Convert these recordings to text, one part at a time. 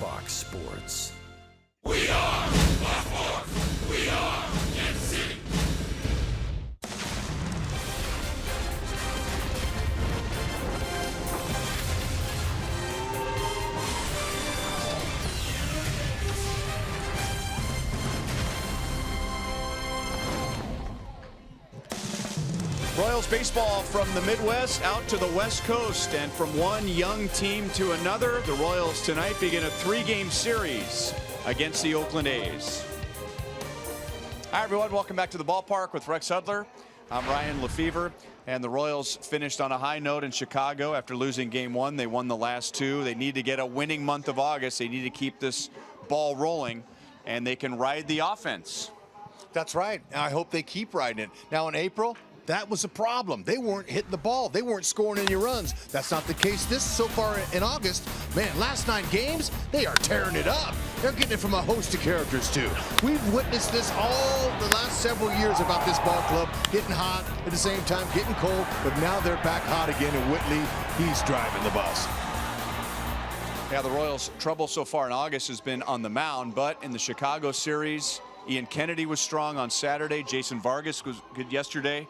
Fox Sports. We are Baltimore. We are Kansas City. Royals baseball from the Midwest out to the West Coast, and from one young team to another. The Royals tonight begin a 3-game series against the Oakland A's. Hi everyone, welcome back to the ballpark with Rex Hudler. I'm Ryan Lefevre, and the Royals finished on a high note in Chicago after losing game 1. They won the last 2. They need to get a winning month of August. They need to keep this ball rolling, and they can ride the offense. That's right. I hope they keep riding it. Now in April, that was a problem. They weren't hitting the ball. They weren't scoring any runs. That's not the case this so far in August. Man, last 9 games, they are tearing it up. They're getting it from a host of characters, too. We've witnessed this all the last several years about this ball club, getting hot at the same time, getting cold, but now they're back hot again, and Whitley, he's driving the bus. Yeah, the Royals' trouble so far in August has been on the mound, but in the Chicago series, Ian Kennedy was strong on Saturday. Jason Vargas was good yesterday.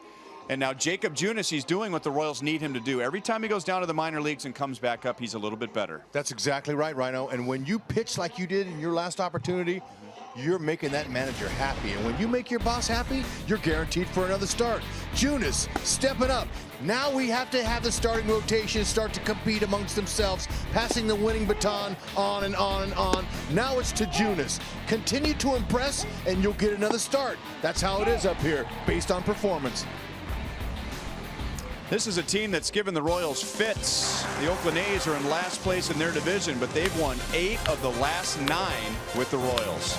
And now Jacob Junis, he's doing what the Royals need him to do. Every time he goes down to the minor leagues and comes back up, he's a little bit better. That's exactly right, Rhino. And when you pitch like you did in your last opportunity, you're making that manager happy. And when you make your boss happy, you're guaranteed for another start. Junis stepping up. Now we have to have the starting rotation start to compete amongst themselves, passing the winning baton on and on and on. Now it's to Junis. Continue to impress, and you'll get another start. That's how it is up here, based on performance. This is a team that's given the Royals fits. The Oakland A's are in last place in their division, but they've won 8 of the last 9 with the Royals.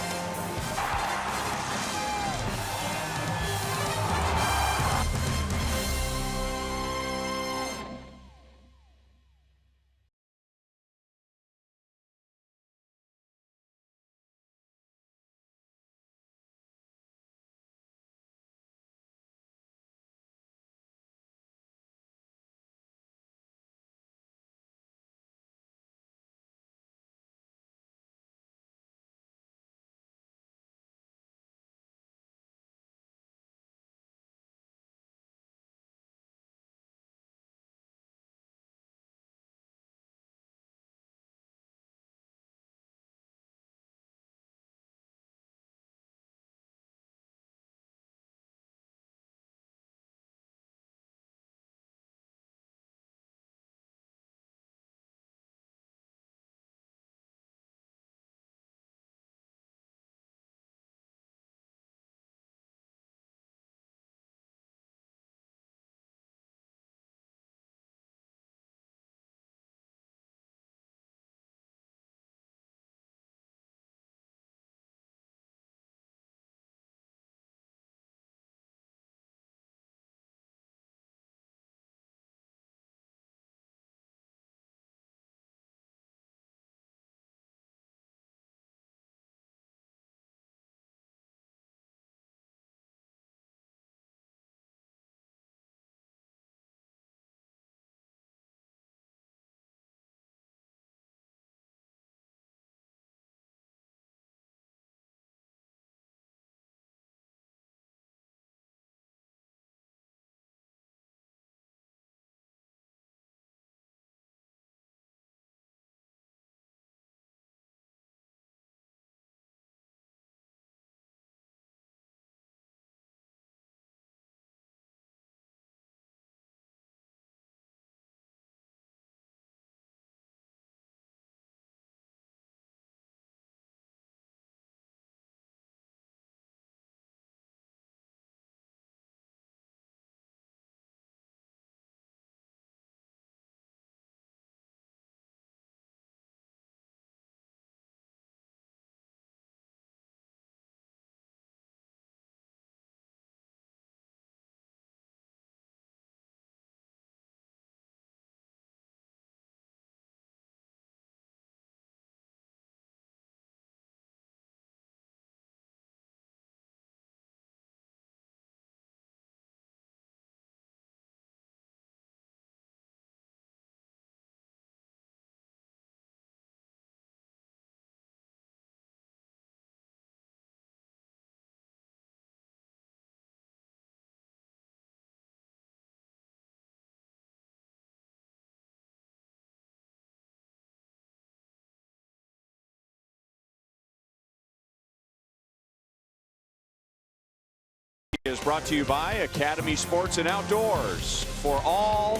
is brought to you by Academy Sports and Outdoors. For all,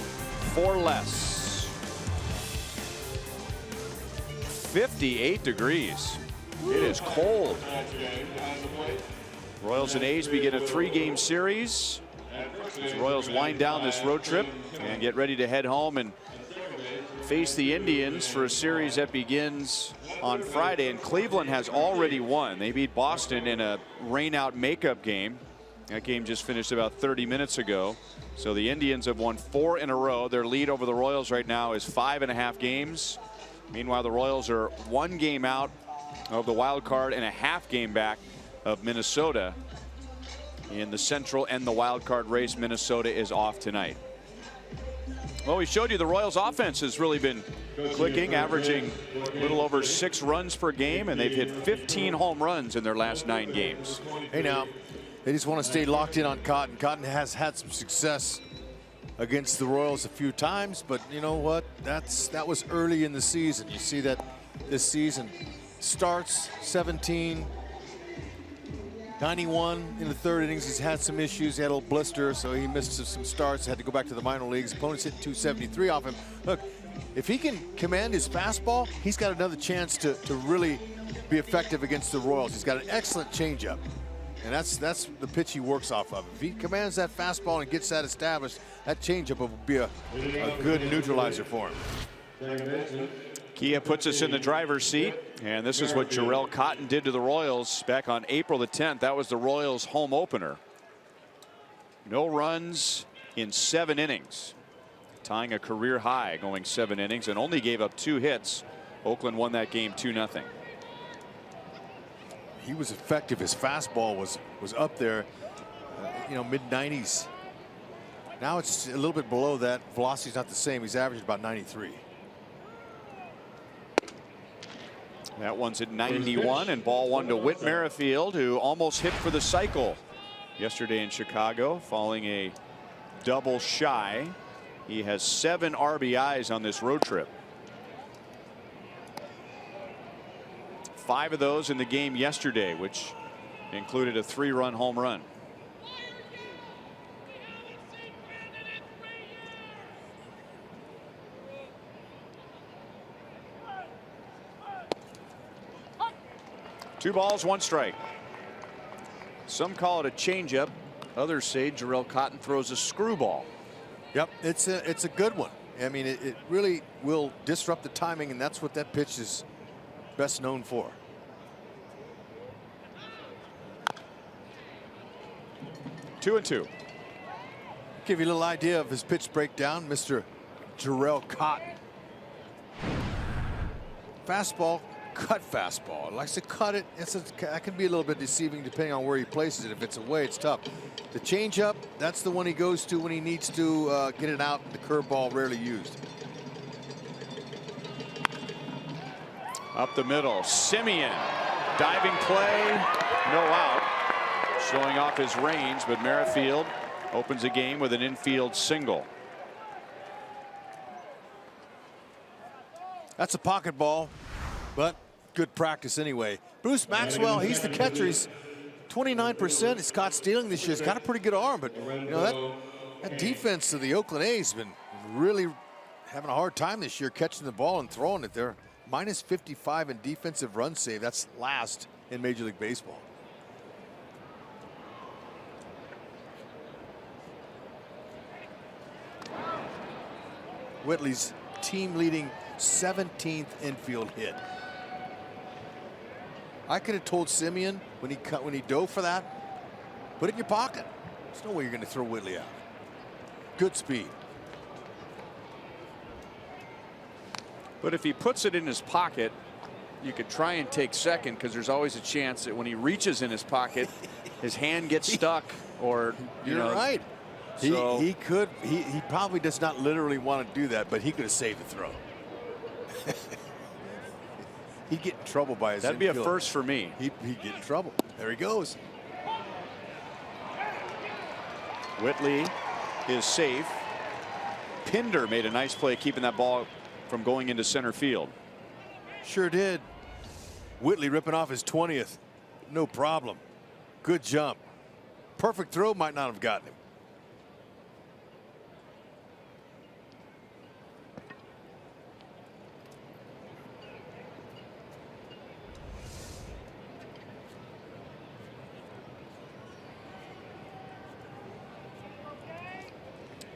for less. 58 degrees. It is cold. Royals and A's begin a 3-game series. As Royals wind down this road trip and get ready to head home and face the Indians for a series that begins on Friday. And Cleveland has already won. They beat Boston in a rain-out makeup game. That game just finished about 30 minutes ago. So the Indians have won 4 in a row. Their lead over the Royals right now is 5.5 games. Meanwhile, the Royals are 1 game out of the wild card and a half game back of Minnesota. In the Central and the wild card race, Minnesota is off tonight. Well, we showed you the Royals offense has really been clicking, averaging a little over 6 runs per game, and they've hit 15 home runs in their last 9 games. Hey, now, they just want to stay locked in on Cotton. Cotton has had some success against the Royals a few times, but you know what? That was early in the season. You see that this season starts 17, 91 in the 3rd innings. He's had some issues. He had a little blister, so he missed some starts. Had to go back to the minor leagues. Opponents hit 273 off him. Look, if he can command his fastball, he's got another chance to really be effective against the Royals. He's got an excellent changeup, and that's the pitch he works off of. If he commands that fastball and gets that established, that changeup will be a good neutralizer for him. Kia puts us in the driver's seat, and this is what Jarrell Cotton did to the Royals back on April the 10th. That was the Royals home opener. No runs in 7 innings, tying a career high, going 7 innings, and only gave up 2 hits. Oakland won that game 2-0. He was effective. His fastball was up there, you know, mid-90s. Now it's a little bit below that. Velocity's not the same. He's averaged about 93. That one's at 91, and ball 1 to Whit Merrifield, who almost hit for the cycle yesterday in Chicago, falling a double shy. He has 7 RBIs on this road trip. 5 of those in the game yesterday, which included a 3-run home run. Two balls, 1 strike. Some call it a changeup. Others say Jarrell Cotton throws a screwball. Yep, it's a good one. I mean, it really will disrupt the timing, and that's what that pitch is best known for. Two and two. Give you a little idea of his pitch breakdown, Mr. Jarrell Cotton. Fastball. Cut fastball. Likes to cut it. That can be a little bit deceiving depending on where he places it. If it's away, it's tough. The changeup, that's the one he goes to when he needs to get it out. The curveball rarely used. Up the middle, Simeon, diving play, no out. Showing off his range, but Merrifield opens the game with an infield single. That's a pocket ball, but good practice anyway. Bruce Maxwell, he's the catcher. He's 29%. He's caught stealing this year. He's got a pretty good arm, but you know that defense of the Oakland A's has been really having a hard time this year catching the ball and throwing it. They're minus 55 in defensive run save. That's last in Major League Baseball. Whitley's team-leading 17th infield hit. I could have told Simeon when he dove for that, put it in your pocket. There's no way you're going to throw Whitley out. Good speed. But if he puts it in his pocket, you could try and take second, because there's always a chance that when he reaches in his pocket, his hand gets stuck, or you're right. So he probably does not literally want to do that, but he could have saved the throw. He'd get in trouble by his that'd be a infield. first for me. He'd get in trouble. There he goes. Whitley is safe. Pinder made a nice play keeping that ball from going into center field. Sure did. Whitley ripping off his 20th. No problem. Good jump. Perfect throw might not have gotten him.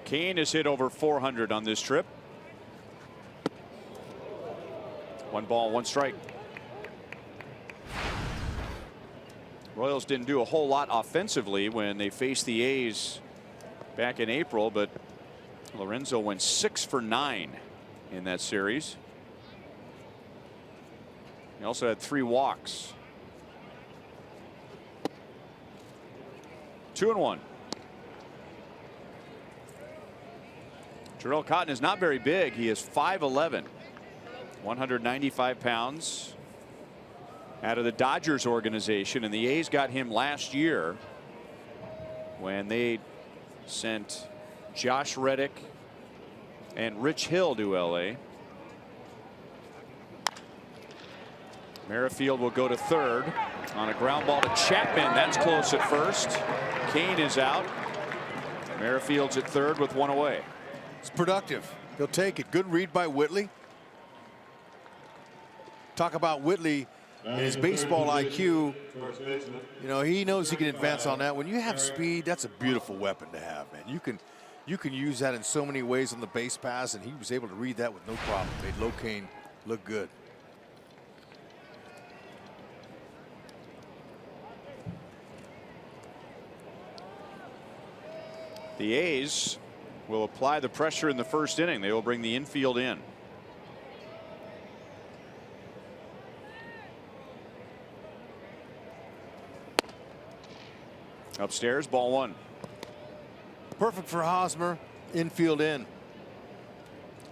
Kane has hit over 400 on this trip. 1 ball, 1 strike. Royals didn't do a whole lot offensively when they faced the A's back in April, but Lorenzo went 6 for 9 in that series. He also had 3 walks. 2-1. Jharel Cotton is not very big. He is 5'11", 195 pounds, out of the Dodgers organization, and the A's got him last year when they sent Josh Reddick and Rich Hill to LA. Merrifield will go to third on a ground ball to Chapman. That's close at first. Kane is out. Merrifield's at third with 1 away. It's productive. He'll take it. Good read by Whitley. Talk about Whitley and his baseball IQ. You know, he knows he can advance on that. When you have speed, that's a beautiful weapon to have, man. You can use that in so many ways on the base pass, and he was able to read that with no problem. Made Locane look good. The A's will apply the pressure in the first inning. They will bring the infield in. Upstairs, ball 1. Perfect for Hosmer. Infield in.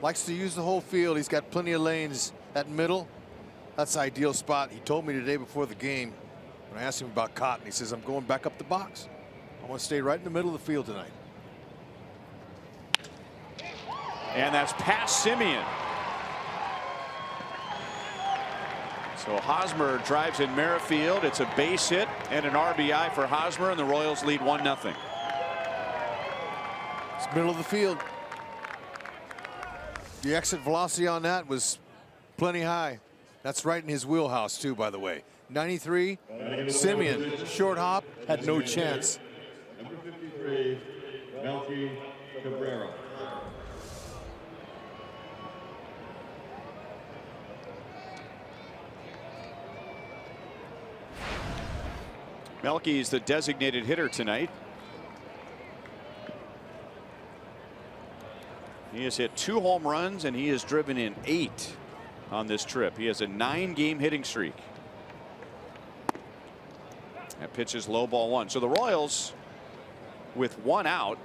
Likes to use the whole field. He's got plenty of lanes. That middle, that's the ideal spot. He told me today before the game, when I asked him about Cotton, he says, I'm going back up the box. I want to stay right in the middle of the field tonight. And that's past Simeon. So Hosmer drives in Merrifield. It's a base hit and an RBI for Hosmer, and the Royals lead 1-0. It's middle of the field. The exit velocity on that was plenty high. That's right in his wheelhouse too, by the way. 93. Simeon, short hop, had no chance. Number 53, Melky Cabrera. Melky is the designated hitter tonight. He has hit 2 home runs and he has driven in 8 on this trip. He has a 9-game hitting streak. That pitch is low, ball 1. So the Royals, with 1 out,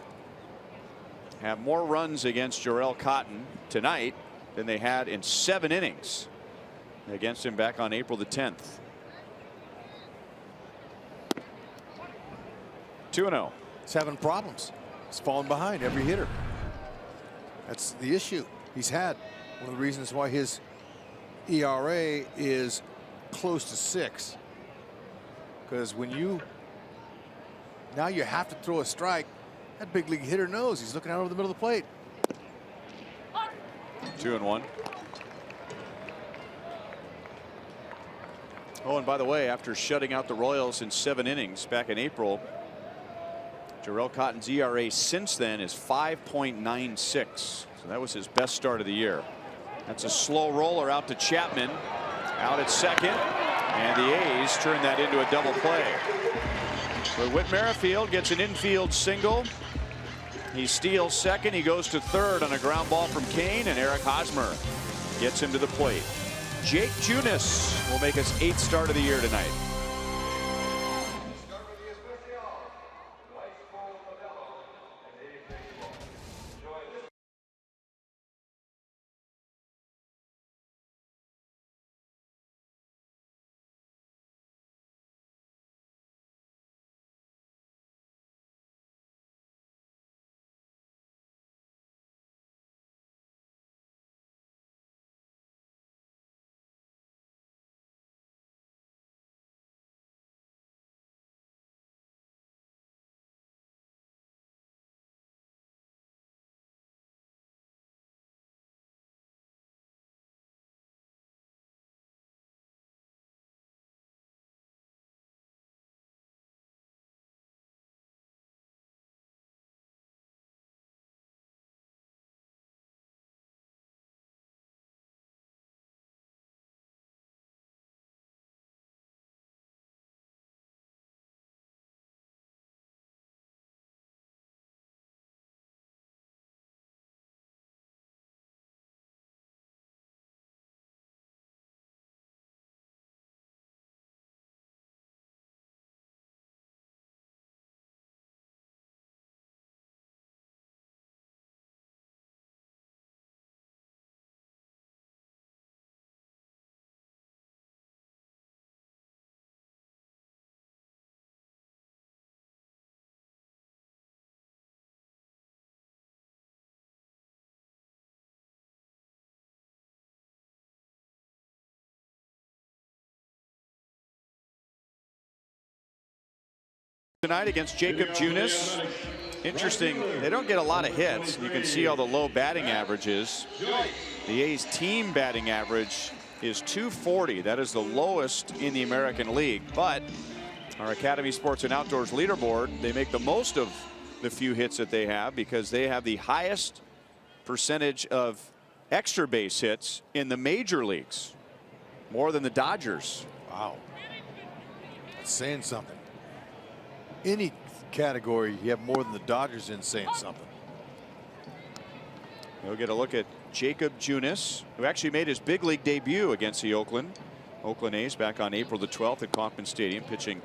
have more runs against Jharel Cotton tonight than they had in 7 innings against him back on April the 10th. 2-0. He's having problems. He's falling behind every hitter. That's the issue he's had. One of the reasons why his ERA is close to 6. Because when you have to throw a strike, that big league hitter knows he's looking out over the middle of the plate. 2-1. Oh, and by the way, after shutting out the Royals in 7 innings back in April, Jharel Cotton's ERA since then is 5.96. So that was his best start of the year. That's a slow roller out to Chapman, out at second, and the A's turn that into a double play. But Whit Merrifield gets an infield single. He steals second. He goes to third on a ground ball from Kane, and Eric Hosmer gets him to the plate. Jake Junis will make his 8th start of the year tonight. tonight against Jacob Junis. Interesting, they don't get a lot of hits. You can see all the low batting averages. The A's team batting average is .240. That is the lowest in the American League. But our Academy Sports and Outdoors leaderboard, they make the most of the few hits that they have because they have the highest percentage of extra base hits in the major leagues, more than the Dodgers. Wow, that's saying something. Any category you have more than the Dodgers in saying something. We'll get a look at Jacob Junis, who actually made his big league debut against the Oakland A's back on April the 12th at Kauffman Stadium, pitching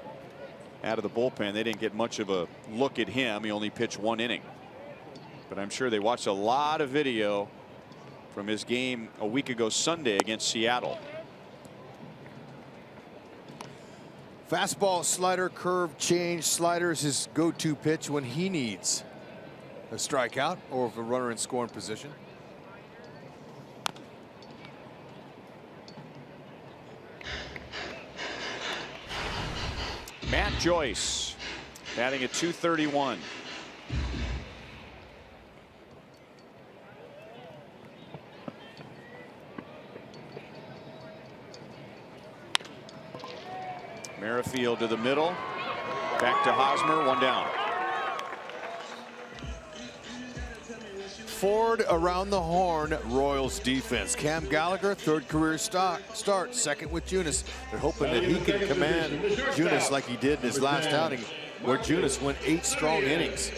out of the bullpen. They didn't get much of a look at him. He only pitched 1 inning. But I'm sure they watched a lot of video from his game a week ago Sunday against Seattle. Fastball, slider, curve, change. Slider is his go-to pitch when he needs a strikeout or if a runner in scoring position. Matt Joyce batting at .231. Merrifield to the middle. Back to Hosmer, 1 down. Ford around the horn, Royals defense. Cam Gallagher, 3rd career start, second with Junis. They're hoping that he can command Junis like he did in his last outing, where Junis went 8 strong innings.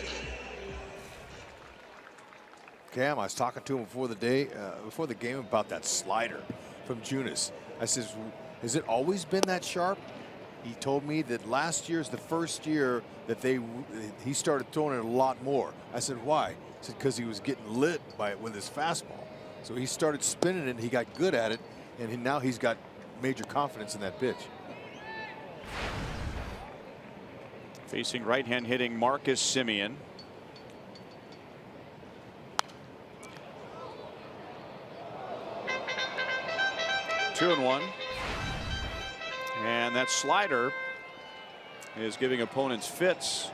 Cam, I was talking to him before the game about that slider from Junis. I says, has it always been that sharp? He told me that last year's the first year that he started throwing it a lot more. I said, why? He said, because he was getting lit by it with his fastball. So he started spinning it and he got good at it, and now he's got major confidence in that pitch. Facing right-hand hitting Marcus Semien. Two and one. And that slider is giving opponents fits,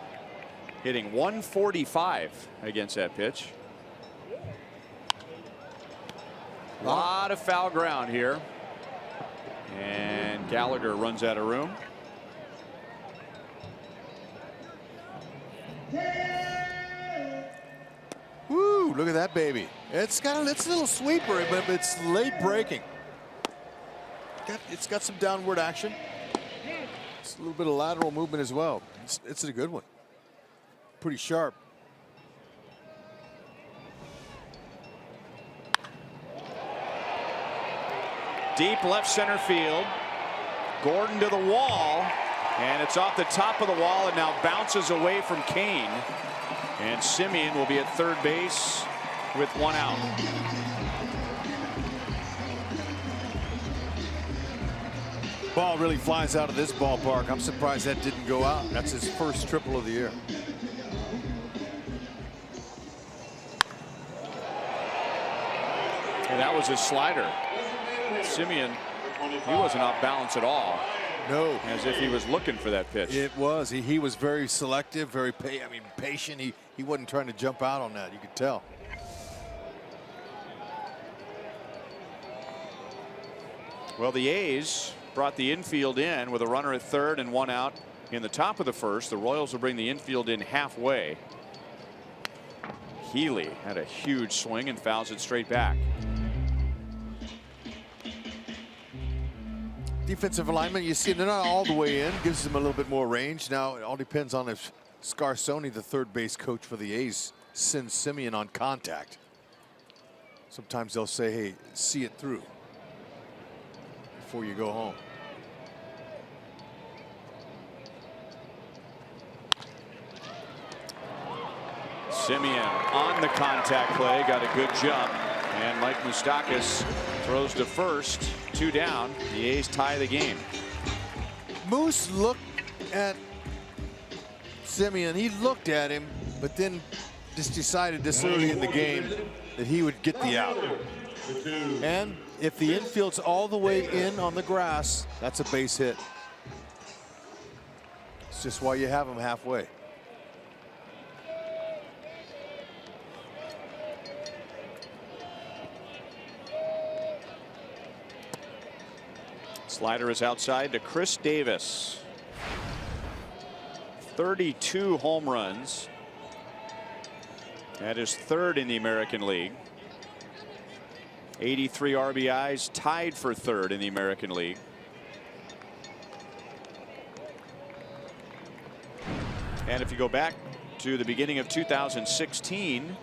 hitting 145 against that pitch. A lot of foul ground here. And Gallagher runs out of room. Woo, look at that baby. It's a little sweeper, but it's late breaking. It's got some downward action. It's a little bit of lateral movement as well. It's a good one. Pretty sharp. Deep left center field. Gordon to the wall. And it's off the top of the wall and now bounces away from Kane. And Semien will be at third base with 1 out. Ball really flies out of this ballpark. I'm surprised that didn't go out. That's his first triple of the year. And that was his slider. Semien, he wasn't off balance at all. No. As if he was looking for that pitch. It was. He was very selective, very patient. He wasn't trying to jump out on that. You could tell. Well, the A's brought the infield in with a runner at third and 1 out in the top of the first. The Royals will bring the infield in halfway. Healy had a huge swing and fouls it straight back. Defensive alignment, you see they're not all the way in. Gives them a little bit more range. Now it all depends on if Scarsoni, the third base coach for the A's, sends Semien on contact. Sometimes they'll say, hey, see it through before you go home. Semien on the contact play, got a good jump, and Mike Moustakas throws to first, 2 down. The A's tie the game. Moose looked at Semien. He looked at him, but then just decided this early in the game that he would get the out. And if the infield's all the way in on the grass, that's a base hit. It's just why you have them halfway. Slider is outside to Chris Davis. 32 home runs. That is third in the American League. 83 RBIs, tied for third in the American League. And if you go back to the beginning of 2016,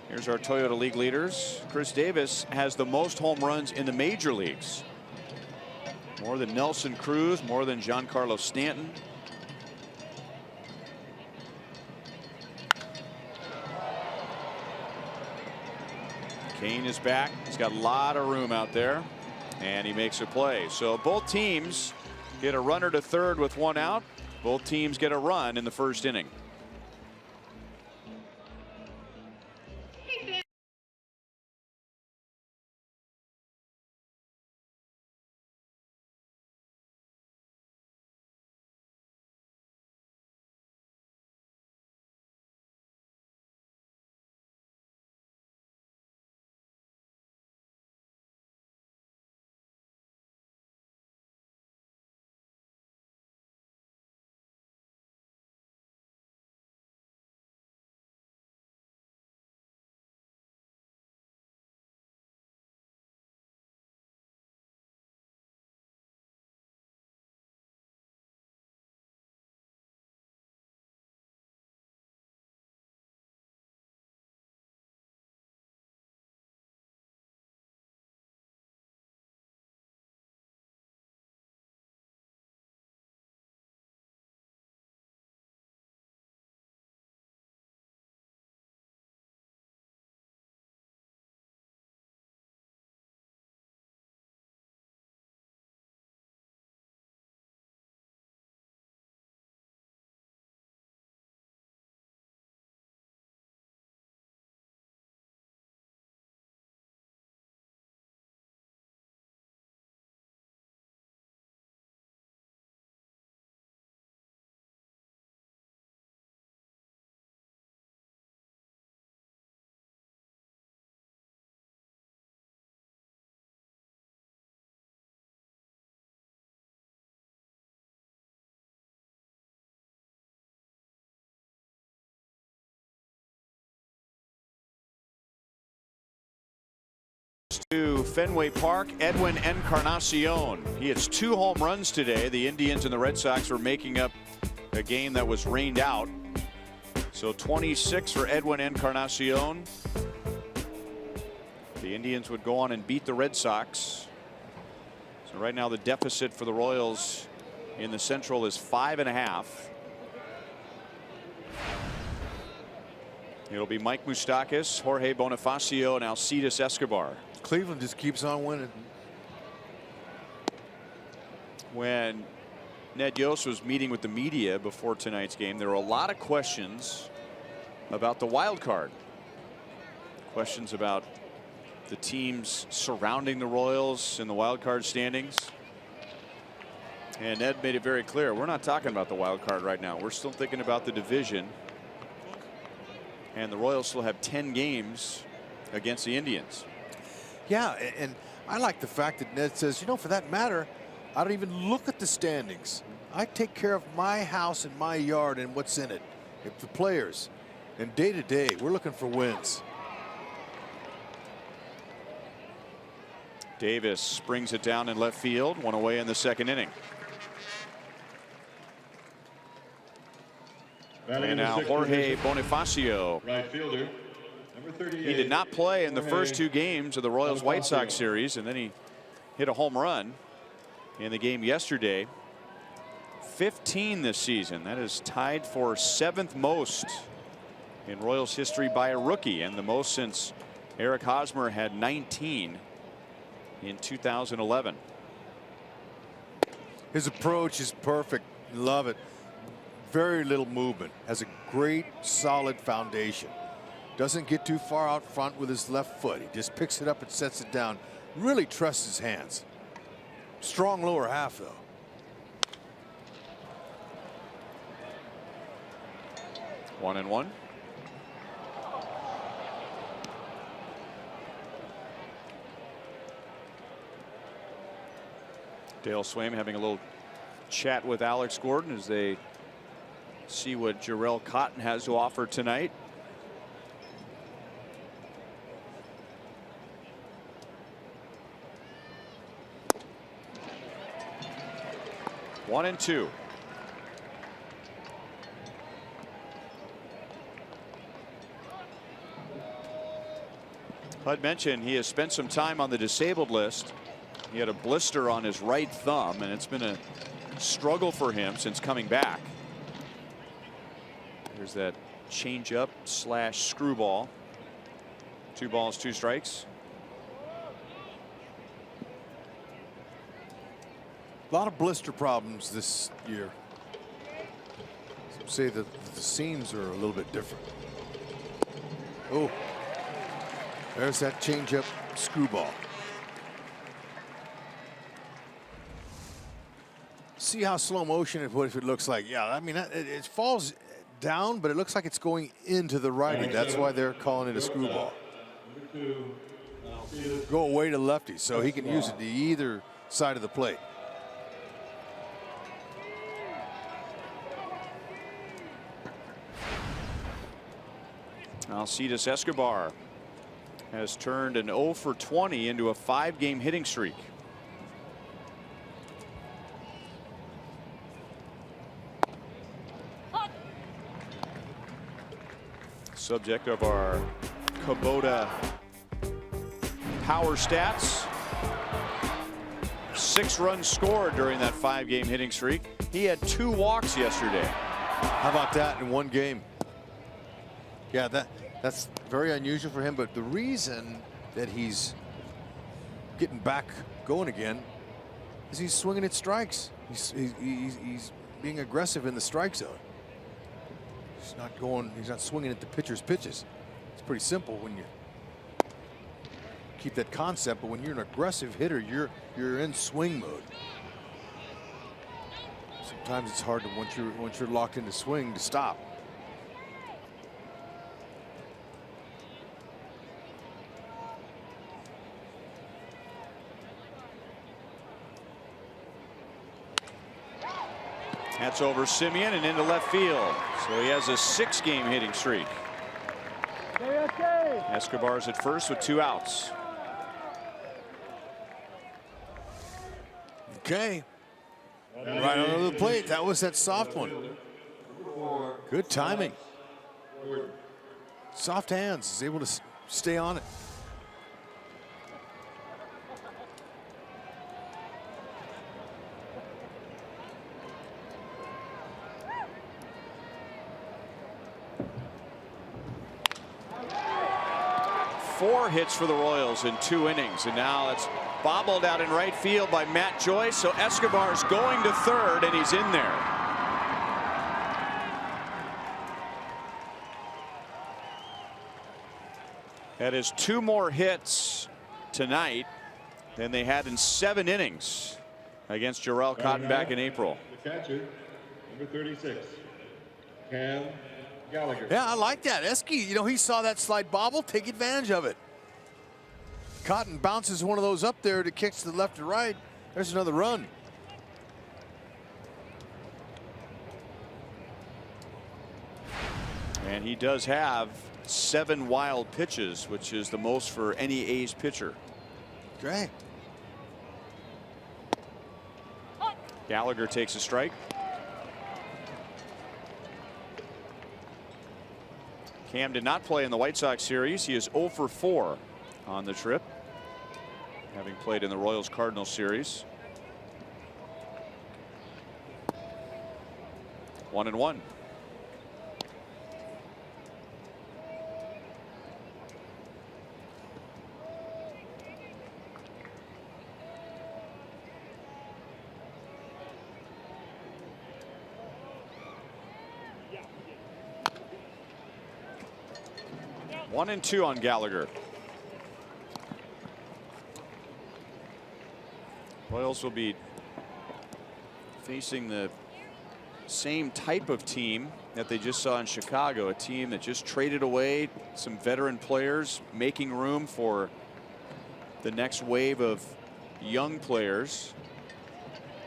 here's our Toyota League leaders. Chris Davis has the most home runs in the major leagues. More than Nelson Cruz, more than Giancarlo Stanton. Kane is back. He's got a lot of room out there, and he makes a play. So both teams get a runner to third with one out. Both teams get a run in the first inning. To Fenway Park, Edwin Encarnacion. He hits 2 home runs today. The Indians and the Red Sox were making up a game that was rained out. So 26 for Edwin Encarnacion. The Indians would go on and beat the Red Sox. So right now the deficit for the Royals in the Central is 5.5. It'll be Mike Moustakas, Jorge Bonifacio, and Alcides Escobar. Cleveland just keeps on winning. When Ned Yost was meeting with the media before tonight's game, there were a lot of questions about the wild card. Questions about the teams surrounding the Royals in the wild card standings. And Ned made it very clear, we're not talking about the wild card right now. We're still thinking about the division. And the Royals still have 10 games against the Indians. Yeah, and I like the fact that Ned says, you know, for that matter, I don't even look at the standings. I take care of my house and my yard and what's in it. If the players. And day to day, we're looking for wins. Davis brings it down in left field, one away in the second inning. And now Jorge Bonifacio. Right fielder, number 38. He did not play in the first 2 games of the Royals White Sox series, and then he hit a home run in the game yesterday. 15 this season. That is tied for 7th most in Royals history by a rookie, and the most since Eric Hosmer had 19 in 2011. His approach is perfect. Love it. Very little movement. Has a great solid foundation. Doesn't get too far out front with his left foot. He just picks it up and sets it down. Really trusts his hands. Strong lower half though. 1-1. Dale Swaim having a little chat with Alex Gordon as they see what Jarrell Cotton has to offer tonight. One and two. Hud mentioned he has spent some time on the disabled list. He had a blister on his right thumb, and it's been a struggle for him since coming back. There's that changeup / screwball. 2 balls, 2 strikes. A lot of blister problems this year. Some say that the seams are a little bit different. Oh, there's that changeup screwball. See how slow motion what if it looks like. Yeah, I mean it falls down, but it looks like it's going into the righty. That's why they're calling it a screwball. Go away to lefty, so he can use it to either side of the plate. Alcides Escobar has turned an 0 for 20 into a 5-game hitting streak. Subject of our Kubota power stats. 6 runs scored during that 5-game hitting streak. He had 2 walks yesterday. How about that in 1 game? Yeah, that's very unusual for him, but the reason that he's getting back going again is he's swinging at strikes. He's being aggressive in the strike zone. He's not swinging at the pitcher's pitches. It's pretty simple when you keep that concept, but when you're an aggressive hitter, you're in swing mode. Sometimes it's hard to once you're locked into swing to stop. That's over Simeon and into left field. So he has a 6-game hitting streak. Escobar's at first with 2 outs. Okay. Right under the plate. That was that soft one. Good timing. Soft hands. Is able to stay on it. Four hits for the Royals in 2 innings, and now it's bobbled out in right field by Matt Joyce. So Escobar's going to third, and he's in there. That is 2 more hits tonight than they had in 7 innings against Jarrell Cotton back in April. The catcher, number 36, Cam Gallagher. Yeah, I like that. Esky, you know, he saw that slide bobble, take advantage of it. Cotton bounces one of those up there to kicks to the left to right. There's another run. And he does have 7 wild pitches, which is the most for any A's pitcher. Great. Gallagher takes a strike. Cam did not play in the White Sox series. He is 0 for 4 on the trip, having played in the Royals Cardinals series. 1-1. One and 2 on Gallagher. Royals will be facing the same type of team that they just saw in Chicago, a team that just traded away some veteran players, making room for the next wave of young players.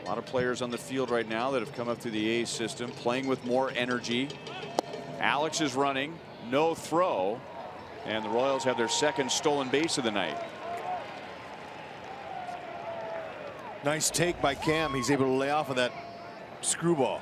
A lot of players on the field right now that have come up through the A's system, playing with more energy. Alex is running, no throw, and the Royals have their second stolen base of the night. Nice take by Cam. He's able to lay off of that screwball.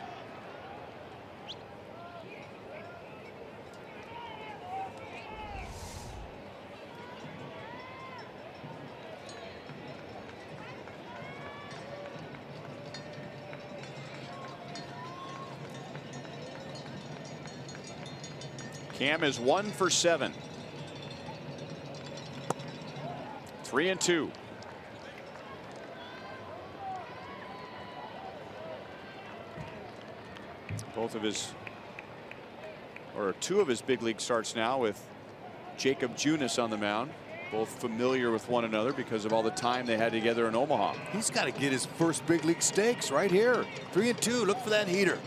Cam is 1 for 7. 3-2. Both of his, or two of his big league starts now with Jacob Junis on the mound. Both familiar with one another because of all the time they had together in Omaha. He's got to get his first big league stakes right here. 3-2. Look for that heater.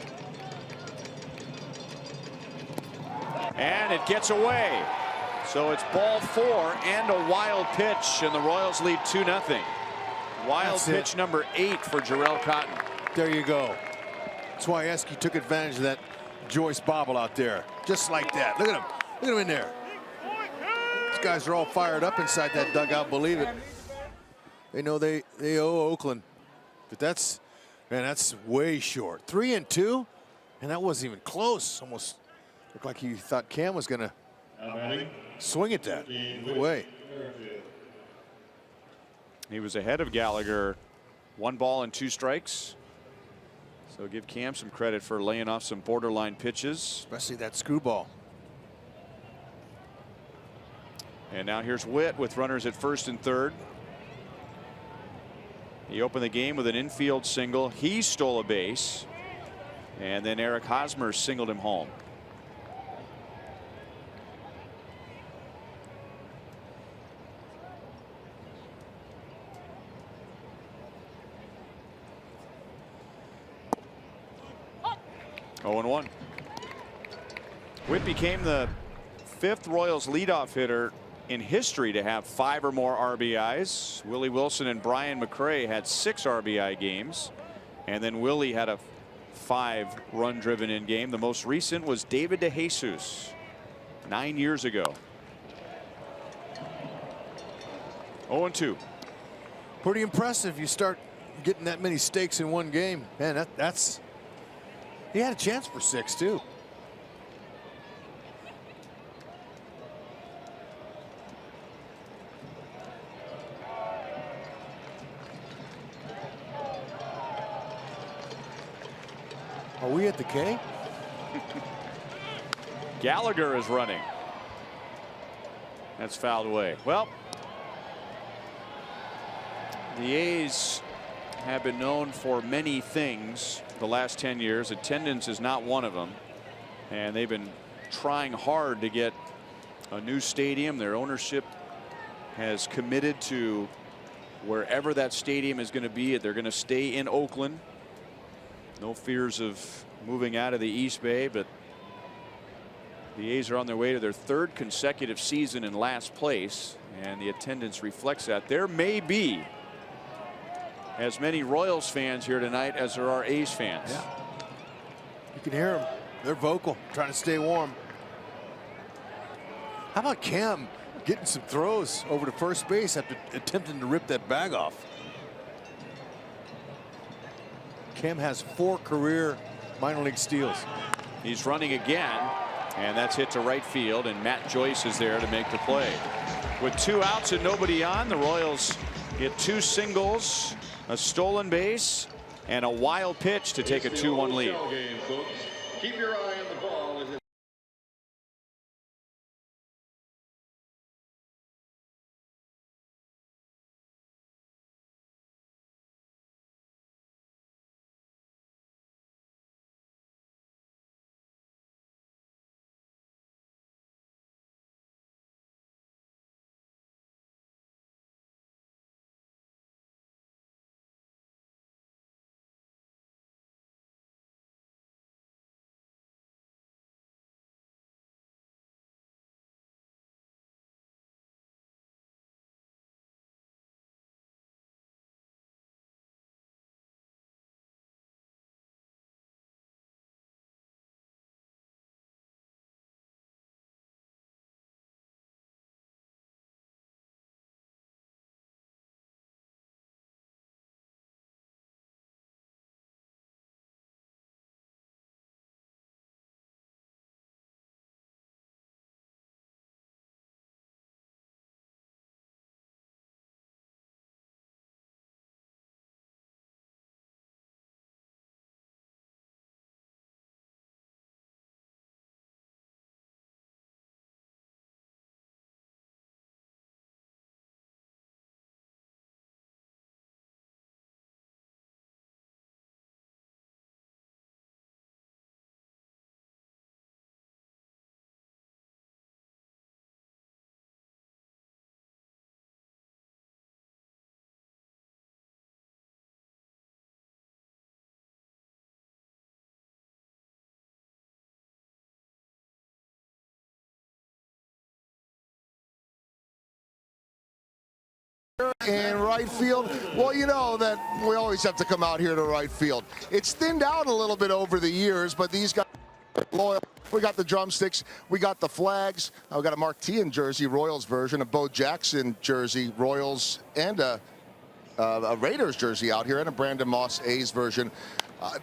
And it gets away. So it's ball 4 and a wild pitch, and the Royals lead 2-0. Wild pitch number 8 for Jarrell Cotton. There you go. That's why Esky took advantage of that Joyce bobble out there. Just like that. Look at him. Look at him in there. These guys are all fired up inside that dugout, believe it. They know they owe Oakland. But that's, man, that's way short. 3-2, and that wasn't even close. Almost looked like he thought Cam was going to swing at that. No way. He was ahead of Gallagher. 1 ball and 2 strikes. So give Cam some credit for laying off some borderline pitches. Especially that screwball. And now here's Witt with runners at first and third. He opened the game with an infield single. He stole a base. And then Eric Hosmer singled him home. Oh, 0-1. Witt became the 5th Royals leadoff hitter in history to have 5 or more RBIs. Willie Wilson and Brian McRae had 6 RBI games, and then Willie had a 5 run driven in game. The most recent was David DeJesus 9 years ago. 0-2. Pretty impressive. You start getting that many stakes in one game. Man, that's. He had a chance for 6 too. Are we at the K? Gallagher is running. That's fouled away. Well, the A's have been known for many things the last 10 years. Attendance is not one of them, and they've been trying hard to get a new stadium. Their ownership has committed to wherever that stadium is going to be. They're going to stay in Oakland. No fears of moving out of the East Bay, but the A's are on their way to their 3rd consecutive season in last place, and the attendance reflects that. There may be as many Royals fans here tonight as there are A's fans. Yeah. You can hear them. They're vocal, trying to stay warm. How about Cam getting some throws over to first base after attempting to rip that bag off? Cam has 4 career minor league steals. He's running again, and that's hit to right field, and Matt Joyce is there to make the play. With 2 outs and nobody on, the Royals get 2 singles, a stolen base, and a wild pitch to take a 2-1 lead. Keep your eye on the ball. in right field. Well, you know that we always have to come out here to right field. It's thinned out a little bit over the years, but these guys are loyal. We got the drumsticks, we got the flags. We got a Mark Teahen jersey, Royals version, a Bo Jackson jersey, Royals, and a Raiders jersey out here, and a Brandon Moss A's version.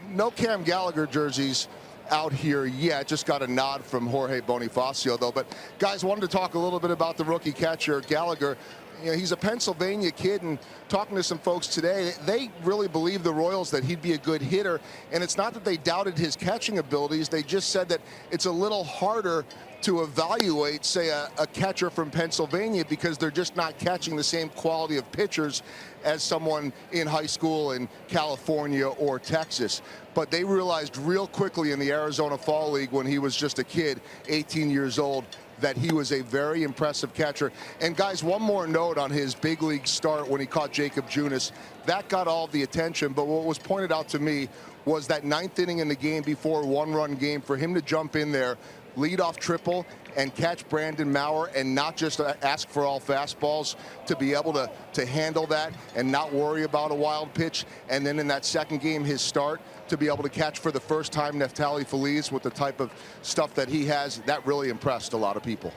No Cam Gallagher jerseys out here yet. Just got a nod from Jorge Bonifacio, though. But guys, wanted to talk a little bit about the rookie catcher Gallagher. You know, he's a Pennsylvania kid, and talking to some folks today, they really believe the Royals that he'd be a good hitter. And it's not that they doubted his catching abilities. They just said that it's a little harder to evaluate, say, a catcher from Pennsylvania, because they're just not catching the same quality of pitchers as someone in high school in California or Texas. But they realized real quickly in the Arizona Fall League, when he was just a kid, 18 years old, that he was a very impressive catcher. And guys, one more note on his big league start when he caught Jacob Junis. That got all the attention, but what was pointed out to me was that 9th inning in the game before, one-run game, for him to jump in there, lead off triple, and catch Brandon Maurer, and not just ask for all fastballs, to be able to handle that and not worry about a wild pitch. And then in that second game, his start, to be able to catch for the first time Neftali Feliz with the type of stuff that he has, that really impressed a lot of people.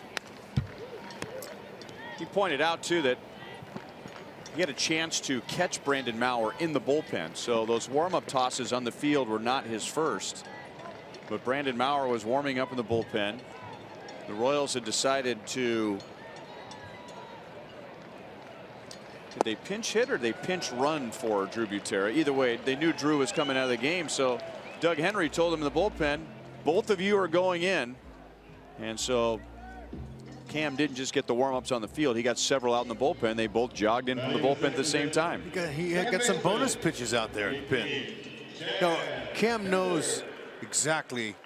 He pointed out, too, that he had a chance to catch Brandon Maurer in the bullpen. So those warm-up tosses on the field were not his first. But Brandon Maurer was warming up in the bullpen. The Royals had decided to, did they pinch hit or did they pinch run for Drew Butera? Either way, they knew Drew was coming out of the game. So Doug Henry told him in the bullpen, both of you are going in. And so Cam didn't just get the warm-ups on the field. He got several out in the bullpen. They both jogged in from the bullpen at the same time. He got some bonus pitches out there at the pin. No, Cam knows exactly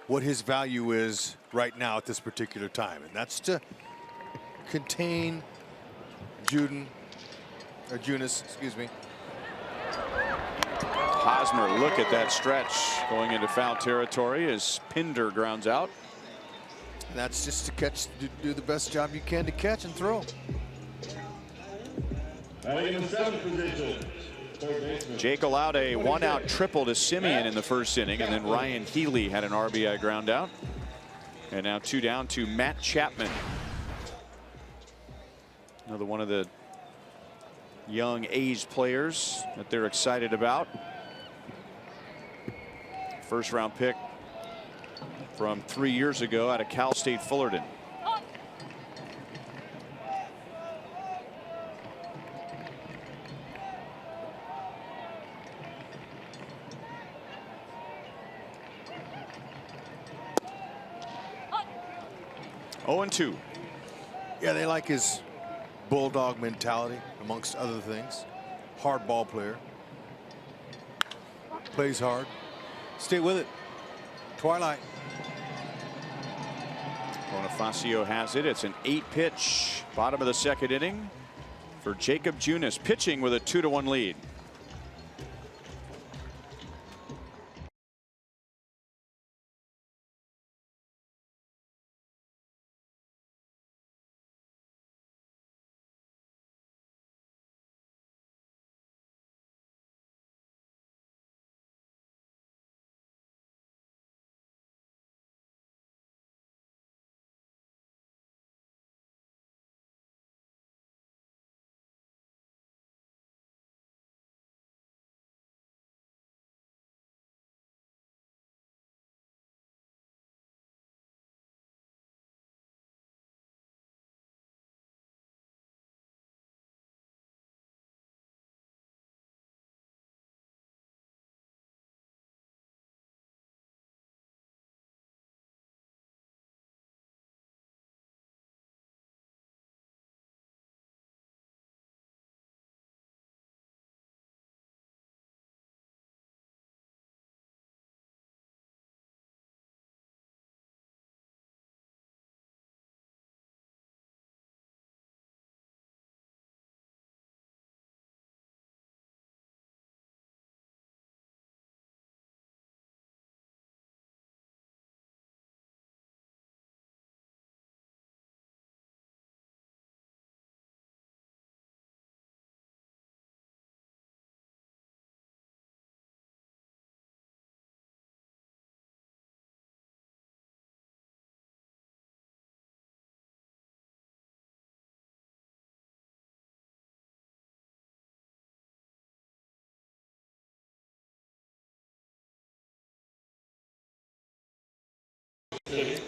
what his value is right now at this particular time, and that's to contain Junis, excuse me. Hosmer, look at that stretch going into foul territory as Pinder grounds out. And that's just to catch, do the best job you can to catch and throw. In the 7th position, Jake allowed a 1-out triple to Simeon in the first inning, and then Ryan Healy had an RBI ground out. And now 2 down to Matt Chapman. Another one of the young A's players that they're excited about. First round pick from 3 years ago out of Cal State Fullerton. Oh, 0-2. Yeah, they like his bulldog mentality, amongst other things. Hard ball player. Plays hard. Stay with it. Twilight. Bonifacio has it. It's an 8-pitch bottom of the 2nd inning for Jacob Junis, pitching with a 2-1 lead.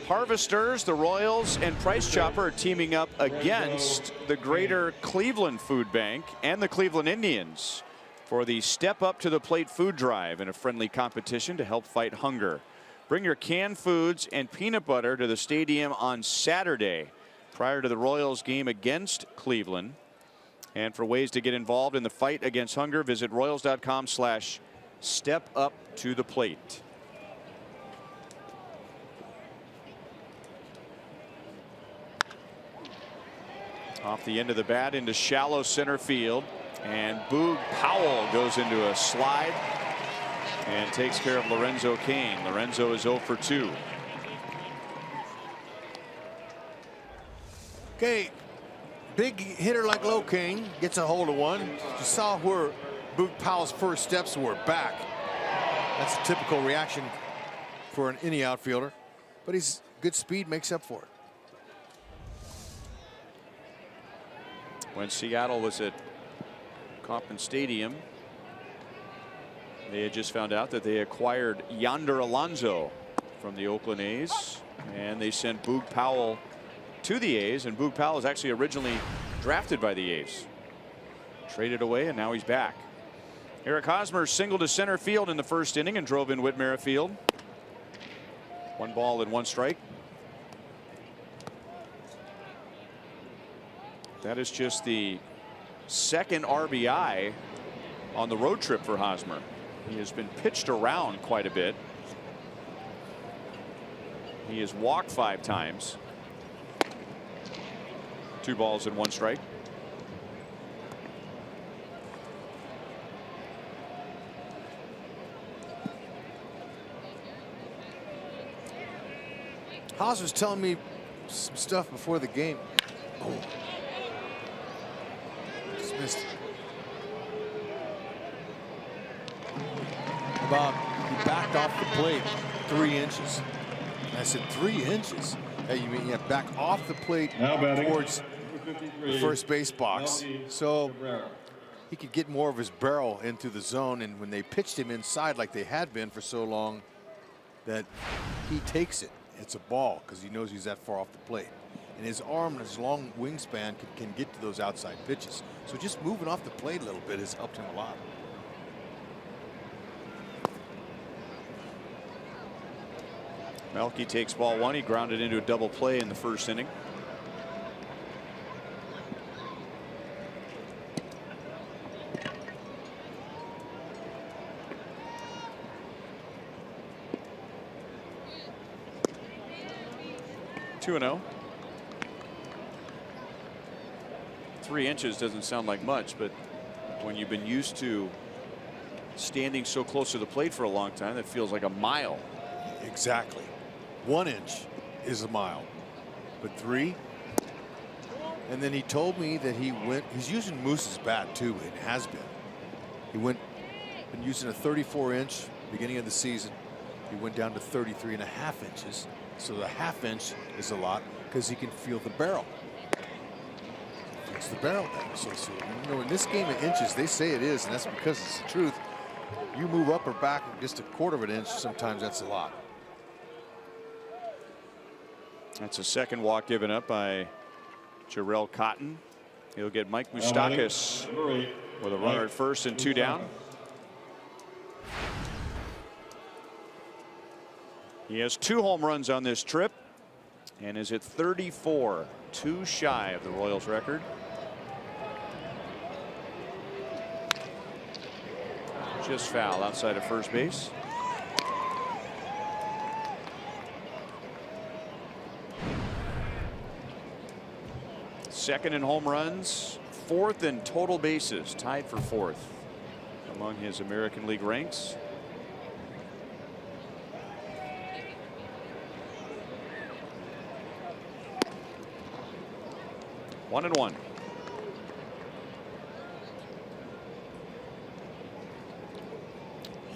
Harvesters, the Royals, and Price Chopper are teaming up against the Greater Cleveland Food Bank and the Cleveland Indians for the Step Up to the Plate food drive in a friendly competition to help fight hunger. Bring your canned foods and peanut butter to the stadium on Saturday prior to the Royals game against Cleveland. And for ways to get involved in the fight against hunger, visit Royals.com/step-up-to-the-plate. Off the end of the bat into shallow center field, and Boog Powell goes into a slide and takes care of Lorenzo Cain. Lorenzo is 0 for 2. Okay, big hitter like Locaine gets a hold of one. You saw where Boog Powell's first steps were back. That's a typical reaction for any outfielder, but he's good speed makes up for it. When Seattle was at Kauffman Stadium, they had just found out that they acquired Yonder Alonso from the Oakland A's, and they sent Boog Powell to the A's, and Boog Powell was actually originally drafted by the A's. Traded away, and now he's back. Eric Hosmer singled to center field in the first inning and drove in Whit Merrifield. 1 ball and 1 strike. That is just the second RBI on the road trip for Hosmer. He has been pitched around quite a bit. He has walked 5 times. 2 balls and 1 strike. Haas was telling me some stuff before the game. Oh. Just missed it. About he backed off the plate 3 inches. I said 3 inches. Hey, you mean back off the plate towards the first base box, so he could get more of his barrel into the zone. And when they pitched him inside like they had been for so long, that he takes it. It's a ball because he knows he's that far off the plate. And his arm and his long wingspan can get to those outside pitches. So just moving off the plate a little bit has helped him a lot. Melky takes ball 1. He grounded into a double play in the first inning. Two and 0. 3 inches doesn't sound like much, but when you've been used to standing so close to the plate for a long time, that feels like a mile. Exactly. 1 inch is a mile, but 3. And then he told me that he's using Moose's bat too, and has been. Been using a 34-inch beginning of the season. He went down to 33.5 inches. So the ½ inch is a lot because he can feel the barrel. It's the barrel then. So you know, in this game of inches, they say it is, and that's because it's the truth. You move up or back just a quarter of an inch, sometimes that's a lot. That's a second walk given up by Jarrell Cotton. He'll get Mike Moustakas with a runner at first and 2 down. He has 2 home runs on this trip and is at 34, 2 shy of the Royals record. Just foul outside of first base. Second in home runs, 4th in total bases, tied for 4th among his American League ranks. One and 1.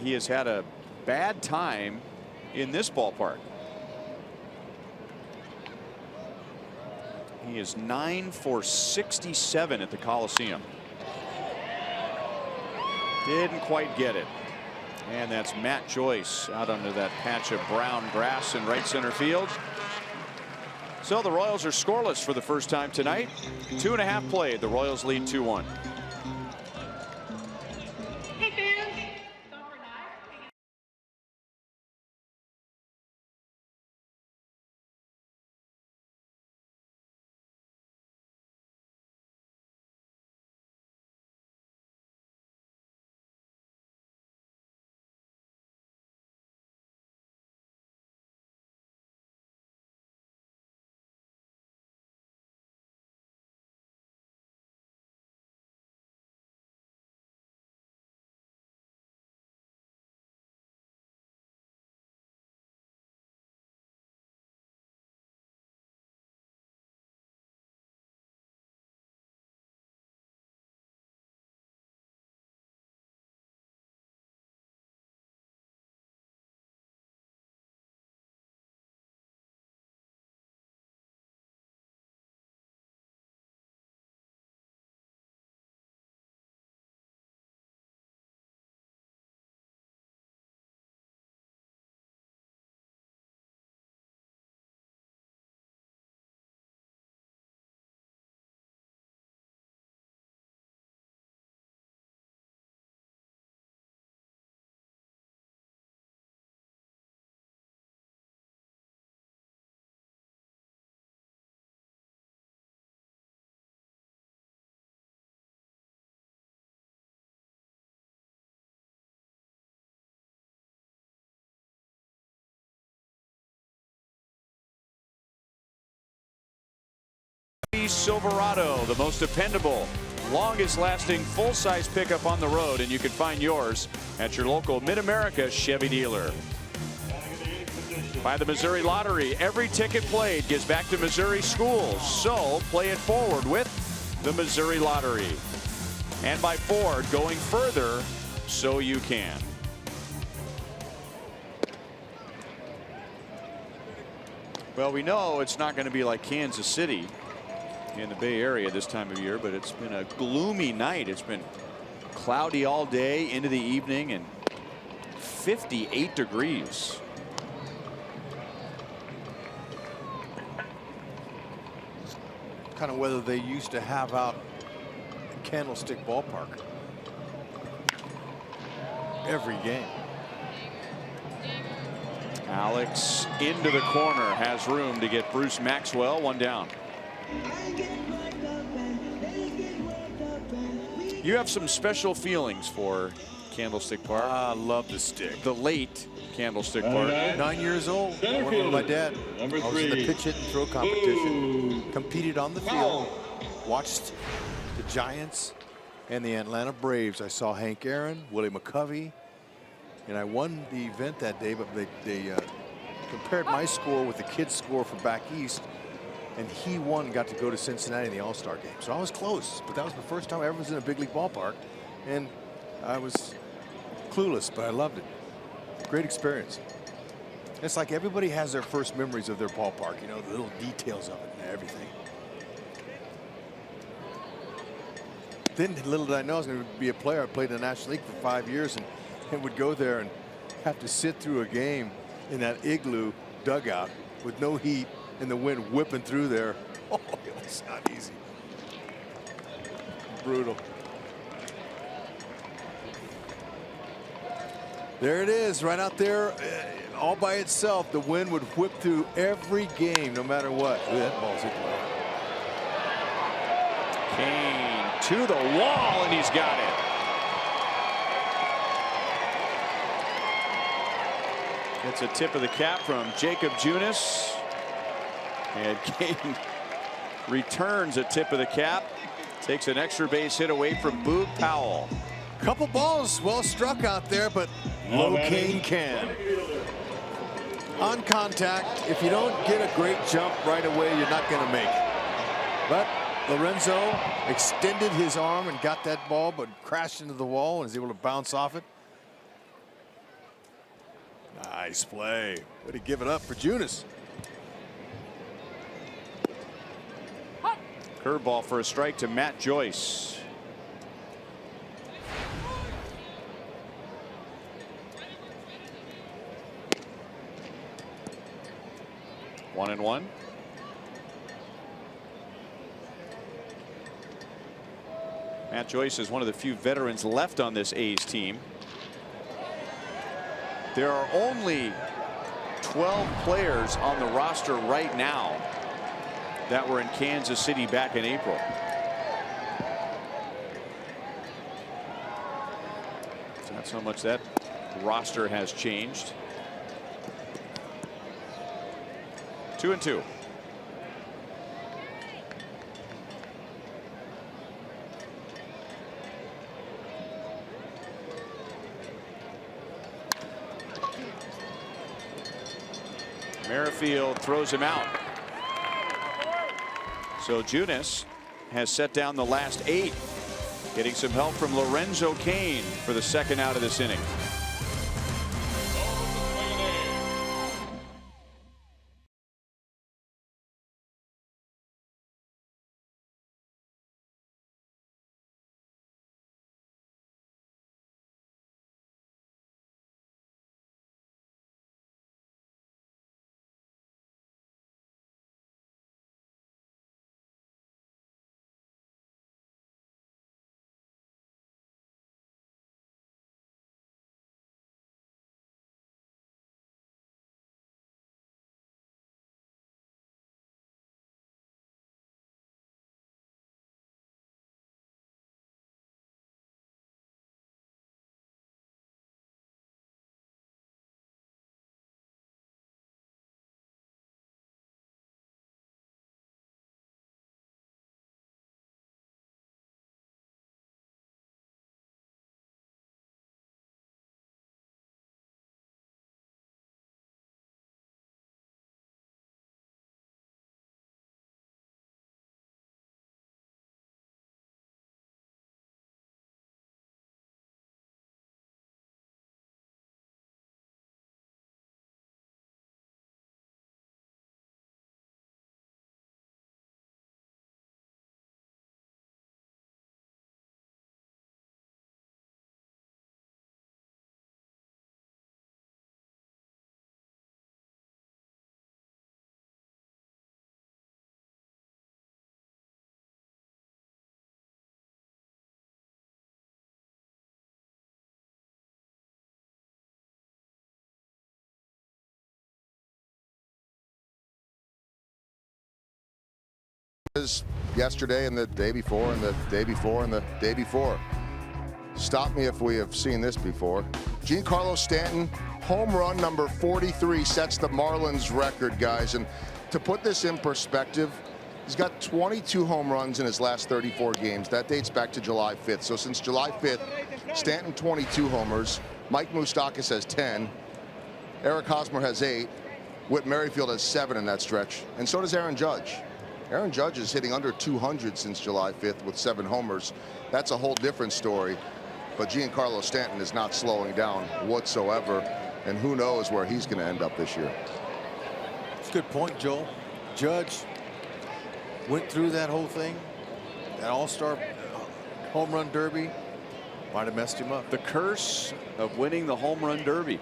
He has had a bad time in this ballpark. He is 9 for 67 at the Coliseum. Didn't quite get it. And that's Matt Joyce out under that patch of brown grass in right center field. So the Royals are scoreless for the first time tonight. 2.5 played. The Royals lead 2-1. Silverado, the most dependable, longest lasting full-size pickup on the road, and you can find yours at your local Mid-America Chevy dealer. By the Missouri Lottery, every ticket played gives back to Missouri schools, so play it forward with the Missouri Lottery. And by Ford, going further so you can. Well, we know it's not going to be like Kansas City in the Bay Area this time of year, but it's been a gloomy night. It's been cloudy all day into the evening and 58 degrees. Kind of weather they used to have out in Candlestick Ballpark every game. Alex into the corner, has room to get Bruce Maxwell. One down. You have some special feelings for Candlestick Park. I love the stick. The late Candlestick Park. 9 years old. I went with my dad. I was in the pitch hit and throw competition. Competed on the field. Watched the Giants and the Atlanta Braves. I saw Hank Aaron, Willie McCovey, and I won the event that day. But they compared my score with the kid's score from back east. And he won and got to go to Cincinnati in the All-Star game. So I was close, but that was the first time I ever was in a big league ballpark. And I was clueless, but I loved it. Great experience. It's like everybody has their first memories of their ballpark, you know, the little details of it and everything. Then little did I know I was going to be a player. I played in the National League for 5 years and would go there and have to sit through a game in that igloo dugout with no heat and the wind whipping through there. Oh, it was not easy. Brutal. There it is, right out there, all by itself. The wind would whip through every game, no matter what. Ooh, that ball's hit well. Kane to the wall, and he's got it. It's a tip of the cap from Jacob Junis. And Kane returns a tip of the cap. Takes an extra base hit away from Boog Powell. Couple balls well struck out there, but low Kane can. On contact, if you don't get a great jump right away, you're not going to make it. But Lorenzo extended his arm and got that ball, but crashed into the wall and was able to bounce off it. Nice play. Way to give it up for Junis. Curveball for a strike to Matt Joyce. 1-1. Matt Joyce is one of the few veterans left on this A's team. There are only 12 players on the roster right now that were in Kansas City back in April. So that's how much that roster has changed. 2-2. Merrifield throws him out. So Junis has set down the last 8, getting some help from Lorenzo Cain for the second out of this inning. Yesterday and the day before and the day before and the day before. Stop me if we have seen this before. Giancarlo Stanton, home run number 43, sets the Marlins record, guys. And to put this in perspective, he's got 22 home runs in his last 34 games. That dates back to July 5th. So since July 5th, Stanton 22 homers. Mike Moustakas has 10. Eric Hosmer has 8. Whit Merrifield has 7 in that stretch. And so does Aaron Judge. Aaron Judge is hitting under 200 since July 5th with 7 homers. That's a whole different story. But Giancarlo Stanton is not slowing down whatsoever. And who knows where he's going to end up this year. It's a good point, Joel. Judge went through that whole thing. That all-star home run derby might have messed him up. The curse of winning the home run derby.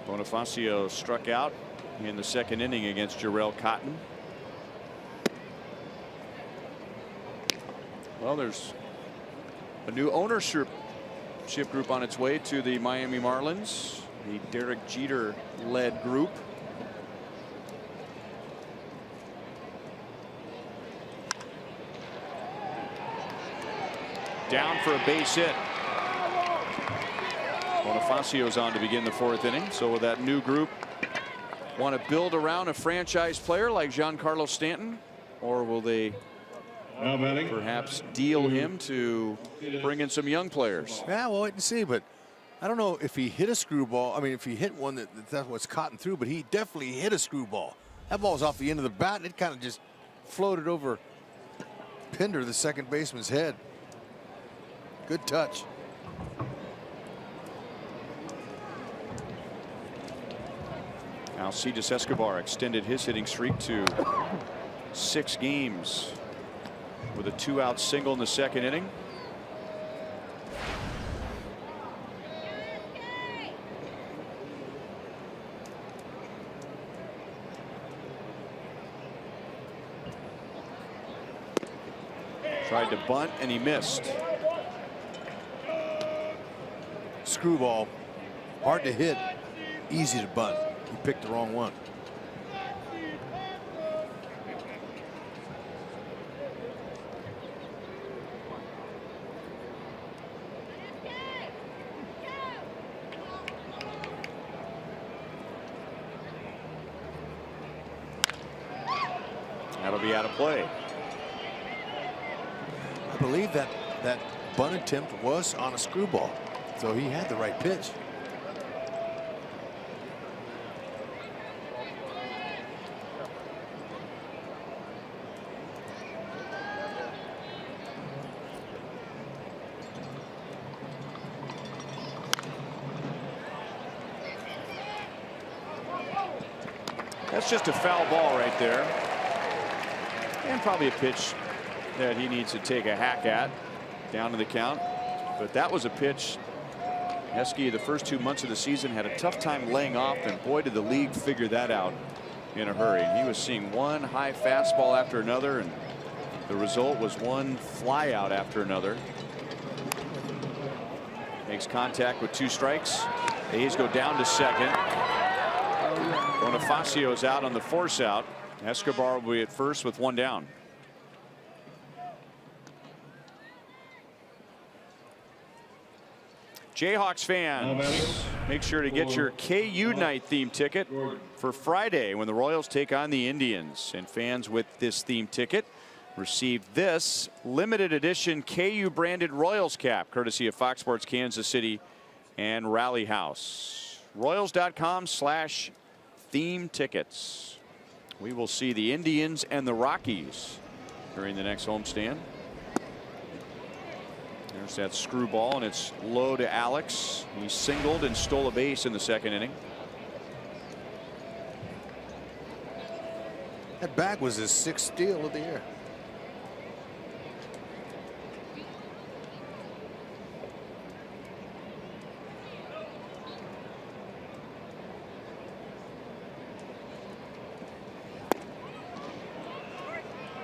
Bonifacio struck out in the second inning against Jarrell Cotton. Well, there's a new ownership group on its way to the Miami Marlins, the Derek Jeter led group. Down for a base hit. Bonifacio's on to begin the 4th inning. So with that new group, want to build around a franchise player like Giancarlo Stanton, or will they perhaps deal him to bring in some young players? Yeah, we'll wait and see. But I don't know if he hit a screwball. I mean, if he hit one that's what's cotton through, but he definitely hit a screwball. That ball's off the end of the bat, and it kind of just floated over Pinder, the second baseman's head. Good touch. Alcides Escobar extended his hitting streak to 6 games with a 2-out single in the second inning. Tried to bunt and he missed. Screwball. Hard to hit. Easy to bunt. He picked the wrong one. That'll be out of play. I believe that bunt attempt was on a screwball, so he had the right pitch. That's just a foul ball right there. And probably a pitch that he needs to take a hack at down to the count. But that was a pitch Heskey the first 2 months of the season had a tough time laying off, and boy did the league figure that out in a hurry. And he was seeing one high fastball after another, and the result was one fly out after another. Makes contact with 2 strikes. The A's go down to second. Bonifacio's out on the force out. Escobar will be at first with 1 down. Jayhawks fans, make sure to get your KU night theme ticket for Friday when the Royals take on the Indians. And fans with this theme ticket receive this limited edition KU branded Royals cap, courtesy of Fox Sports Kansas City and Rally House. Royals.com/theme tickets. We will see the Indians and the Rockies during the next homestand. There's that screwball, and it's low to Alex. He singled and stole a base in the second inning. That bat was his 6th steal of the year.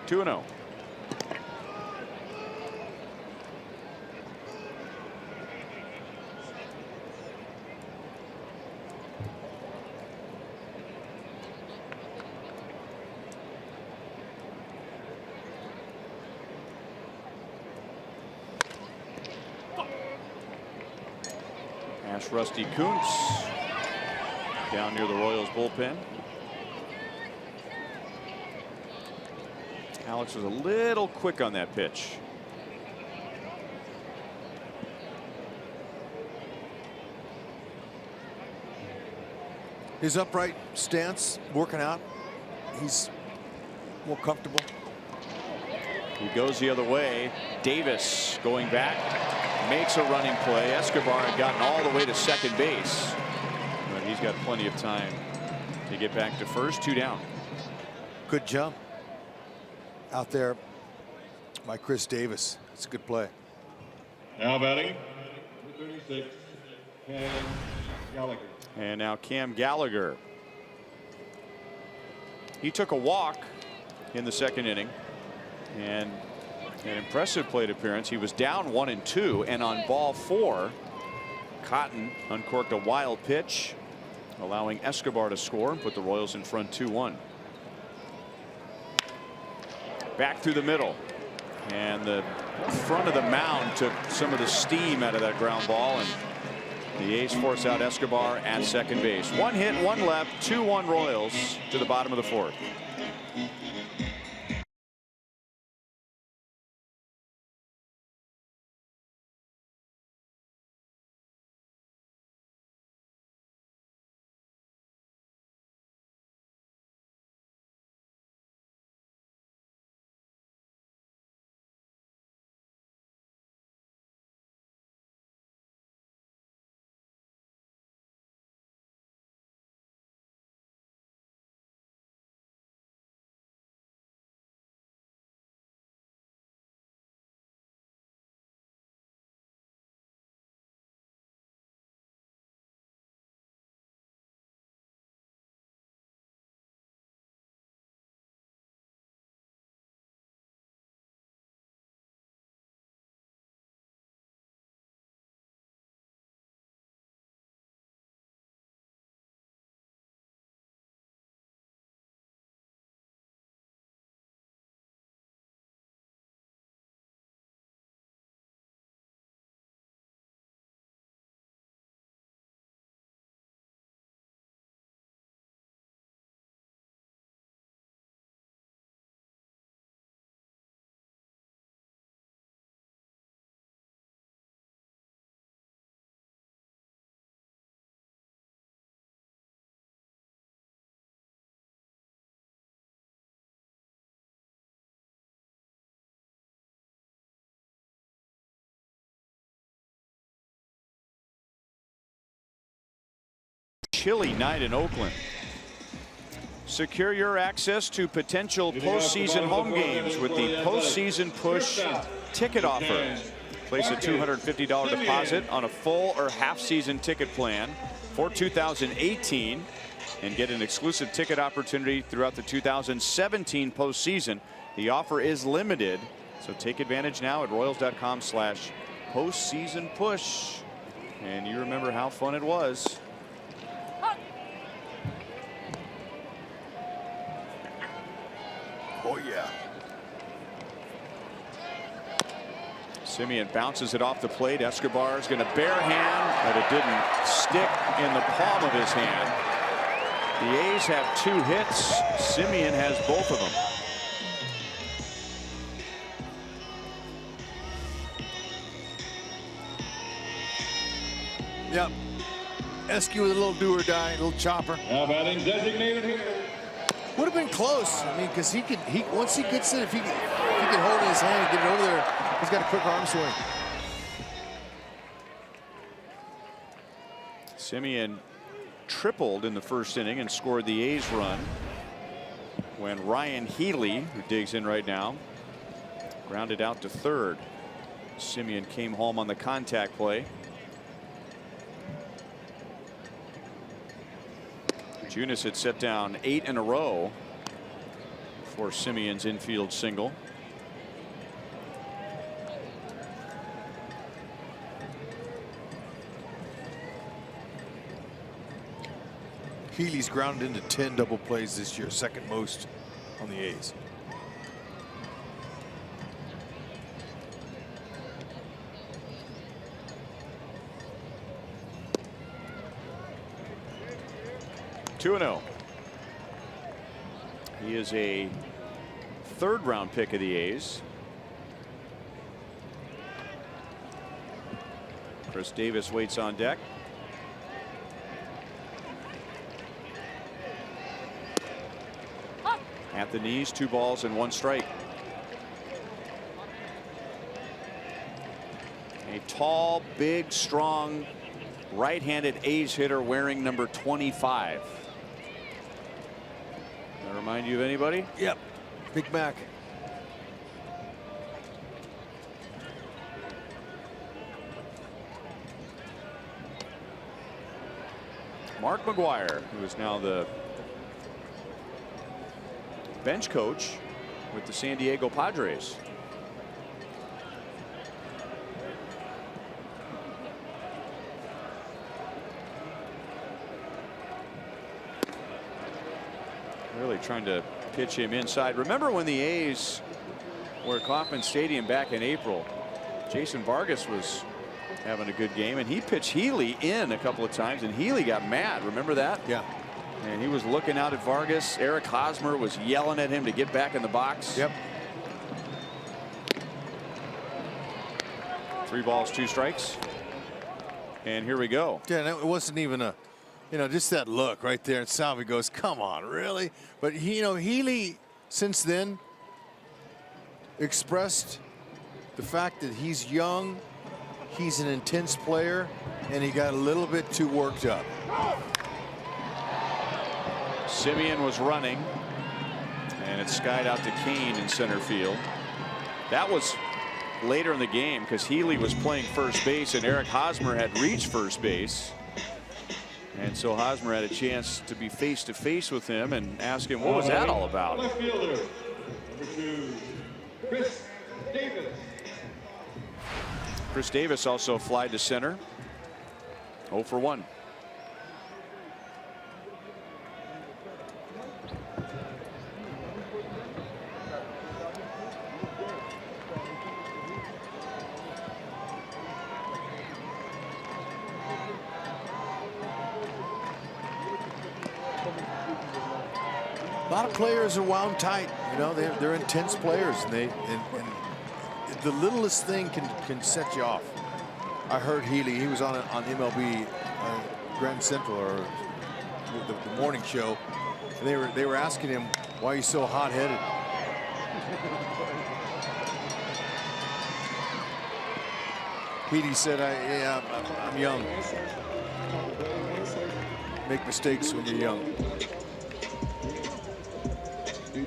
Two and 0. Ash Rusty Kuntz down near the Royals bullpen. Alex was a little quick on that pitch. His upright stance working out. He's more comfortable. He goes the other way. Davis going back, makes a running play. Escobar had gotten all the way to second base, but he's got plenty of time to get back to first. 2 down. Good jump out there by Chris Davis. It's a good play. Now batting, 36, Cam Gallagher. And now Cam Gallagher. He took a walk in the second inning, and an impressive plate appearance. He was down 1-2, and on ball 4, Cotton uncorked a wild pitch, allowing Escobar to score and put the Royals in front 2-1. Back through the middle, and the front of the mound took some of the steam out of that ground ball, and the A's force out Escobar at second base. 1 hit, 1 left, 2-1 Royals to the bottom of the 4th. chilly night in Oakland. Secure your access to potential postseason home games with the Postseason Push ticket offer. Place a $250 deposit on a full or half-season ticket plan for 2018 and get an exclusive ticket opportunity throughout the 2017 postseason. The offer is limited, so take advantage now at Royals.com/postseason push. And you remember how fun it was. Oh, yeah. Semien bounces it off the plate. Escobar is going to bare hand, but it didn't stick in the palm of his hand. The A's have 2 hits. Semien has both of them. Yep. Esky with a little do or die, a little chopper. Now batting designated hitter. Would have been close. I mean, because once he gets it, if he could hold it in his hand and get it over there, he's got a quick arm swing. Semien tripled in the first inning and scored the A's run when Ryan Healy, who digs in right now, grounded out to third. Semien came home on the contact play. Junis had set down 8 in a row for Semien's infield single. Healy's grounded into 10 double plays this year, second most on the A's. (2-0). He is a 3rd round pick of the A's. Chris Davis waits on deck. At the knees, 2 balls and 1 strike. A tall, big, strong, right-handed A's hitter wearing number 25. That remind you of anybody? Yep. Big Mac. Mark McGuire, who is now the bench coach with the San Diego Padres. Really trying to pitch him inside. Remember when the A's were at Kauffman Stadium back in April? Jason Vargas was having a good game, and he pitched Healy in a couple of times, and Healy got mad. Remember that? Yeah. And he was looking out at Vargas. Eric Hosmer was yelling at him to get back in the box. Yep. 3 balls, 2 strikes. And here we go. Yeah, it wasn't even a, just that look right there. And Salvi goes, come on, really? But Healy, since then, expressed the fact that he's young, he's an intense player, and he got a little bit too worked up. Semien was running, and it skied out to Kane in center field. That was later in the game because Healy was playing first base and Eric Hosmer had reached first base. And so Hosmer had a chance to be face to face with him and ask him, what was that all about? Left fielder, number 2, Chris Davis. Chris Davis also flied to center. 0 for 1. A lot of players are wound tight. They're intense players, and the littlest thing can set you off. I heard Healy. He was on MLB Grand Central or the morning show, and they were asking him why he's so hot-headed. Healy said, "I'm young." Make mistakes when you're young. You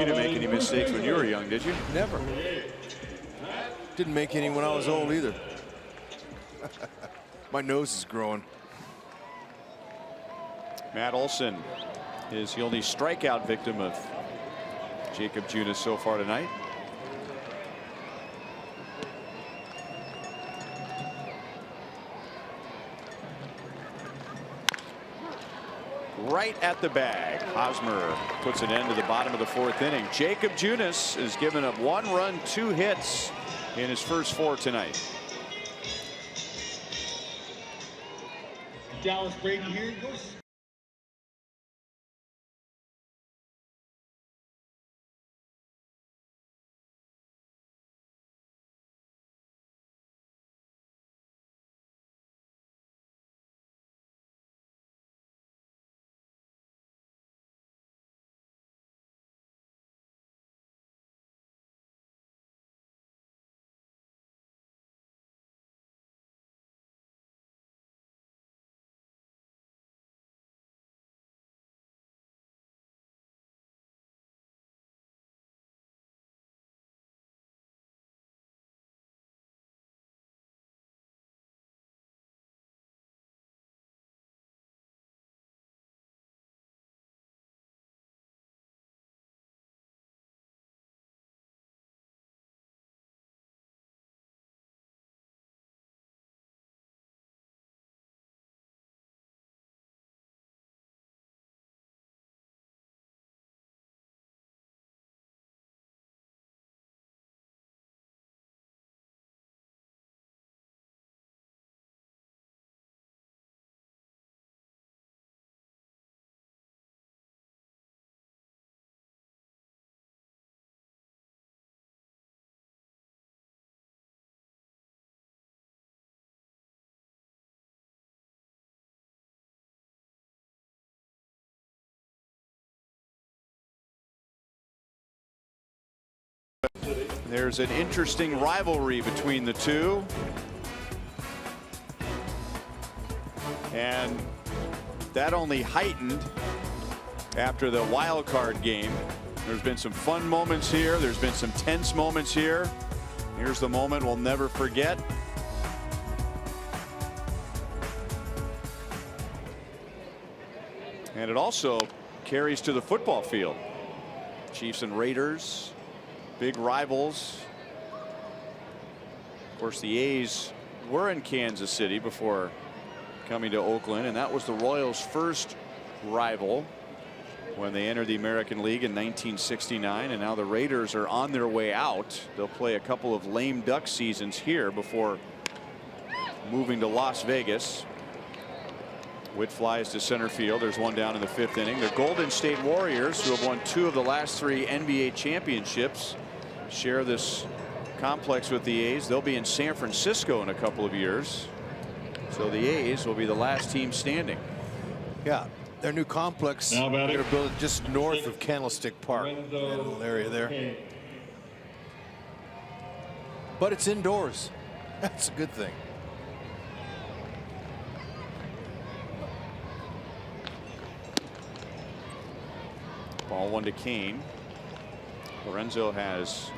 didn't make any mistakes when you were young, did you? Never. Didn't make any when I was old either. My nose is growing. Matt Olson is the only strikeout victim of Jacob Junis so far tonight. Right at the bag. Hosmer puts an end to the bottom of the 4th inning. Jacob Junis has given up 1 run, 2 hits in his first 4 tonight. Dallas Brady here goes. There's an interesting rivalry between the two. And that only heightened after the wild card game. There's been some fun moments here. There's been some tense moments here. Here's the moment we'll never forget. And it also carries to the football field. Chiefs and Raiders, big rivals. Of course, the A's were in Kansas City before coming to Oakland, and that was the Royals' first rival when they entered the American League in 1969. And now the Raiders are on their way out. They'll play a couple of lame duck seasons here before moving to Las Vegas. Witt flies to center field. There's one down in the 5th inning. The Golden State Warriors, who have won 2 of the last 3 NBA championships, share this complex with the A's. They'll be in San Francisco in a couple of years. So the A's will be the last team standing. Yeah, their new complex. They're going to build it just north of Candlestick Park, that little area there. But it's indoors. That's a good thing. Ball 1 to Kane. Lorenzo has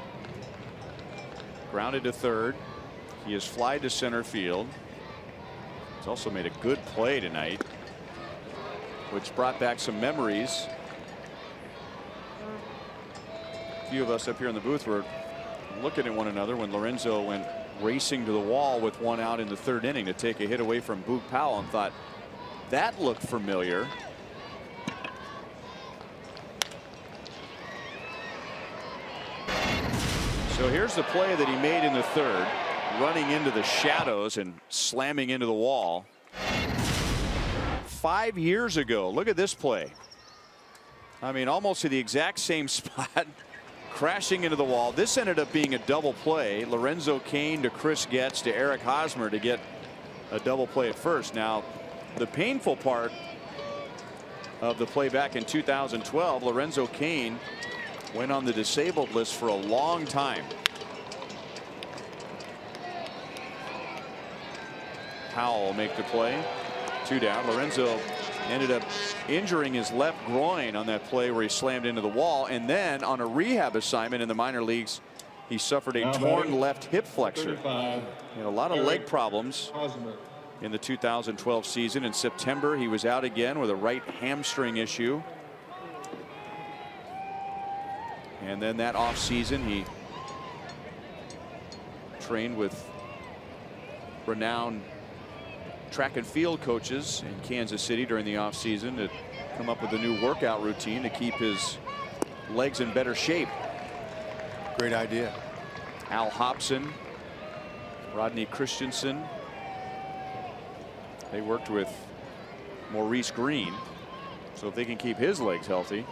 grounded to third. He has flied to center field. He's also made a good play tonight, which brought back some memories. A few of us up here in the booth were looking at one another when Lorenzo went racing to the wall with 1 out in the 3rd inning to take a hit away from Boog Powell, and thought that looked familiar. So here's the play that he made in the 3rd, running into the shadows and slamming into the wall. 5 years ago, look at this play. I mean, almost to the exact same spot, crashing into the wall. This ended up being a double play. Lorenzo Cain to Chris Getz to Eric Hosmer to get a double play at first. Now, the painful part of the play back in 2012, Lorenzo Cain went on the disabled list for a long time. Powell make the play. 2 down. Lorenzo ended up injuring his left groin on that play where he slammed into the wall, and then on a rehab assignment in the minor leagues, he suffered a torn left hip flexor. He had a lot of leg problems in the 2012 season. In September, he was out again with a right hamstring issue. And then that offseason, he trained with renowned track and field coaches in Kansas City during the offseason to come up with a new workout routine to keep his legs in better shape. Great idea. Al Hobson, Rodney Christensen. They worked with Maurice Green. So if they can keep his legs healthy.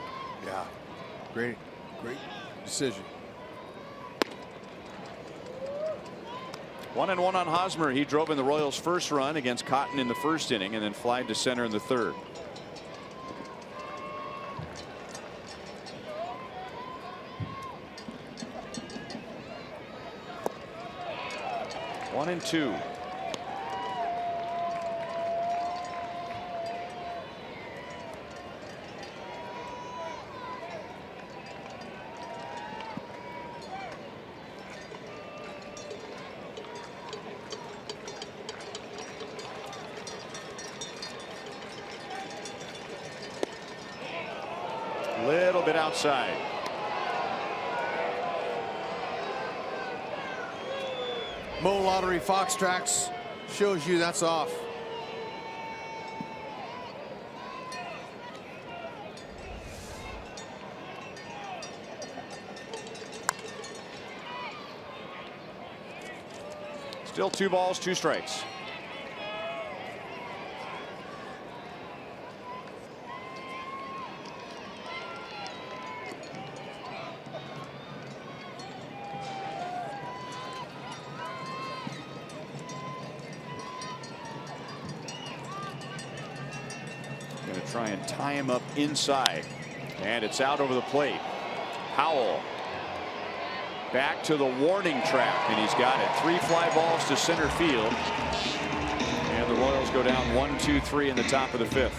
Yeah. Great decision. 1-1 on Hosmer. He drove in the Royals' first run against Cotton in the first inning and then flied to center in the third. One and two. Little bit outside. Mo Lottery Fox Tracks shows you that's off. Still 2 balls, 2 strikes. Try and tie him up inside, and it's out over the plate. Powell back to the warning track, and he's got it. 3 fly balls to center field, and the Royals go down 1-2-3 in the top of the 5th.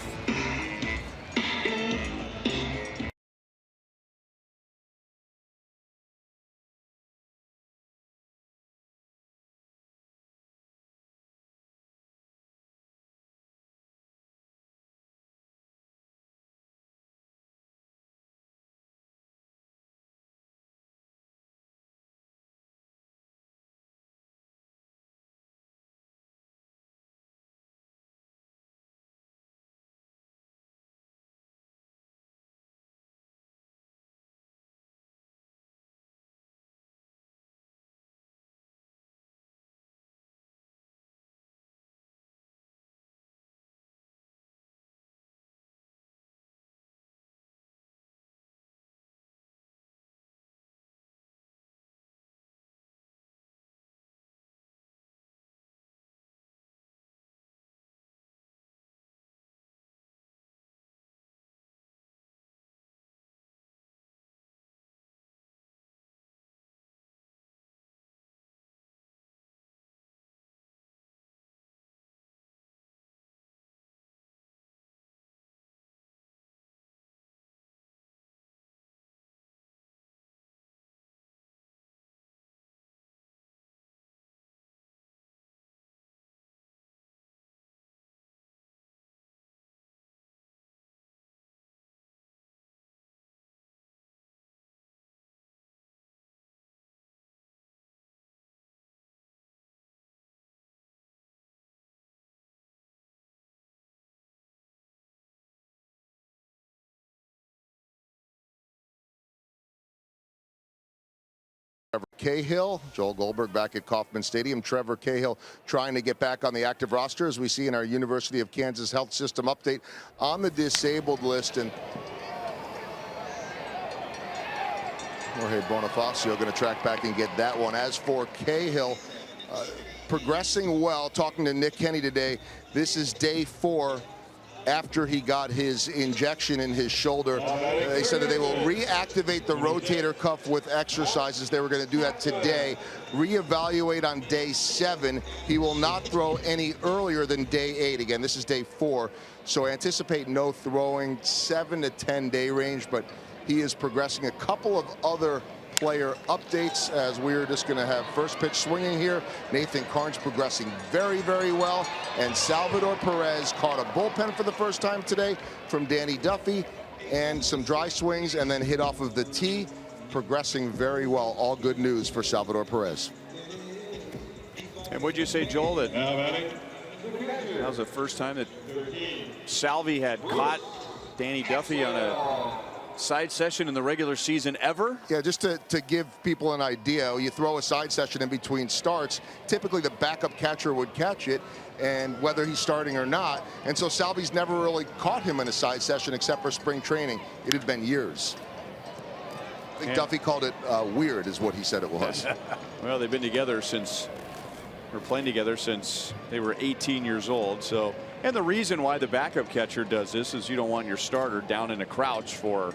Trevor Cahill, Joel Goldberg back at Kauffman Stadium. Trevor Cahill trying to get back on the active roster, as we see in our University of Kansas Health System update on the disabled list. And Jorge Bonifacio going to track back and get that one. As for Cahill, progressing well. Talking to Nick Kenny today, this is day 4 after he got his injection in his shoulder. They said that they will reactivate the rotator cuff with exercises. They were going to do that today. Reevaluate on day 7. He will not throw any earlier than day 8. Again, this is day 4. So anticipate no throwing, 7 to 10 day range, but he is progressing. A couple of other player updates as we're just going to have first pitch swinging here. Nathan Karns progressing very, very well. And Salvador Perez caught a bullpen for the first time today from Danny Duffy, and some dry swings and then hit off of the tee. Progressing very well. All good news for Salvador Perez. And would you say, Joel, that that was the first time that Salvi had caught Danny Duffy on a side session in the regular season ever? Yeah, just to give people an idea, you throw a side session in between starts, typically the backup catcher would catch it, and whether he's starting or not. And so Salvi's never really caught him in a side session except for spring training. It had been years. I think Duffy called it weird is what he said it was. Well, they've been together since, or playing together since they were 18 years old. So, and the reason why the backup catcher does this is you don't want your starter down in a crouch for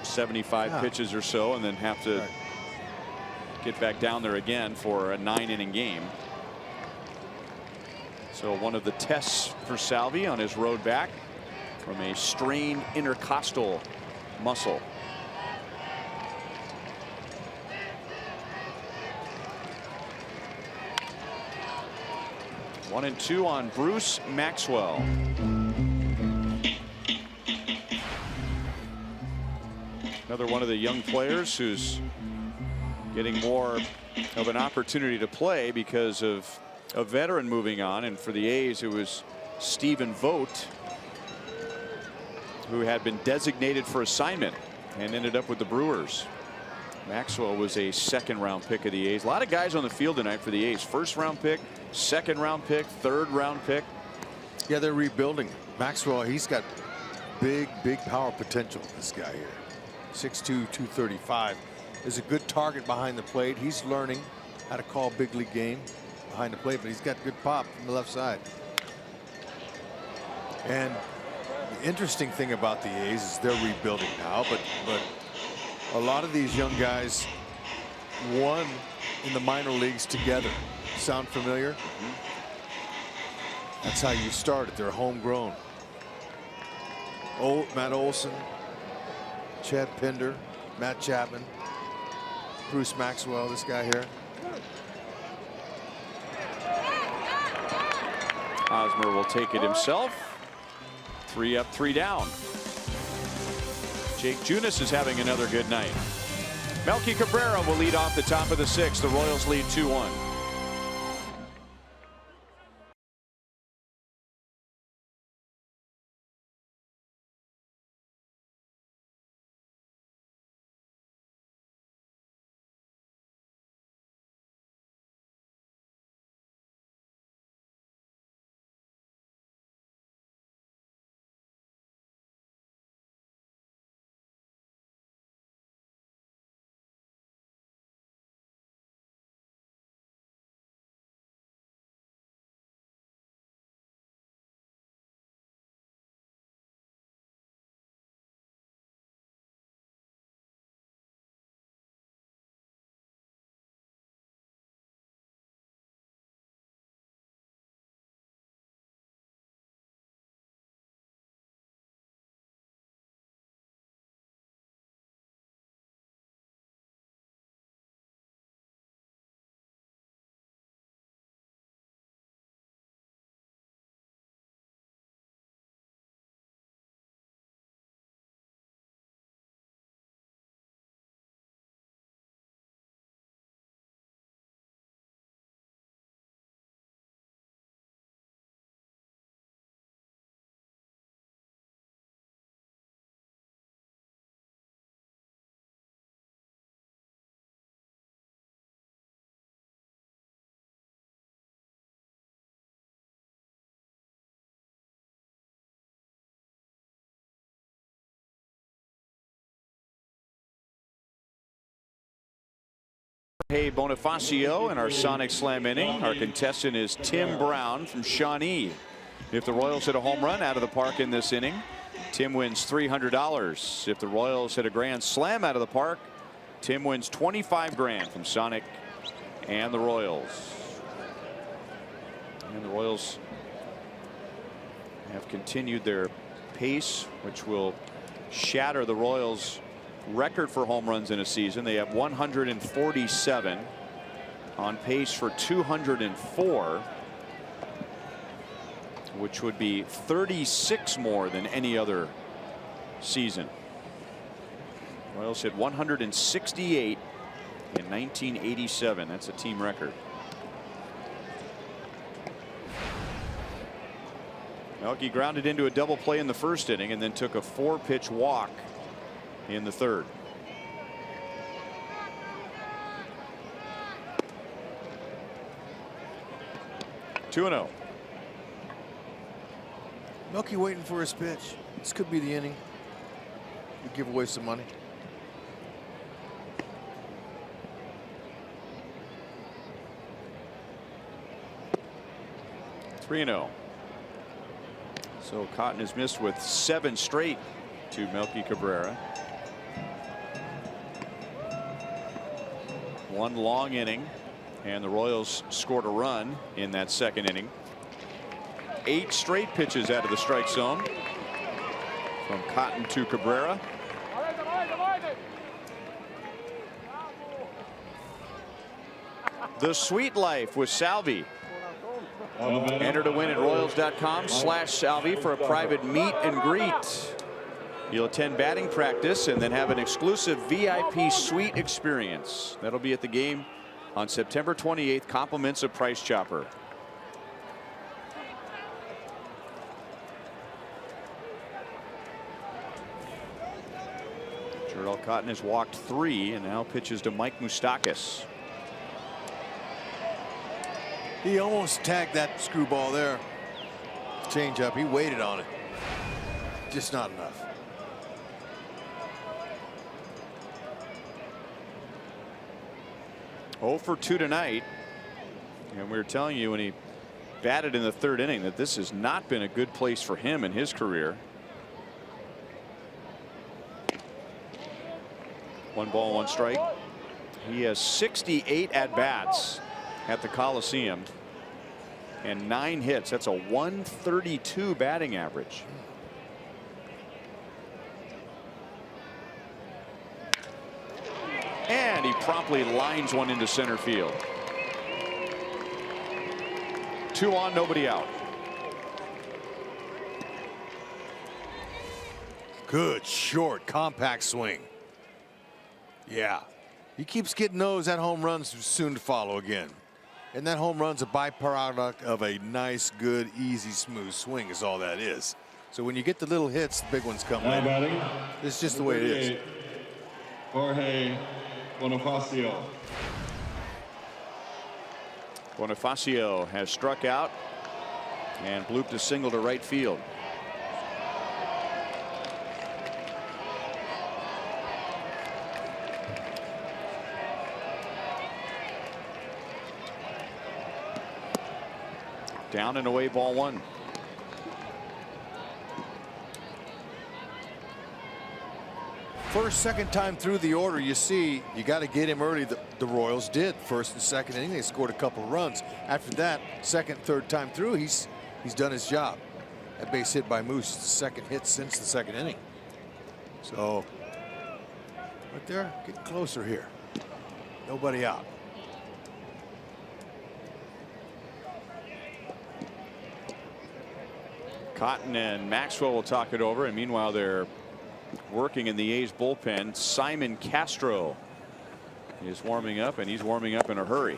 75 pitches or so and then have to get back down there again for a 9-inning game. So one of the tests for Salvi on his road back from a strained intercostal muscle. One and two on Bruce Maxwell. Another one of the young players who's getting more of an opportunity to play because of a veteran moving on. And for the A's, it was Stephen Vogt, who had been designated for assignment and ended up with the Brewers. Maxwell was a second-round pick of the A's. A lot of guys on the field tonight for the A's. First-round pick, second-round pick, third-round pick. Yeah, they're rebuilding. Maxwell, he's got big power potential, this guy here. 6'2", 235. Is a good target behind the plate. He's learning how to call big league game behind the plate, but he's got good pop from the left side. And the interesting thing about the A's is they're rebuilding now, but a lot of these young guys won in the minor leagues together. Sound familiar? That's how you started. They're homegrown. Matt Olson, Chad Pinder, Matt Chapman, Bruce Maxwell, this guy here. Hosmer will take it himself. 3 up, 3 down. Jake Junis is having another good night. Melky Cabrera will lead off the top of the 6th. The Royals lead 2-1. Hey, Bonifacio in our Sonic Slam inning. Our contestant is Tim Brown from Shawnee. If the Royals hit a home run out of the park in this inning, Tim wins $300. If the Royals hit a grand slam out of the park, Tim wins $25 grand from Sonic and the Royals. And the Royals have continued their pace, which will shatter the Royals' record for home runs in a season. They have 147, on pace for 204, which would be 36 more than any other season. Royals hit 168 in 1987. That's a team record. Melky grounded into a double play in the first inning and then took a 4-pitch walk in the third. Two and 0. Melky waiting for his pitch. This could be the inning. You give away some money. Three and 0. So Cotton is missed with 7 straight to Melky Cabrera. One long inning, and the Royals scored a run in that second inning. 8 straight pitches out of the strike zone from Cotton to Cabrera. The Sweet Life with Salvi. Enter to win at Royals.com/Salvi for a private meet and greet. You'll attend batting practice and then have an exclusive VIP suite experience. That'll be at the game on September 28th. Compliments of Price Chopper. Jardel Cotton has walked 3 and now pitches to Mike Moustakas. He almost tagged that screwball there. Change up. He waited on it. Just not enough. Oh for 2 tonight. And we were telling you when he batted in the third inning that this has not been a good place for him in his career. 1 ball, 1 strike. He has 68 at-bats at the Coliseum and 9 hits. That's a 132 batting average. And he promptly lines one into center field. 2 on, nobody out. Good short compact swing. Yeah, he keeps getting those. That home run's soon to follow again. And that home run's a byproduct of a nice, good, easy, smooth swing is all that is. So when you get the little hits, the big ones come later. It's just the way it is. Jorge Bonifacio. Bonifacio has struck out and blooped a single to right field. Down and away, ball 1. First, second time through the order, you see you got to get him early. The Royals did. First and second inning, they scored a couple of runs. After that, second, third time through, he's done his job. That base hit by Moose, the second hit since the second inning. So right there, get closer here. Nobody out. Cotton and Maxwell will talk it over, and meanwhile they're working in the A's bullpen. Simon Castro is warming up, and he's warming up in a hurry.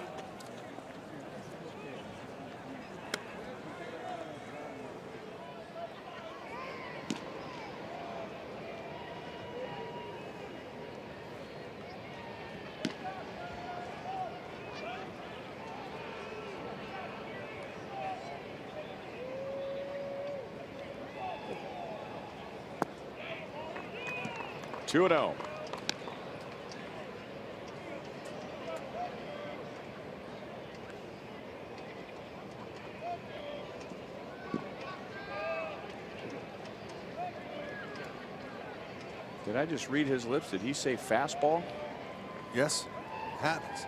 Two and 0. Did I just read his lips? Did he say fastball? Yes, happens.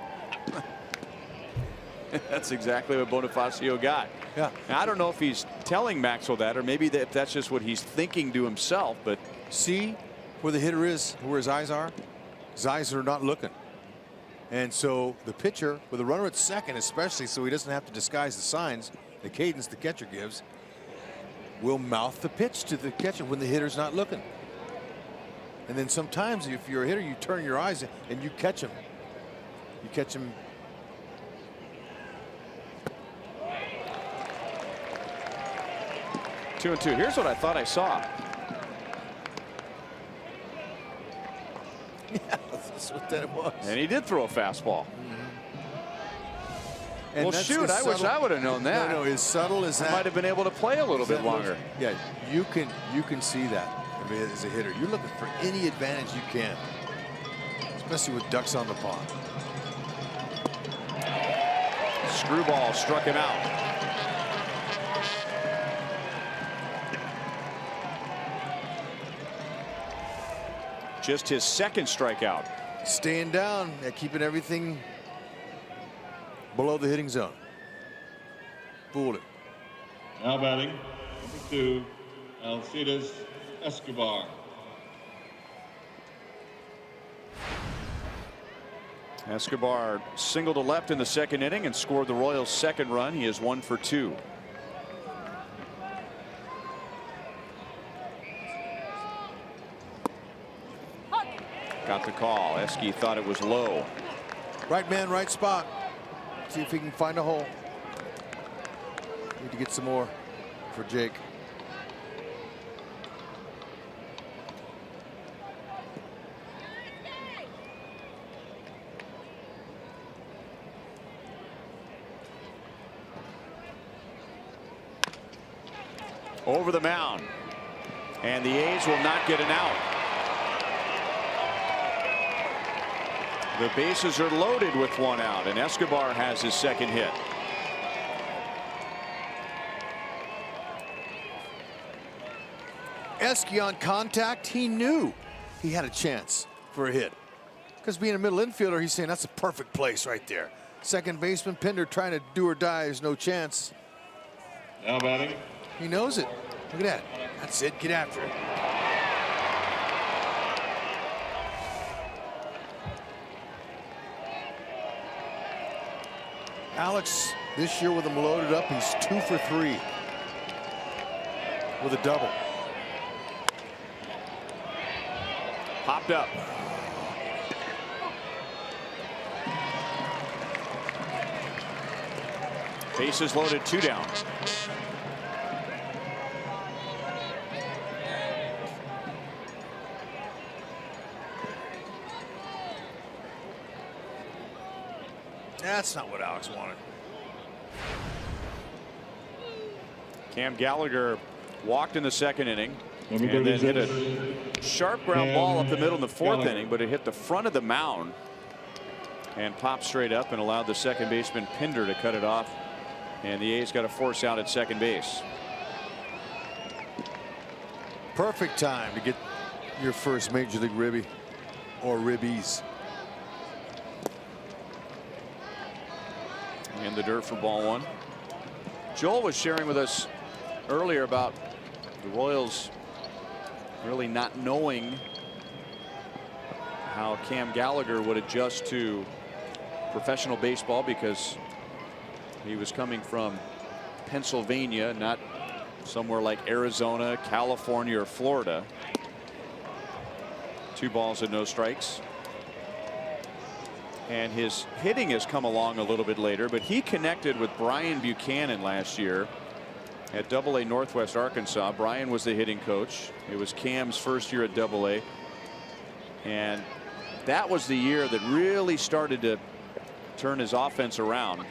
That's exactly what Bonifacio got. Yeah. Now, I don't know if he's telling Maxwell that, or maybe that's just what he's thinking to himself. But see where the hitter is, where his eyes are? His eyes are not looking. And so the pitcher, with a runner at second, especially so he doesn't have to disguise the signs, the cadence the catcher gives, will mouth the pitch to the catcher when the hitter's not looking. And then sometimes if you're a hitter, you turn your eyes and you catch him. You catch him. Two and two. Here's what I thought I saw. Yeah, that's what that was. And he did throw a fastball. And well, shoot, I wish I would have known that. No, as subtle as that. I might have been able to play a little bit longer. Yeah, you can see that as a hitter. You're looking for any advantage you can, especially with ducks on the pond. Screwball struck him out. Just his second strikeout. Staying down and keeping everything below the hitting zone. Fooled him. Now batting, number 2, Alcides Escobar. Escobar singled to left in the second inning and scored the Royals' second run. He is 1 for 2. Got the call. Esky thought it was low. Right man, right spot. See if he can find a hole. Need to get some more for Jake. Over the mound. And the A's will not get an out. The bases are loaded with 1 out, and Escobar has his second hit. Esky on contact, he knew he had a chance for a hit. Because being a middle infielder, he's saying that's a perfect place right there. Second baseman Pinder trying to do or die, there's no chance. Now batting. He knows it. Look at that. That's it. Get after it. Alex, this year with him loaded up, he's 2 for 3 with a double. Popped up. Bases loaded, 2 down. That's not what Alex wanted. Cam Gallagher walked in the second inning and then hit a sharp ground ball up the middle in the fourth inning, but it hit the front of the mound and popped straight up and allowed the second baseman Pinder to cut it off. And the A's got a force out at second base. Perfect time to get your first Major League ribby or ribbies. In the dirt for ball 1. Joel was sharing with us earlier about the Royals really not knowing how Cam Gallagher would adjust to professional baseball because he was coming from Pennsylvania, not somewhere like Arizona, California, or Florida. 2 balls and no strikes. And his hitting has come along a little bit later, but he connected with Brian Buchanan last year at AA Northwest Arkansas. Brian was the hitting coach. It was Cam's first year at AA. And that was the year that really started to turn his offense around.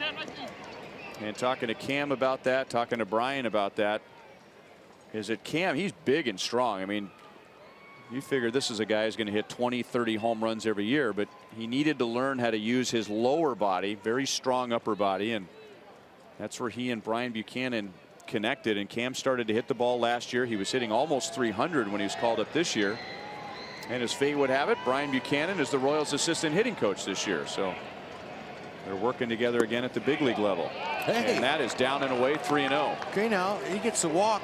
And talking to Cam about that, talking to Brian about that, is that Cam, he's big and strong. I mean, you figure this is a guy who's going to hit 20, 30 home runs every year, but he needed to learn how to use his lower body, very strong upper body, and that's where he and Brian Buchanan connected. And Cam started to hit the ball last year. He was hitting almost 300 when he was called up this year. And as fate would have it, Brian Buchanan is the Royals' assistant hitting coach this year. So they're working together again at the big league level. Hey. And that is down and away, 3-0. Okay, now he gets a walk.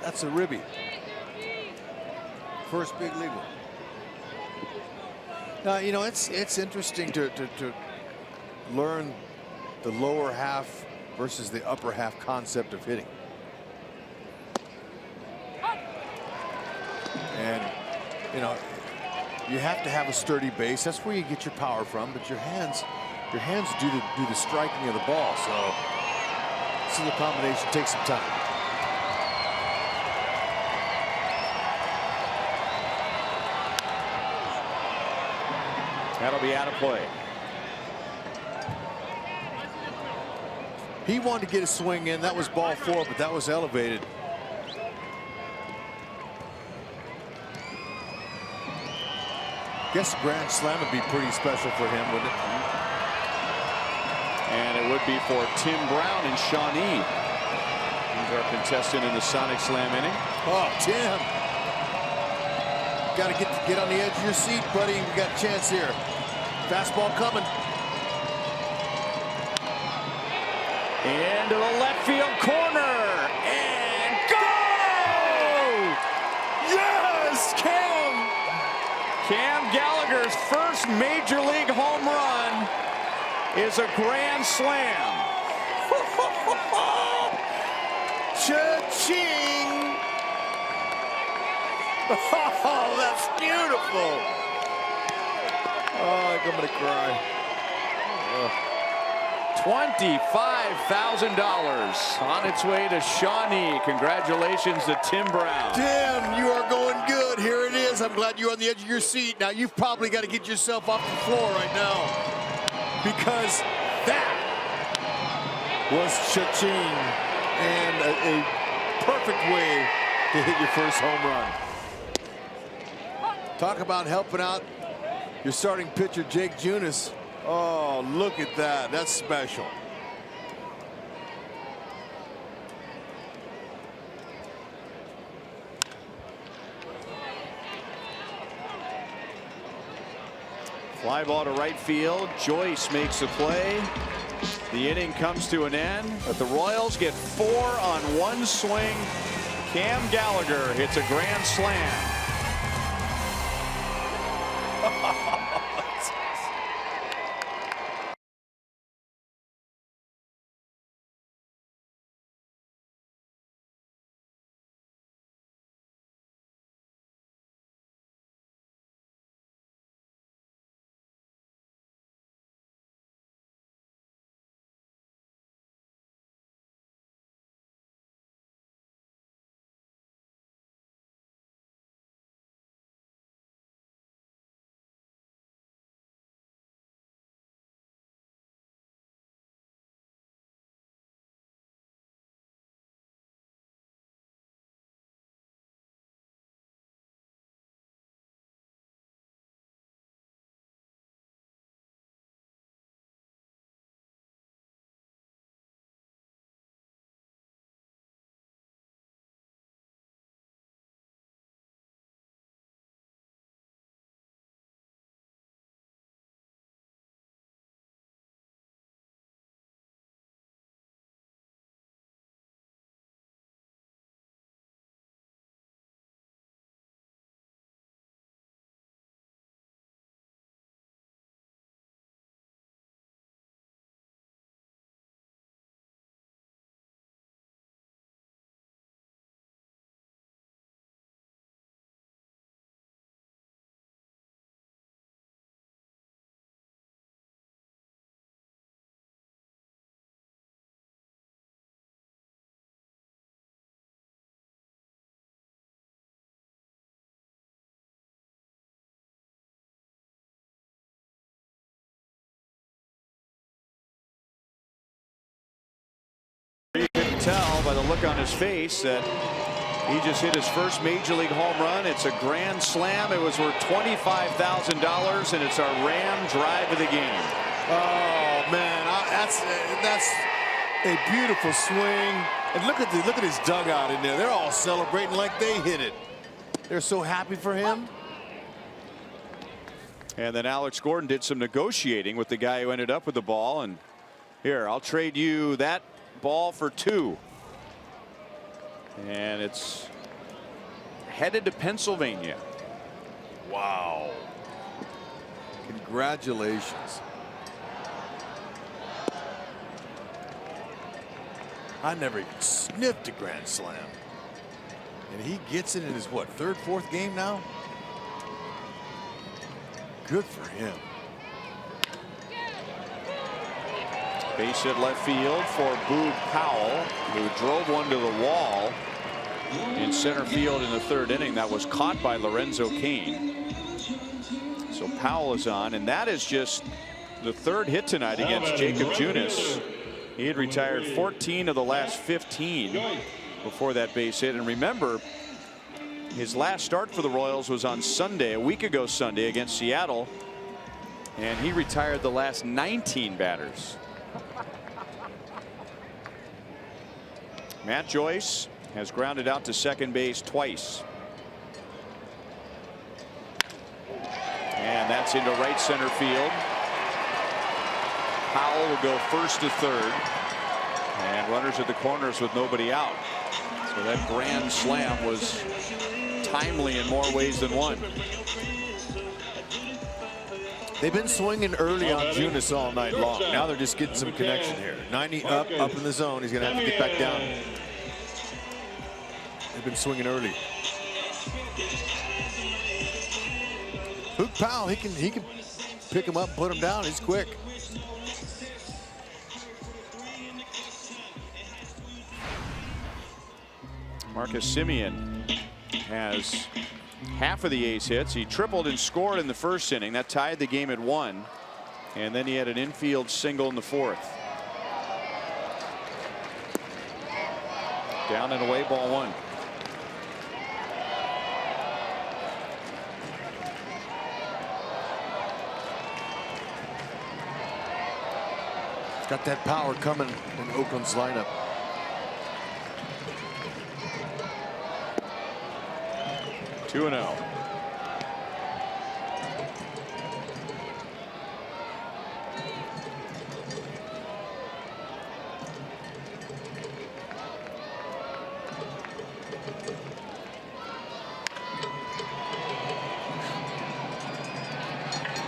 That's a ribby. First big league one. Now, you know, it's interesting to learn the lower half versus the upper half concept of hitting. And, you know, you have to have a sturdy base. That's where you get your power from. But your hands do the striking of the ball. So this is a combination. Takes some time. That'll be out of play. He wanted to get a swing in. That was ball 4, but that was elevated. Guess a grand slam would be pretty special for him, wouldn't it? And it would be for Tim Brown and Shawnee. He's our contestant in the Sonic Slam inning. Oh, Tim. Got to get on the edge of your seat, buddy. We got a chance here. Fastball coming. Into the left field corner. And go! Yes, Cam! Cam Gallagher's first major league home run is a grand slam. Cha-ching! Oh, that's beautiful. Oh, I'm gonna cry. $25,000 on its way to Shawnee. Congratulations to Tim Brown. Tim, you are going good. Here it is. I'm glad you're on the edge of your seat. Now you've probably got to get yourself off the floor right now, because that was cha-ching and a perfect way to hit your first home run. Talk about helping out your starting pitcher, Jake Junis. Oh, look at that. That's special. Fly ball to right field. Joyce makes the play. The inning comes to an end, but the Royals get 4 on 1 swing. Cam Gallagher hits a grand slam. You can tell by the look on his face that he just hit his first major league home run. It's a grand slam. It was worth $25,000, and it's our Ram drive of the game. Oh man, that's a beautiful swing. And look at his dugout in there. They're all celebrating like they hit it. They're so happy for him. And then Alex Gordon did some negotiating with the guy who ended up with the ball. And here, I'll trade you that ball for 2. And it's headed to Pennsylvania. Wow. Congratulations. I never even sniffed a grand slam. And he gets it in his, what, 3rd, 4th game now? Good for him. Base hit left field for Boog Powell, who drove one to the wall in center field in the 3rd inning. That was caught by Lorenzo Cain. So Powell is on, and that is just the 3rd hit tonight against Jacob Junis. He had retired 14 of the last 15 before that base hit. And remember, his last start for the Royals was on Sunday, a week ago Sunday, against Seattle, and he retired the last 19 batters. Matt Joyce has grounded out to second base twice. And that's into right center field. Powell will go first to 3rd. And runners at the corners with nobody out. So that grand slam was timely in more ways than one. They've been swinging early on Junis all night long. Now they're just getting some connection here. 90 up in the zone. He's going to have to get back down. They've been swinging early. Boog Powell, he can pick him up and put him down. He's quick. Marcus Semien has half of the ace hits. He tripled and scored in the 1st inning. That tied the game at 1. And then he had an infield single in the 4th. Down and away, ball 1. It's got that power coming in Oakland's lineup. Two and 0.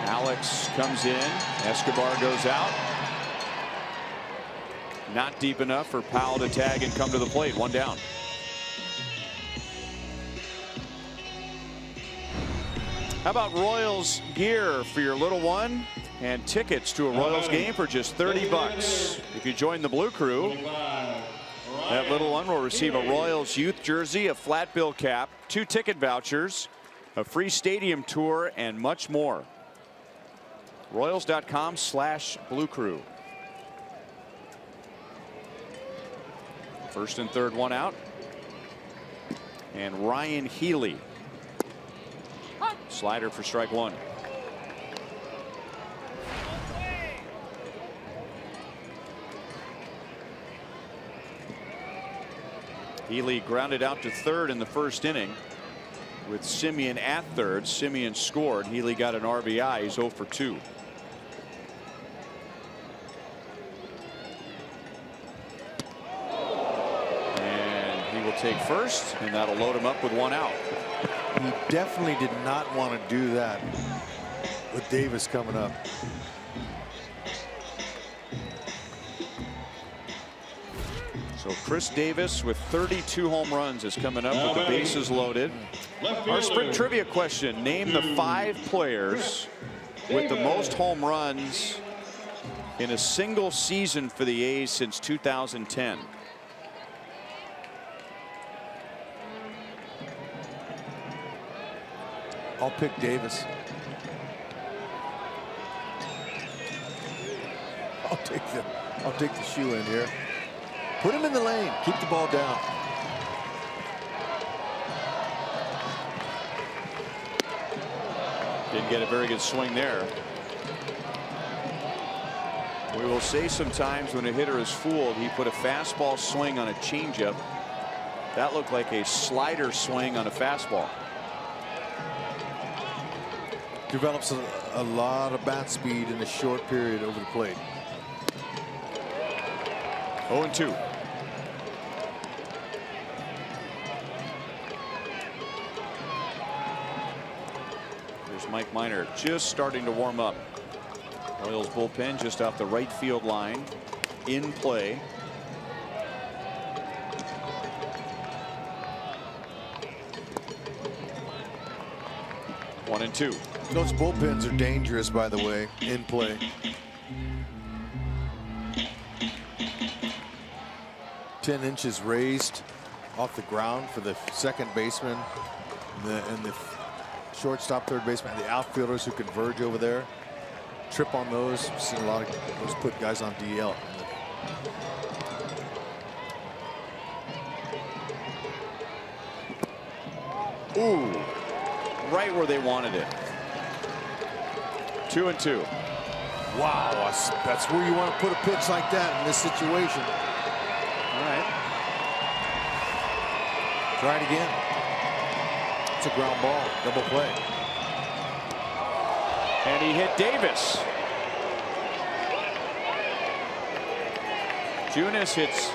Alex comes in. Escobar goes out. Not deep enough for Powell to tag and come to the plate. 1 down. How about Royals gear for your little one and tickets to a Royals game for just $30? If you join the Blue Crew, that little one will receive a Royals youth jersey, a flat bill cap, 2 ticket vouchers, a free stadium tour, and much more. Royals.com/Blue Crew. 1st and 3rd, 1 out. And Ryan Healy. Slider for strike 1. Healy grounded out to 3rd in the 1st inning with Semien at 3rd. Semien scored. Healy got an RBI. He's 0 for 2. And he will take first, and that'll load him up with 1 out. He definitely did not want to do that with Davis coming up. So Chris Davis with 32 home runs is coming up with the bases loaded. Our sprint trivia question: name the 5 players with the most home runs in a single season for the A's since 2010. I'll pick Davis. I'll take the shoe in here. Put him in the lane. Keep the ball down. Didn't get a very good swing there. We will say sometimes when a hitter is fooled, he put a fastball swing on a changeup. That looked like a slider swing on a fastball. Develops a lot of bat speed in a short period over the plate. 0-2. There's Mike Minor just starting to warm up. Royals bullpen just off the right field line, in play. One and two. Those bullpens are dangerous, by the way, in play. Ten inches raised off the ground for the second baseman and the shortstop, third baseman, the outfielders who converge over there. Trip on those. I've seen a lot of those put guys on DL. Ooh, right where they wanted it. 2-2. Wow, that's where you want to put a pitch like that in this situation. All right. Try it again. It's a ground ball, double play. And he hit Davis. Junis hits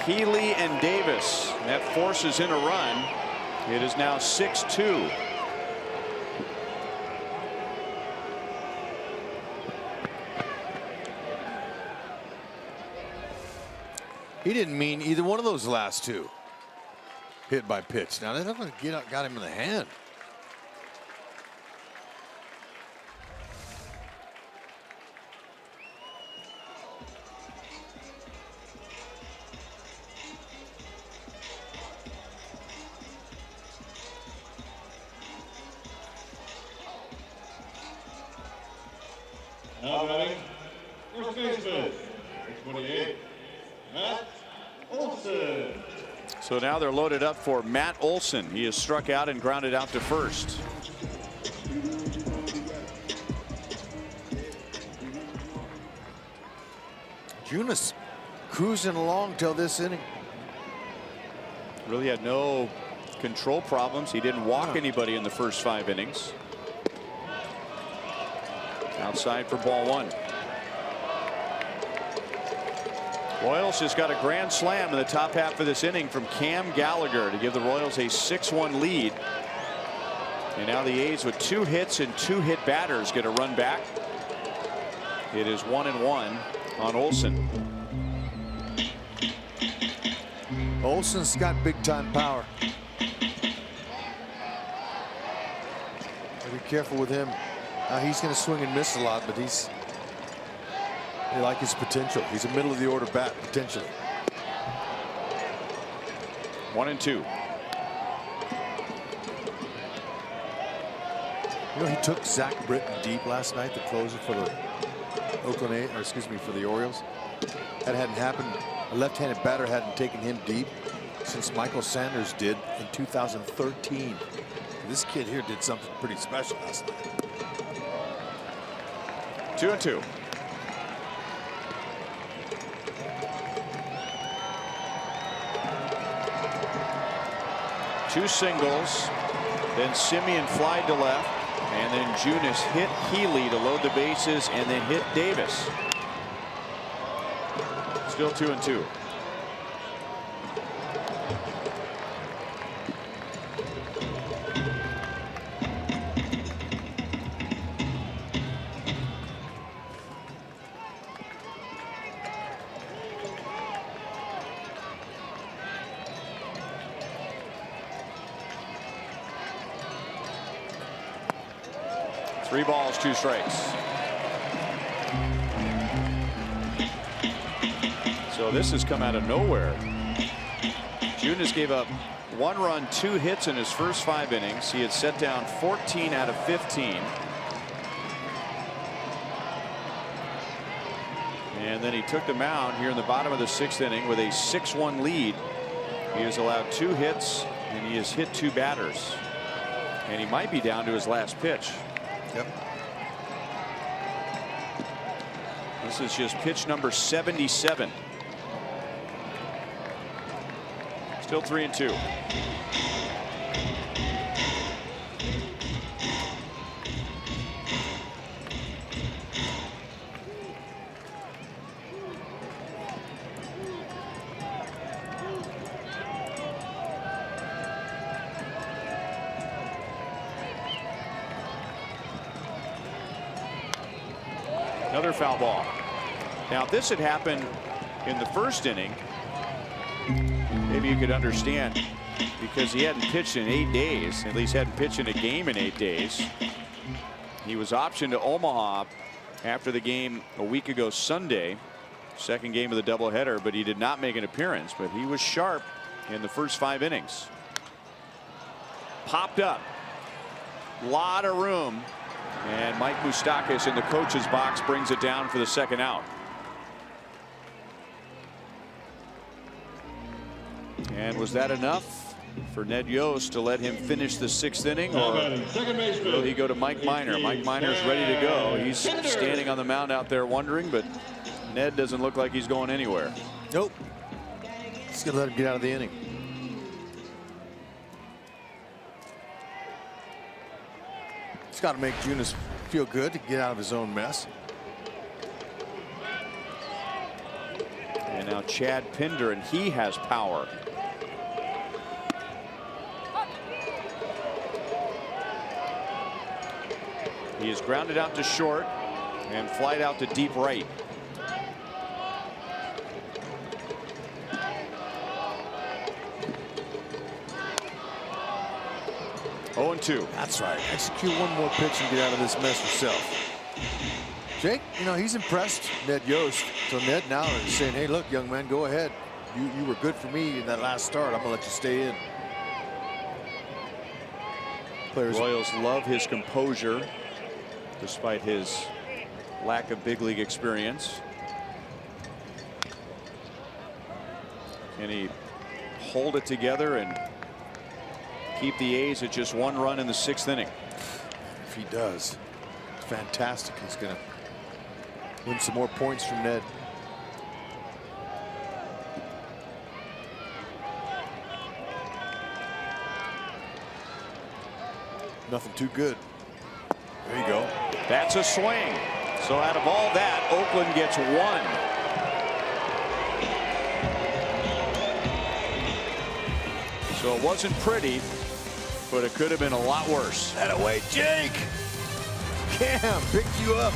Healy and Davis. That forces in a run. It is now 6-2. He didn't mean either one of those last two. Hit by pitch. Now that got him in the hand. Now batting, first baseman, 28, Matt Olson. So now they're loaded up for Matt Olson. He is struck out and grounded out to first. Junis cruising along till this inning. Really had no control problems. He didn't walk anybody in the first 5 innings. Outside for ball 1. Royals just got a grand slam in the top half of this inning from Cam Gallagher to give the Royals a 6-1 lead. And now the A's with 2 hits and 2 hit batters get a run back. It is 1-1 on Olson. Olson's got big time power. Be careful with him. He's going to swing and miss a lot, but they like his potential. He's a middle of the order bat potentially. 1-2. You know, he took Zach Britton deep last night, the closer for the Oakland, or excuse me, for the Orioles. That hadn't happened. A left-handed batter hadn't taken him deep since Michael Sanders did in 2013. This kid here did something pretty special last night. 2-2. Two singles, then Simeon flied to left, and then Junis hit Healy to load the bases, and then hit Davis. Still 2-2. Three balls, 2 strikes. So this has come out of nowhere. Junis gave up 1 run, 2 hits in his first 5 innings. He had set down 14 out of 15. And then he took the mound here in the bottom of the 6th inning with a 6-1 lead. He has allowed 2 hits and he has hit 2 batters. And he might be down to his last pitch. Yep. This is just pitch number 77. Still 3-2. Another foul ball. Now, if this had happened in the first inning, maybe you could understand, because he hadn't pitched in 8 days, at least hadn't pitched in a game in 8 days. He was optioned to Omaha after the game a week ago Sunday, second game of the doubleheader, but he did not make an appearance. But he was sharp in the first 5 innings. Popped up. Lot of room. And Mike Moustakas in the coach's box brings it down for the second out. And was that enough for Ned Yost to let him finish the 6th inning, or will he go to Mike Minor? Mike Minor's ready to go. He's standing on the mound out there wondering, but Ned doesn't look like he's going anywhere. Nope. He's going to let him get out of the inning. It's got to make Junis feel good to get out of his own mess. And now Chad Pinder, and he has power. He is grounded out to short and flied out to deep right. Oh, 2. That's right. Execute one more pitch and get out of this mess yourself. Jake, you know, he's impressed Ned Yost. So Ned now is saying, hey, look, young man, go ahead. You were good for me in that last start. I'm going to let you stay in. Royals love his composure despite his lack of big league experience. Can he hold it together and keep the A's at just 1 run in the 6th inning? If he does, fantastic. He's going to win some more points from Ned. Nothing too good. There you go. That's a swing. So out of all that, Oakland gets 1. So it wasn't pretty, but it could have been a lot worse. That away, Jake. Cam picked you up.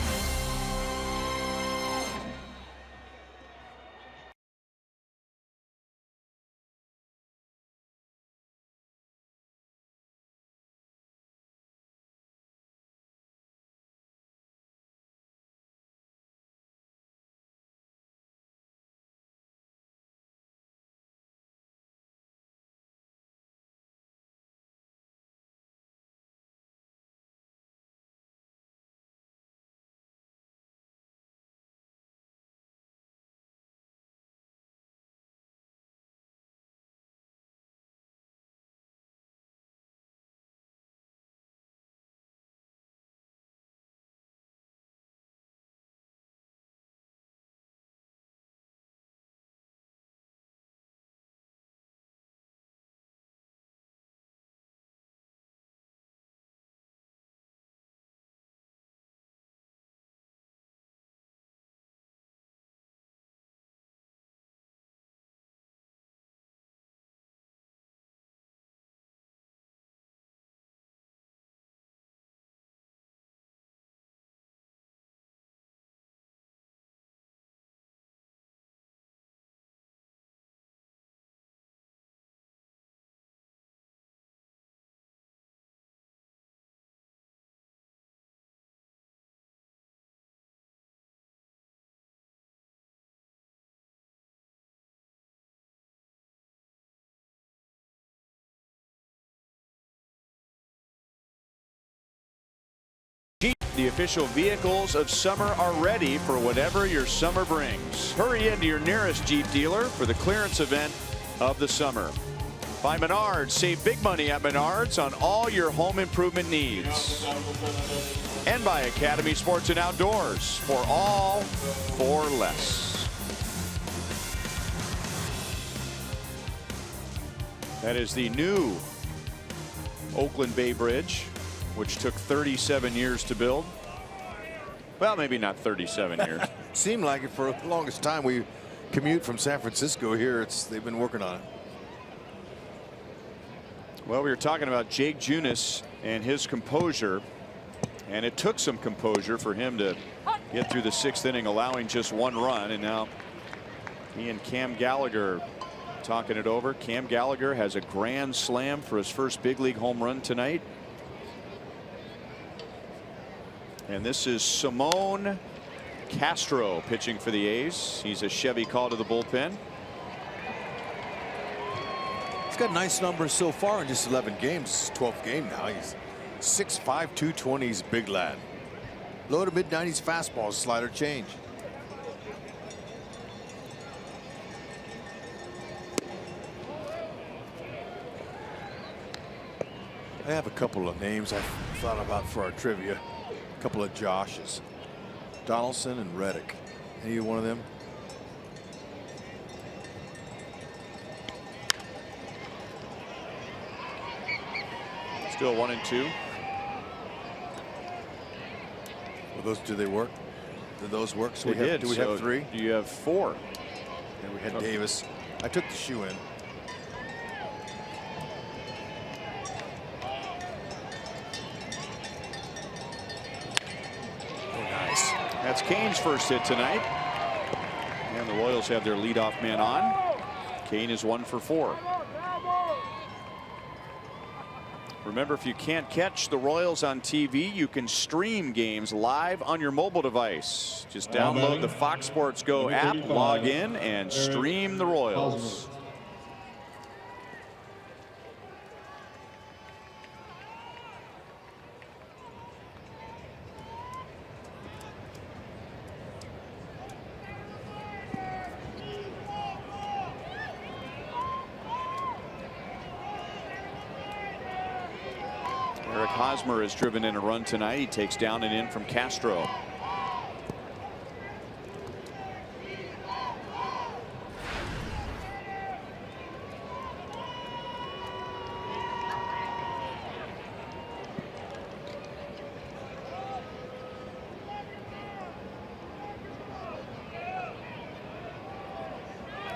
The official vehicles of summer are ready for whatever your summer brings. Hurry into your nearest Jeep dealer for the clearance event of the summer. By Menards, save big money at Menards on all your home improvement needs. And by Academy Sports and Outdoors, for all for less. That is the new Oakland Bay Bridge, which took 37 years to build. Well, maybe not 37 years. Seemed like it for the longest time. We commute from San Francisco here. They've been working on it. Well, we were talking about Jake Junis and his composure, and it took some composure for him to get through the 6th inning, allowing just 1 run, and now he and Cam Gallagher talking it over. Cam Gallagher has a grand slam for his first big league home run tonight. And this is Simone Castro pitching for the A's. He's a Chevy call to the bullpen. He's got nice numbers so far in just 11 games. 12th game now. He's 6'5", 220. He's a big lad. Low to mid 90s fastball, slider change. I have a couple of names I thought about for our trivia. A couple of Joshes. Donaldson and Reddick. Any one of them? Still 1-2. Well, those, do they work? Did those work? So They did. Do we have 3? You have 4. And we had Davis. I took the shoe in. That's Kane's first hit tonight. And the Royals have their leadoff man on. Kane is 1 for 4. Remember, if you can't catch the Royals on TV, you can stream games live on your mobile device. Just download the Fox Sports Go app, log in, and stream the Royals. Hosmer has driven in a run tonight. He takes down and in from Castro.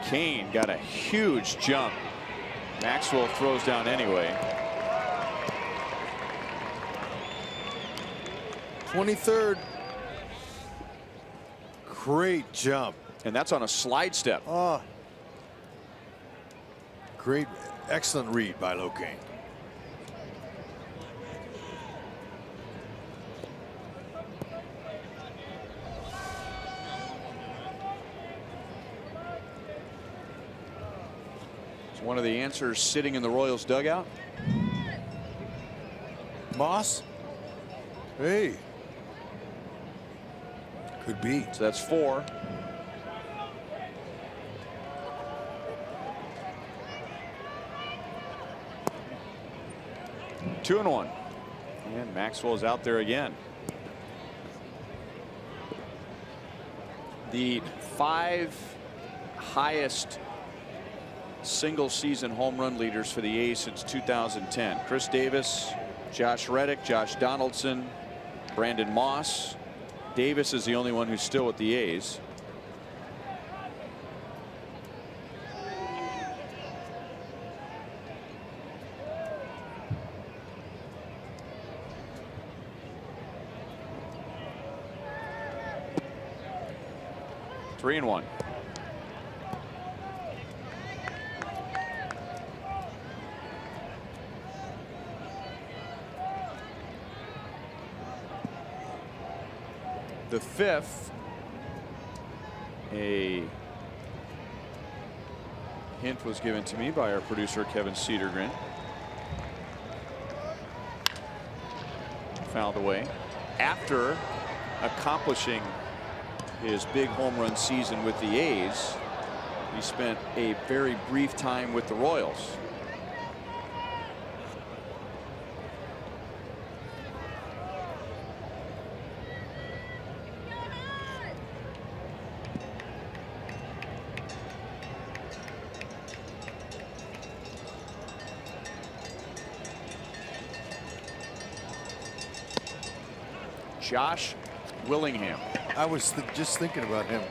Kane got a huge jump. Maxwell throws down anyway. 23rd. Great jump. And that's on a slide step. Oh. Great, excellent read by Locane. Is one of the answers sitting in the Royals dugout? Moss? Hey. Could be. So that's 4. Two and 1. And Maxwell is out there again. The 5 highest single season home run leaders for the A's since 2010. Chris Davis, Josh Reddick, Josh Donaldson, Brandon Moss. Davis is the only one who's still with the A's. Three and 1. The 5th, a hint was given to me by our producer Kevin Cedergren. Fouled away. After accomplishing his big home run season with the A's, he spent a very brief time with the Royals. Josh Willingham. I was just thinking about him.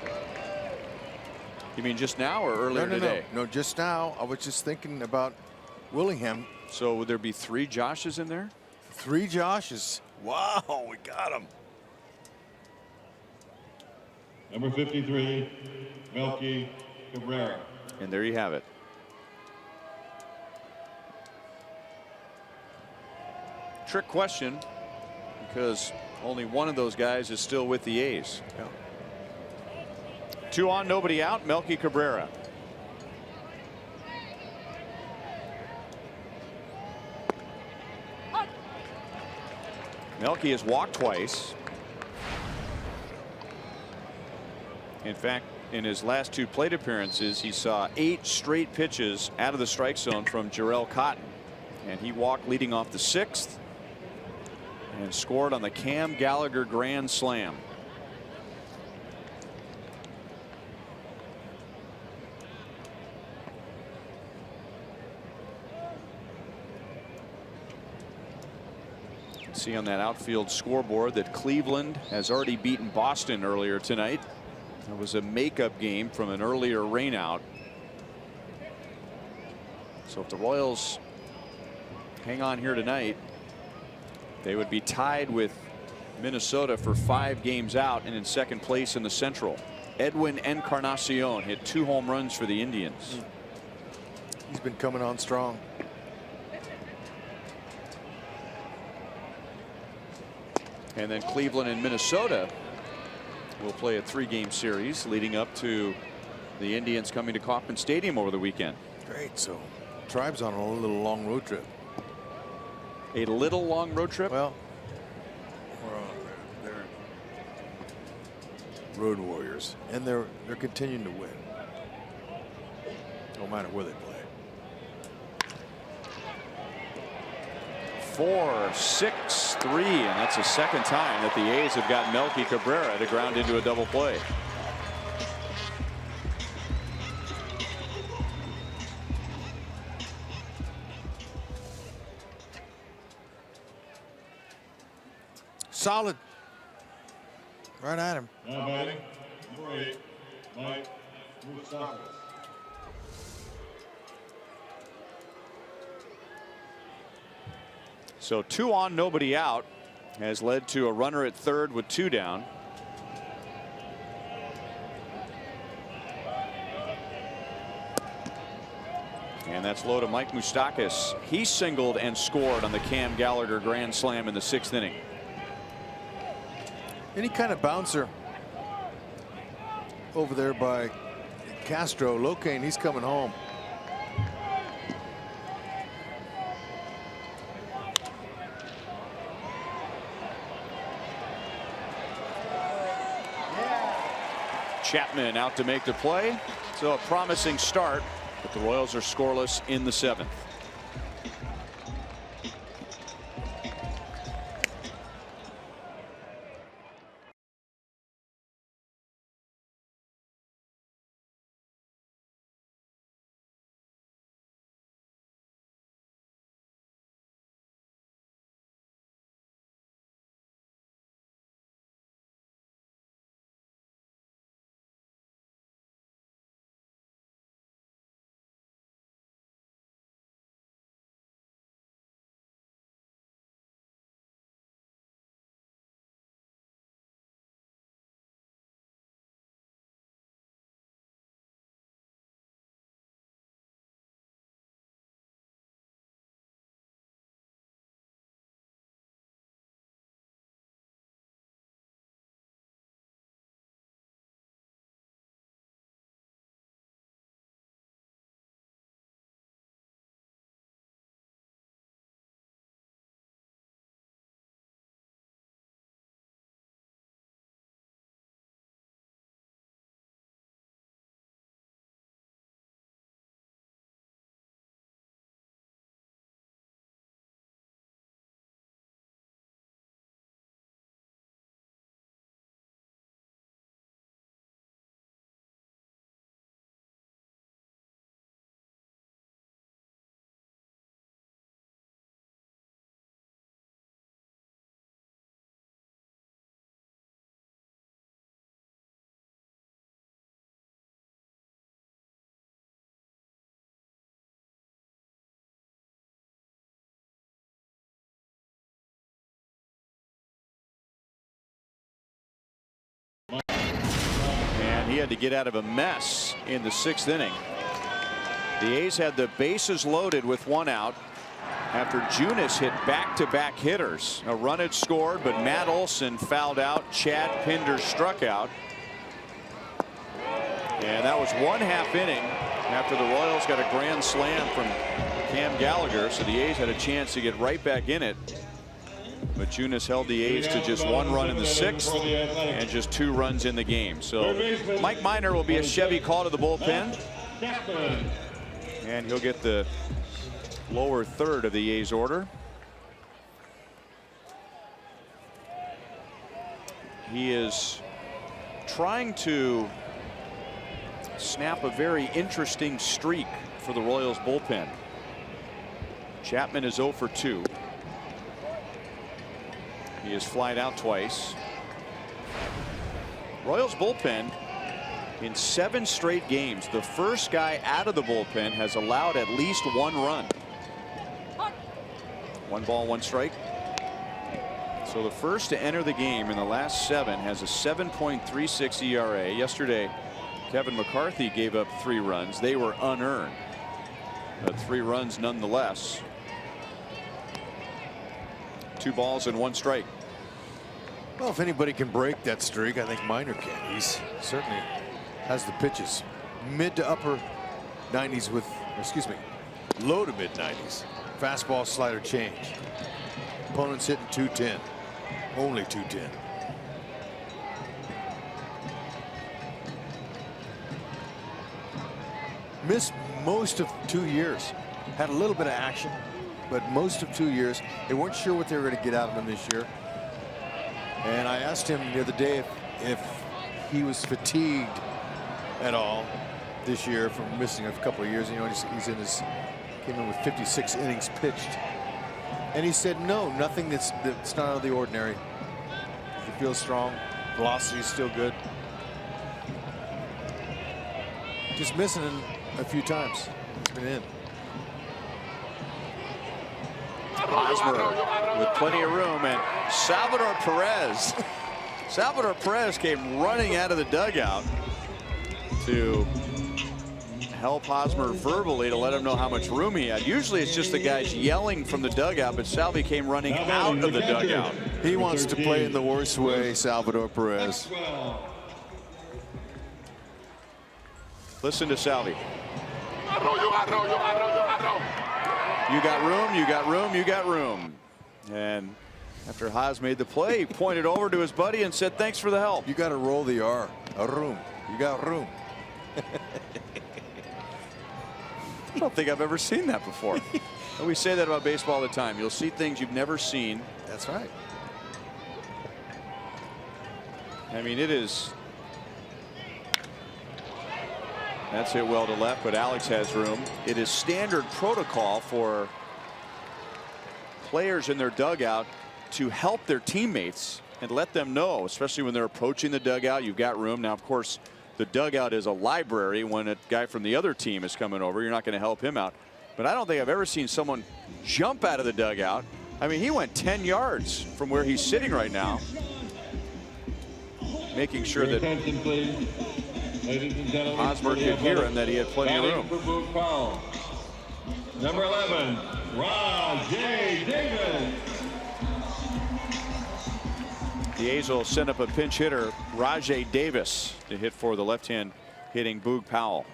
You mean just now or earlier today? No, just now. I was just thinking about Willingham. So would there be 3 Joshes in there? 3 Joshes. Wow, we got him. Number 53, Melky Cabrera. And there you have it. Trick question, because only one of those guys is still with the A's. Yeah. 2 on, nobody out. Melky Cabrera. Melky has walked twice. In fact, in his last 2 plate appearances, he saw 8 straight pitches out of the strike zone from Jarrell Cotton, and he walked leading off the 6th and scored on the Cam Gallagher grand slam. See on that outfield scoreboard that Cleveland has already beaten Boston earlier tonight. It was a makeup game from an earlier rainout. So if the Royals hang on here tonight, they would be tied with Minnesota for 5 games out and in second place in the Central. Edwin Encarnacion hit 2 home runs for the Indians. He's been coming on strong. And then Cleveland and Minnesota will play a 3-game series leading up to the Indians coming to Kauffman Stadium over the weekend. Great. So Tribe's on a little long road trip. A little long road trip? Well, they're road warriors, and they're continuing to win, no matter where they play. 4, 6, 3, and that's the second time that the A's have got Melky Cabrera to ground into a double play. Solid. Right at him. Now batting, number 8, Mike Moustakas. So 2 on, nobody out has led to a runner at third with 2 down. And that's low to Mike Moustakas. He singled and scored on the Cam Gallagher grand slam in the 6th inning. Any kind of bouncer over there by Castro. Locane, he's coming home. Chapman out to make the play. So a promising start, but the Royals are scoreless in the 7th. he had to get out of a mess in the 6th inning. The A's had the bases loaded with 1 out after Junis hit back-to-back hitters. A run had scored, but Matt Olson fouled out. Chad Pinder struck out. And that was 1/2 inning after the Royals got a grand slam from Cam Gallagher. So the A's had a chance to get right back in it. But Junis held the A's to just 1 run in the 6th and just 2 runs in the game. So Mike Minor will be a Chevy call to the bullpen. And he'll get the lower third of the A's order. He is trying to snap a very interesting streak for the Royals bullpen. Chapman is 0 for 2. He has flied out twice. Royals bullpen in 7 straight games, the first guy out of the bullpen has allowed at least 1 run. 1 ball, 1 strike. So the first to enter the game in the last 7 has a 7.36 ERA. Yesterday, Kevin McCarthy gave up 3 runs. They were unearned, but 3 runs nonetheless. 2 balls and 1 strike. Well, if anybody can break that streak, I think Minor can. He's certainly has the pitches. Mid to upper 90s with, excuse me, low to mid 90s. Fastball, slider, change. Opponents hitting 210. Only 210. Missed most of 2 years. Had a little bit of action, but most of 2 years. They weren't sure what they were going to get out of him this year. And I asked him the other day if he was fatigued at all this year from missing a couple of years. You know, he's in his, came in with 56 innings pitched. And he said, no, nothing that's not out of the ordinary. He feels strong. Velocity is still good. Just missing him a few times. He's been in. Hosmer with plenty of room, and Salvador Perez came running out of the dugout to help Hosmer verbally to let him know how much room he had. Usually it's just the guys yelling from the dugout, but Salvi came running out of the dugout. He wants to play in the worst way, Salvador Perez. Listen to Salvi. You got room, you got room, you got room. And after Haas made the play, he pointed over to his buddy and said, thanks for the help. You got to roll the R. A room. You got room. I don't think I've ever seen that before. And we say that about baseball all the time. You'll see things you've never seen. That's right. I mean, it is. That's hit well to left, but Alex has room. It is standard protocol for players in their dugout to help their teammates and let them know, especially when they're approaching the dugout, you've got room. Now, of course, the dugout is a library. When a guy from the other team is coming over, you're not going to help him out. But I don't think I've ever seen someone jump out of the dugout. I mean, he went 10 yards from where he's sitting right now, making sure that Hosmer could hear him, that he had plenty of room. Number 11, Rajay Davis. The A's will send up a pinch hitter, Rajay Davis, to hit for the left-hand hitting Boog Powell.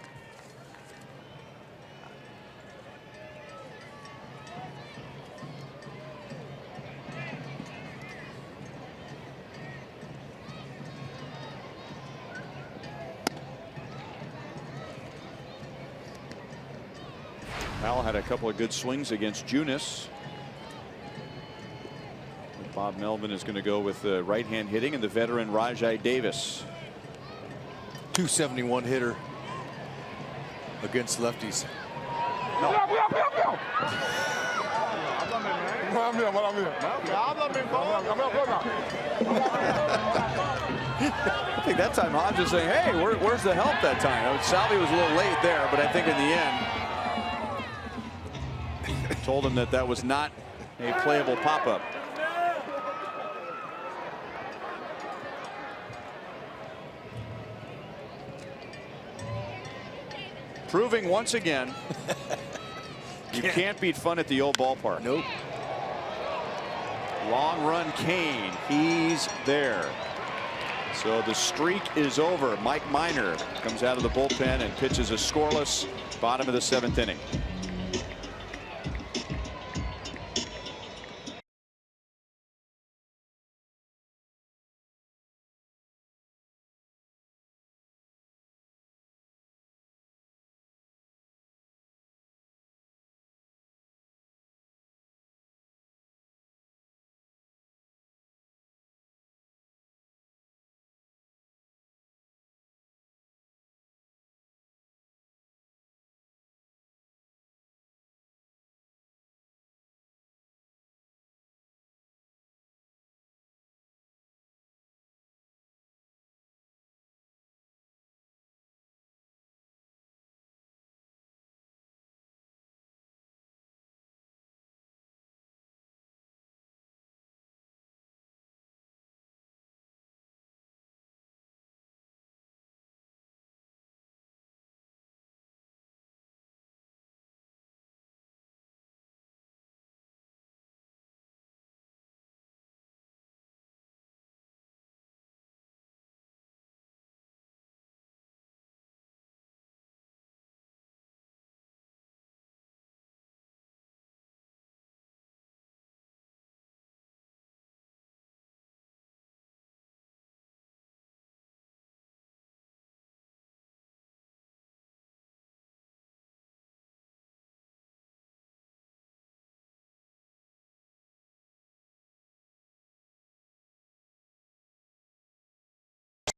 Powell had a couple of good swings against Junis. Bob Melvin is going to go with the right-hand hitting and the veteran Rajay Davis. 271 hitter against lefties. No. I think that time Hodge is saying, hey, where's the help that time? Salvi was a little late there, but I think in the end told him that was not a playable pop-up. Proving once again you can't beat fun at the old ballpark. Nope. Long run Kane. He's there. So the streak is over. Mike Minor comes out of the bullpen and pitches a scoreless bottom of the 7th inning.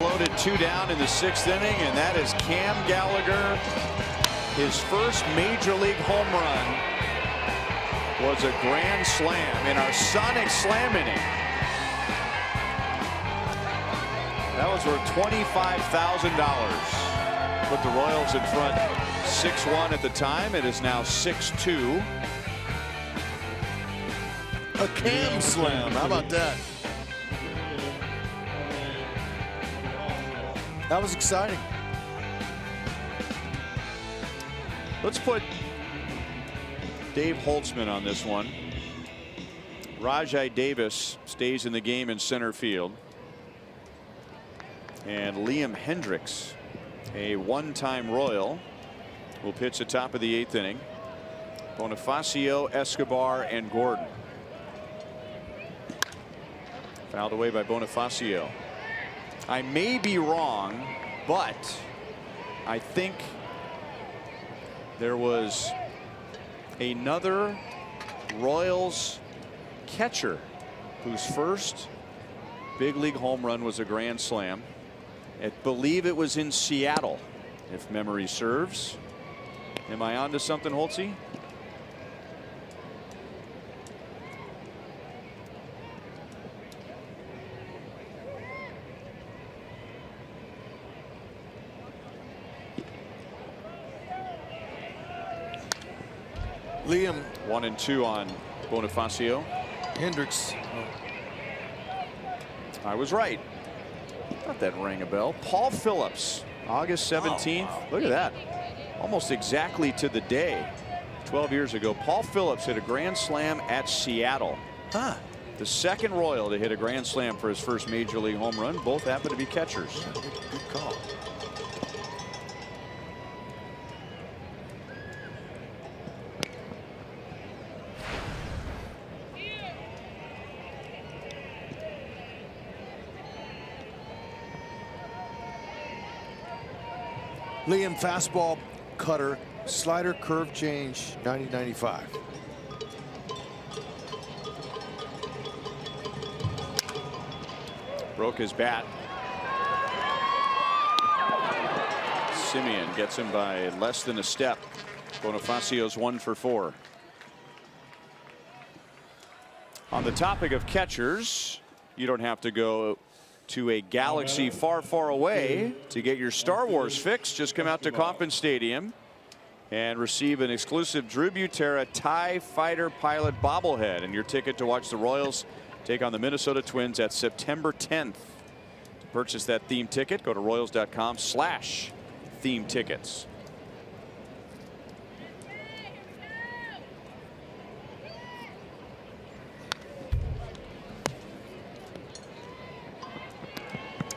Loaded 2 down in the 6th inning, and that is Cam Gallagher. His first major league home run was a grand slam in our Sonic Slam inning. That was worth $25,000. Put the Royals in front 6-1 at the time. It is now 6-2. A Cam slam. How about that? That was exciting. Let's put Dave Holtzman on this one. Rajai Davis stays in the game in center field. And Liam Hendricks, a one-time Royal, will pitch the top of the 8th inning. Bonifacio, Escobar, and Gordon. Fouled away by Bonifacio. I may be wrong, but I think there was another Royals catcher whose first big league home run was a grand slam. I believe it was in Seattle, if memory serves. Am I on to something, Holtzy? Liam. 1-2 on Bonifacio. Hendricks. I was right. Thought that rang a bell. Paul Phillips, August 17th. Oh, wow. Look at that. Almost exactly to the day. 12 years ago, Paul Phillips hit a grand slam at Seattle. Huh. The second Royal to hit a grand slam for his first major league home run. Both happen to be catchers. Good call. Liam, fastball, cutter, slider, curve change, 90-95. Broke his bat. Simeon gets him by less than a step. Bonifacio's 1 for 4. On the topic of catchers, you don't have to go to a galaxy far, far away to get your Star Wars fix. Just come out to Kauffman Stadium and receive an exclusive Drew Butera TIE Fighter Pilot bobblehead and your ticket to watch the Royals take on the Minnesota Twins at September 10th. To purchase that theme ticket, go to Royals.com/theme tickets.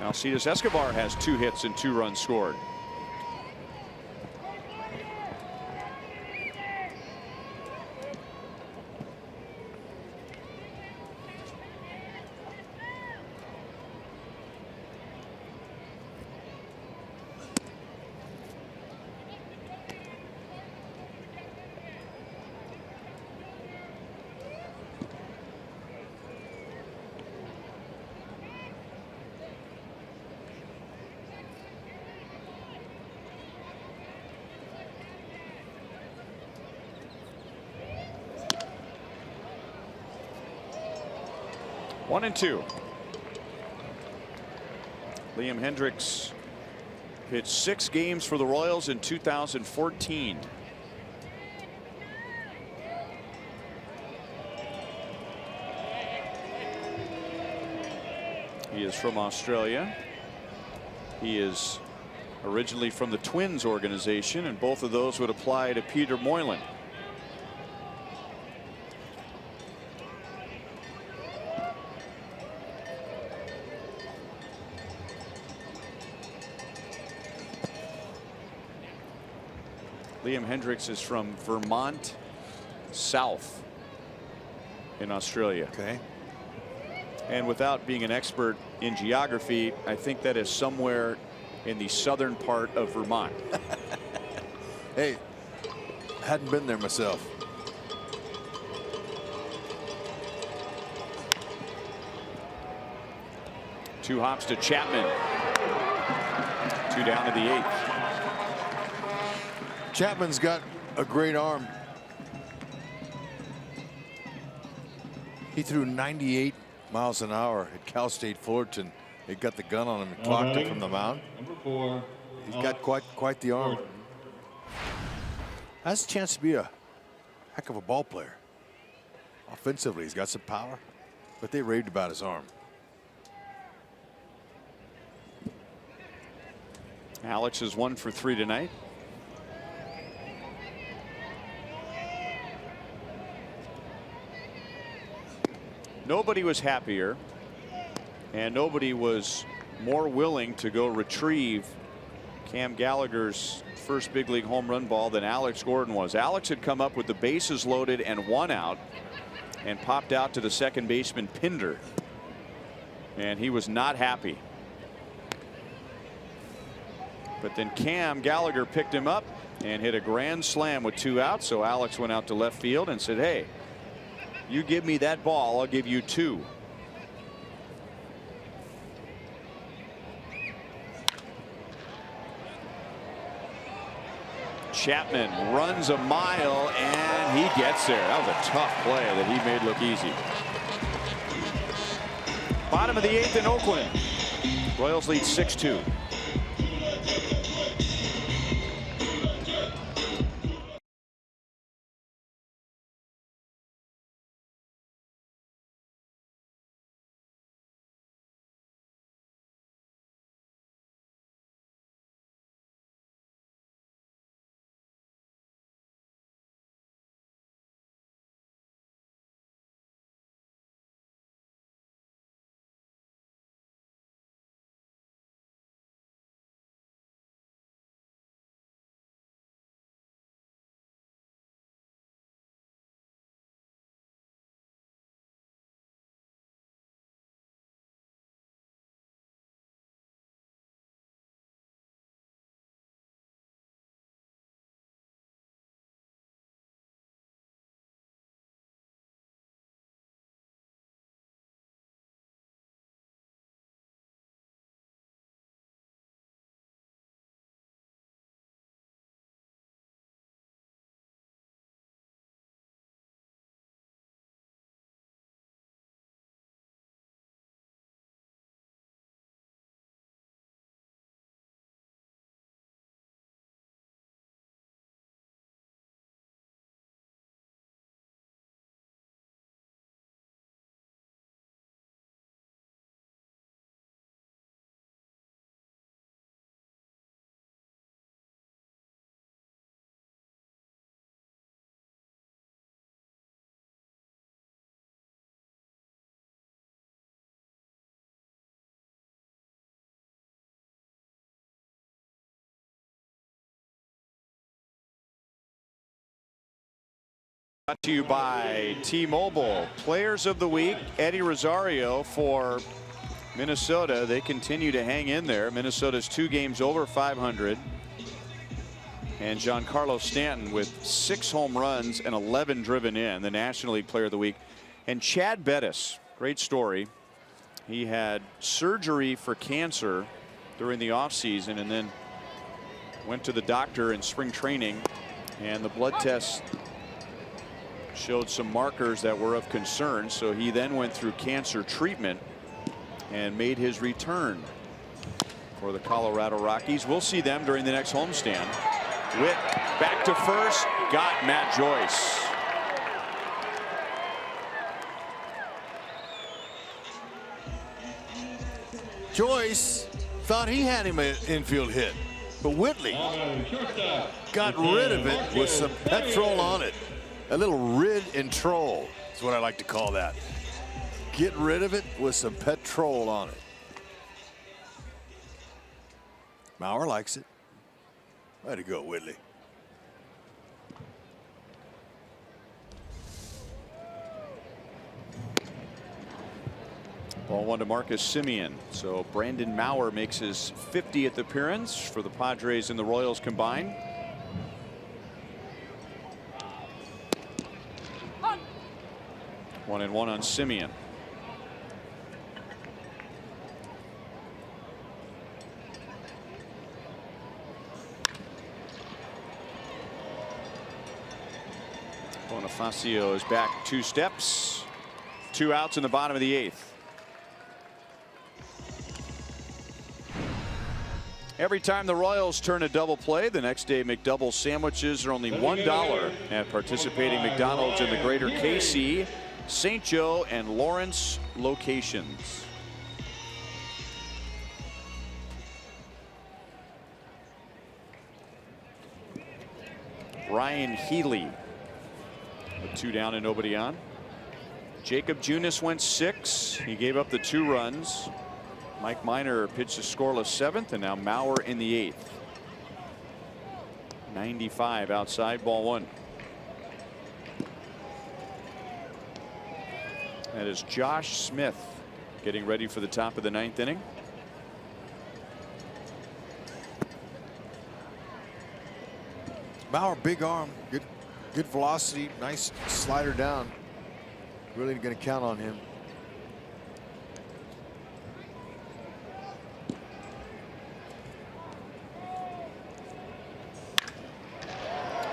Alcides Escobar has 2 hits and 2 runs scored. One and two. Liam Hendriks pitched 6 games for the Royals in 2014. He is from Australia. He is originally from the Twins organization, and both of those would apply to Peter Moylan. Liam Hendriks is from Vermont South in Australia. Okay. And without being an expert in geography, I think that is somewhere in the southern part of Vermont. Hey, hadn't been there myself. Two hops to Chapman. 2 down to the 8th. Chapman's got a great arm. He threw 98 miles an hour at Cal State Fullerton. He got the gun on him and clocked it from the mound. Number 4. He's got quite the arm. Has a chance to be a heck of a ball player. Offensively, he's got some power, but they raved about his arm. Alex is 1 for 3 tonight. Nobody was happier, and nobody was more willing to go retrieve Cam Gallagher's first big league home run ball than Alex Gordon was. Alex had come up with the bases loaded and 1 out and popped out to the second baseman Pinder, and he was not happy. But then Cam Gallagher picked him up and hit a grand slam with 2 outs. So Alex went out to left field and said, hey, you give me that ball, I'll give you 2. Chapman runs a mile and he gets there. That was a tough play that he made look easy. Bottom of the 8th in Oakland. Royals lead 6-2. Brought to you by T-Mobile. Players of the week, Eddie Rosario for Minnesota. They continue to hang in there. Minnesota's 2 games over 500. And Giancarlo Stanton with 6 home runs and 11 driven in, the National League Player of the Week. And Chad Bettis, great story. He had surgery for cancer during the offseason and then went to the doctor in spring training, and the blood test showed some markers that were of concern. So he then went through cancer treatment and made his return for the Colorado Rockies. We'll see them during the next homestand. Witt back to first, got Matt Joyce. Joyce thought he had him an infield hit, but Whitley got rid of it with some petrol on it. A little rid and troll is what I like to call that. Get rid of it with some petrol on it. Mauer likes it. Way to go, Whitley. Ball 1 to Marcus Semien. So Brandon Mauer makes his 50th appearance for the Padres and the Royals combined. One and one on Semien. Bonifacio is back 2 steps. 2 outs in the bottom of the 8th. Every time the Royals turn a double play, the next day McDouble sandwiches are only $1 at participating McDonald's in the greater KC, St. Joe, and Lawrence locations. Ryan Healy with 2 down and nobody on. Jacob Junis went 6. He gave up the 2 runs. Mike Minor pitched a scoreless 7th, and now Mauer in the 8th. 95 outside, ball 1. That is Josh Smith getting ready for the top of the 9th inning. Mauer, big arm, good velocity, nice slider down. Really going to count on him.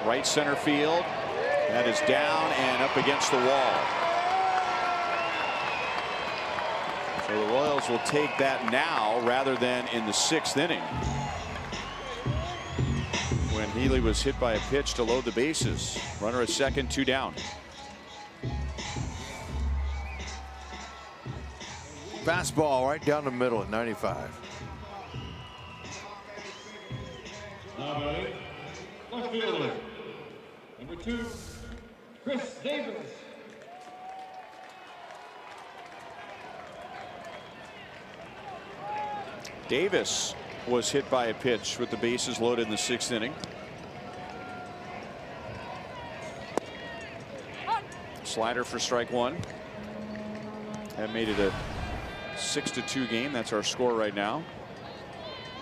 Right center field. That is down and up against the wall. So the Royals will take that now rather than in the 6th inning, when Healy was hit by a pitch to load the bases. Runner at second, 2 down. Fastball right down the middle at 95. Left fielder, number 2, Chris Davis. Davis was hit by a pitch with the bases loaded in the 6th inning. Slider for strike 1. That made it a 6-2 game. That's our score right now.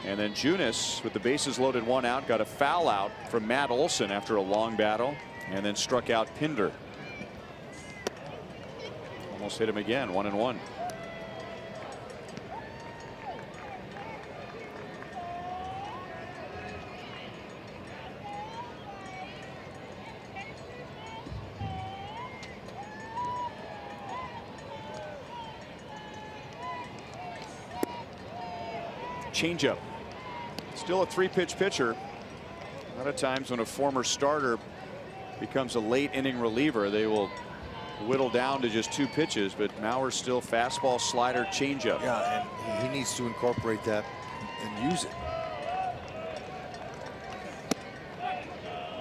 And then Junis, with the bases loaded, 1 out, got a foul out from Matt Olson after a long battle, and then struck out Pinder. Almost hit him again, 1-1. Changeup. Still a 3-pitch pitcher. A lot of times when a former starter becomes a late inning reliever, they will whittle down to just 2 pitches, but Mauer's still fastball, slider, changeup. Yeah, and he needs to incorporate that and use it.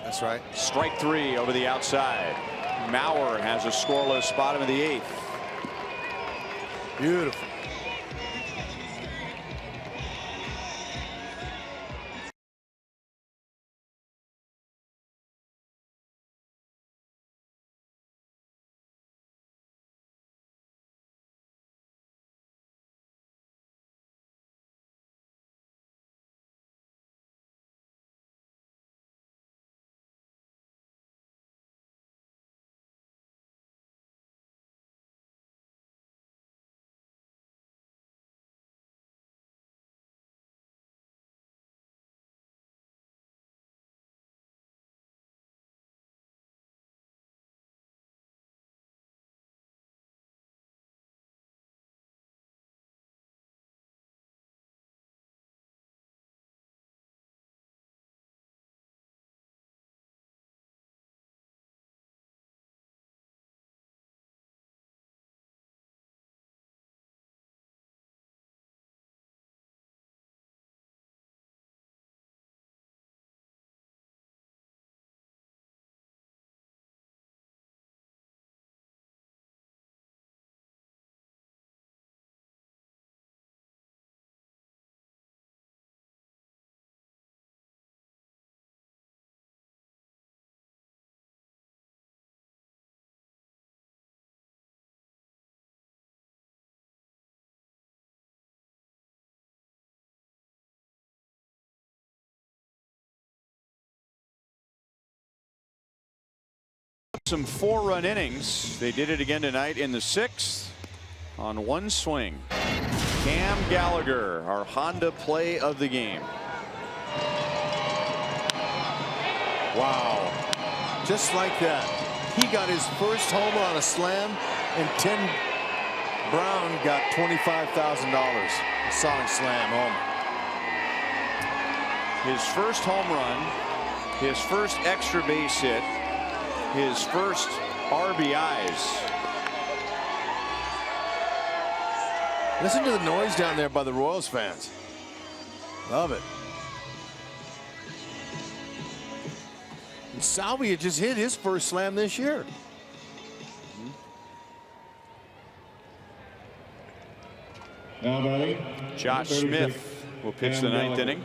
That's right. Strike 3 over the outside. Mauer has a scoreless bottom of the 8th. Beautiful. Some 4-run innings. They did it again tonight in the 6th on one swing. Cam Gallagher, our Honda play of the game. Wow. Just like that. He got his first homer on a slam, and Tim Brown got $25,000. A sonic slam homer. His first home run, his first extra base hit, his first RBIs. Listen to the noise down there by the Royals fans. Love it. And Salvia just hit his first slam this year. Now batting, Josh 36, Smith will pitch the 9th inning.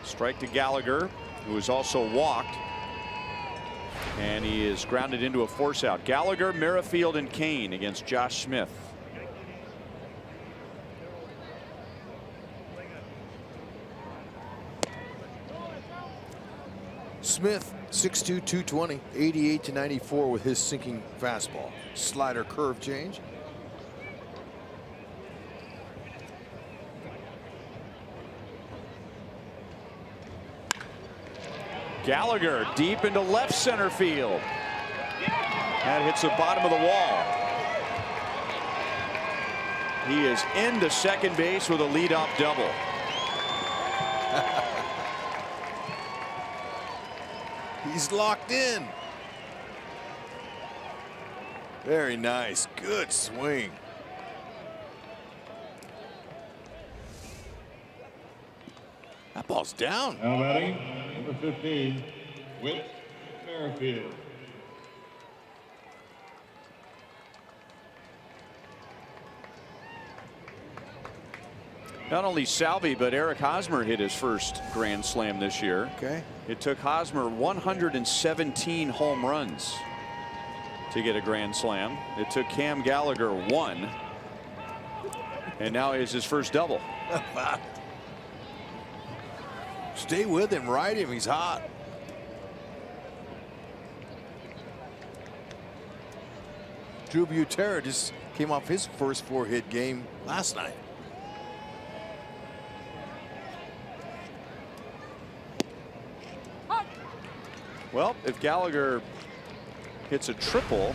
Strike to Gallagher, who is also walked. And he is grounded into a force out. Gallagher, Merrifield, and Kane against Josh Smith. Smith, 6'2", 220, 88/94 with his sinking fastball. Slider curve change. Gallagher deep into left center field. That hits the bottom of the wall. He is into second base with a leadoff double. He's locked in. Very nice. Good swing. That ball's down. now batting, number 15, Whit Merrifield. Not only Salvi, but Eric Hosmer hit his first grand slam this year. Okay. It took Hosmer 117 home runs to get a grand slam. It took Cam Gallagher 1. And now is his first double. Stay with him, ride him. He's hot. Drew Butera just came off his first 4-hit game last night. Well, if Gallagher hits a triple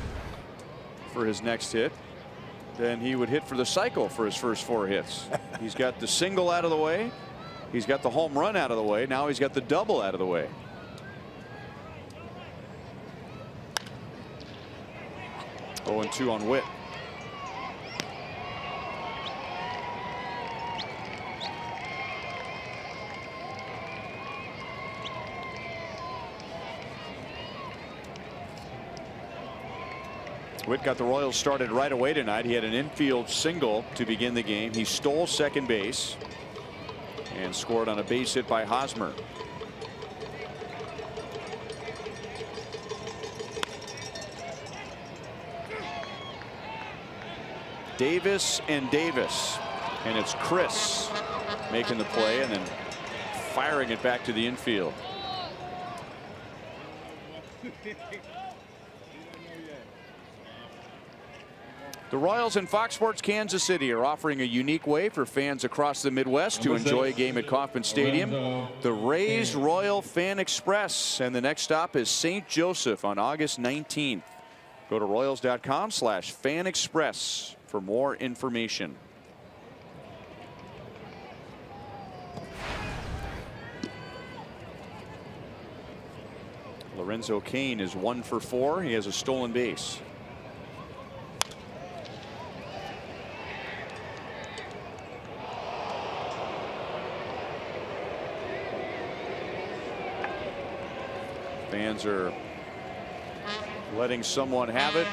for his next hit, then he would hit for the cycle for his first 4 hits. He's got the single out of the way. He's got the home run out of the way. Now he's got the double out of the way. Oh, 0-2 on Whit. Whit got the Royals started right away tonight. He had an infield single to begin the game. He stole second base and scored on a base hit by Hosmer. Davis and Davis, and it's Chris making the play and then firing it back to the infield. The Royals and Fox Sports Kansas City are offering a unique way for fans across the Midwest to enjoy a game at Kauffman Stadium. The Rays Royal Fan Express, and the next stop is St. Joseph on August 19th. Go to Royals.com/Fan Express for more information. Lorenzo Cain is 1 for 4. He has a stolen base. Fans are letting someone have it.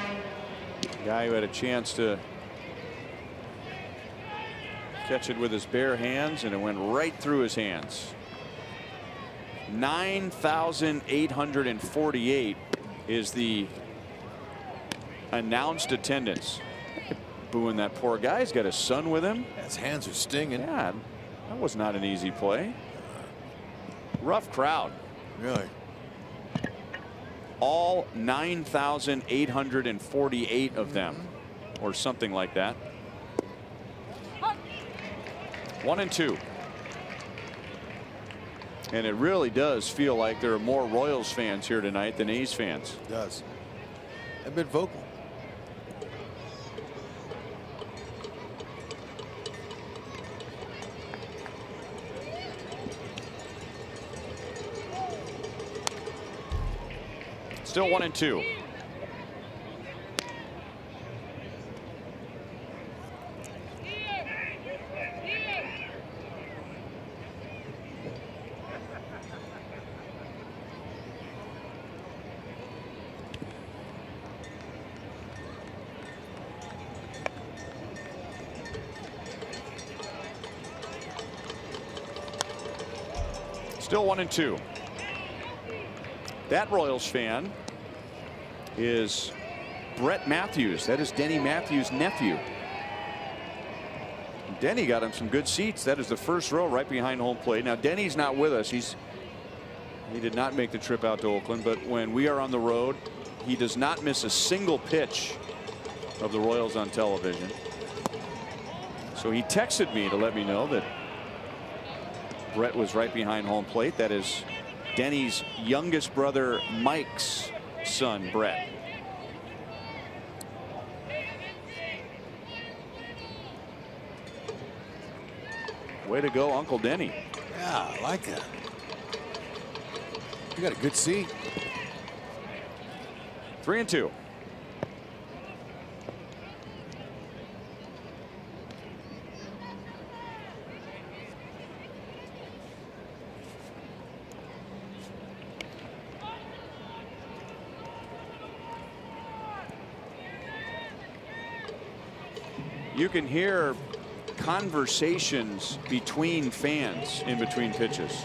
The guy who had a chance to catch it with his bare hands, and it went right through his hands. 9,848 is the announced attendance. Booing that poor guy. He's got his son with him. His hands are stinging. Yeah, that was not an easy play. Rough crowd. Really. All 9,848 of them, or something like that. 1-2. And it really does feel like there are more Royals fans here tonight than A's fans. It does. They've been vocal. Still 1-2. Still 1-2. That Royals fan is Brett Matthews. That is Denny Matthews' nephew. Denny got him some good seats. That is the first row right behind home plate. Now Denny's not with us. He did not make the trip out to Oakland, but when we are on the road, he does not miss a single pitch of the Royals on television. So he texted me to let me know that Brett was right behind home plate. That is Denny's youngest brother Mike's son, Brett. Way to go, Uncle Denny. Yeah, I like that. You got a good seat. 3-2. You can hear conversations between fans in between pitches.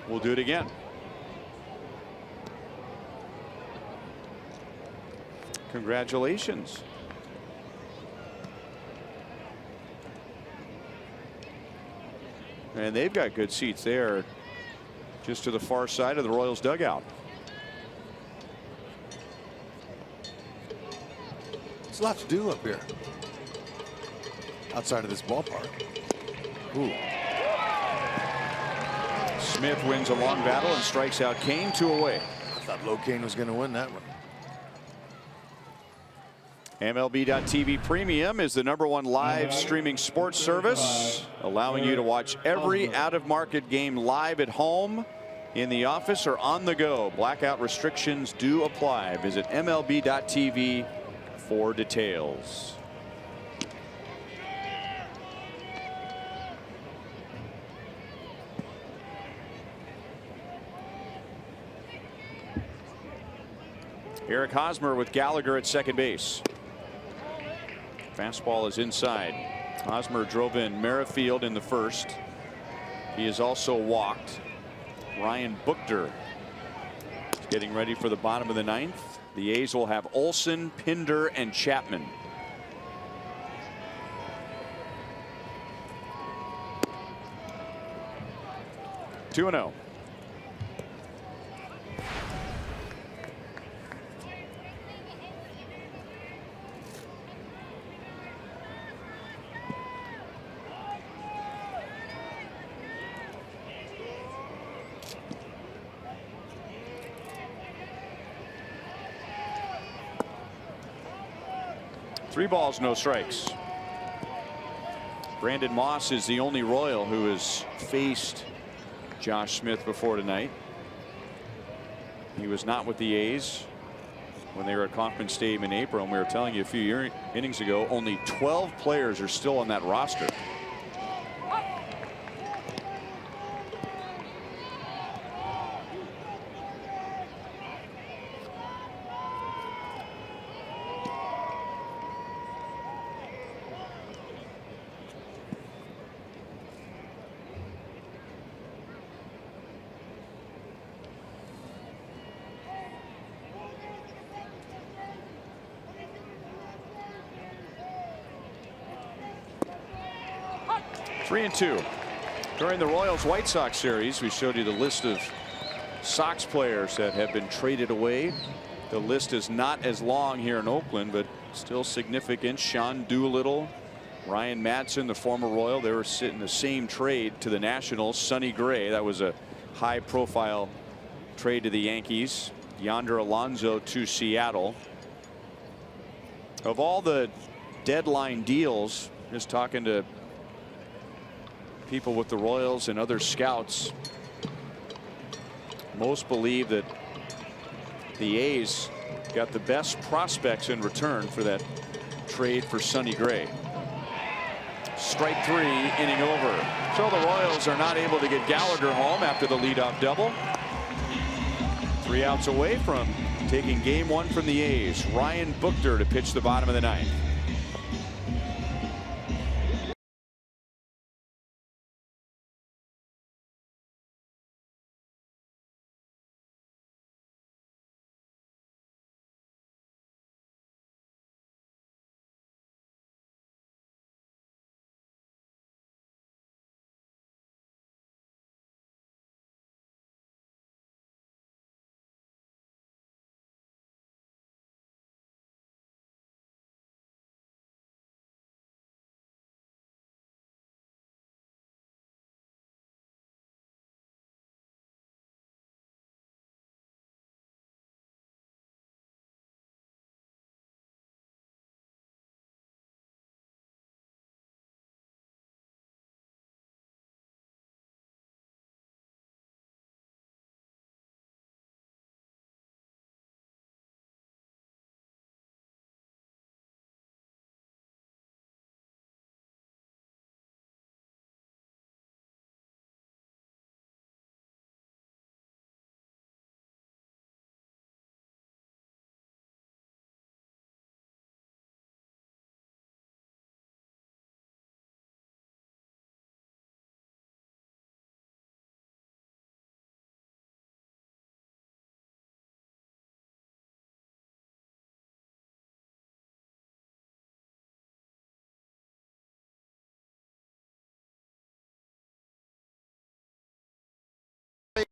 We'll do it again. Congratulations. And they've got good seats there just to the far side of the Royals dugout. There's a lot to do up here outside of this ballpark. Ooh. Smith wins a long battle and strikes out Kane, 2 away. I thought Locane was going to win that one. MLB.TV Premium is the #1 live streaming sports service, allowing you to watch every out-of-market game live at home, in the office, or on the go. Blackout restrictions do apply. Visit MLB.TV for details. Eric Hosmer with Gallagher at second base. Fastball is inside. Hosmer drove in Merrifield in the first. He is also walked. Ryan Buchter is getting ready for the bottom of the 9th. The A's will have Olsen, Pinder, and Chapman. Two and 0. Three balls, no strikes. Brandon Moss is the only Royal who has faced Josh Smith before tonight. He was not with the A's when they were at Kauffman Stadium in April, and we were telling you a few innings ago, only 12 players are still on that roster. 3-2. During the Royals-White Sox series, we showed you the list of Sox players that have been traded away. The list is not as long here in Oakland, but still significant. Sean Doolittle, Ryan Madson, the former Royal, they were sitting the same trade to the Nationals. Sonny Gray, that was a high-profile trade to the Yankees. Yonder Alonso to Seattle. Of all the deadline deals, just talking to people with the Royals and other scouts, most believe that the A's got the best prospects in return for that trade for Sonny Gray. Strike 3, inning over. So the Royals are not able to get Gallagher home after the leadoff double. 3 outs away from taking game 1 from the A's. Ryan Buchter to pitch the bottom of the 9th.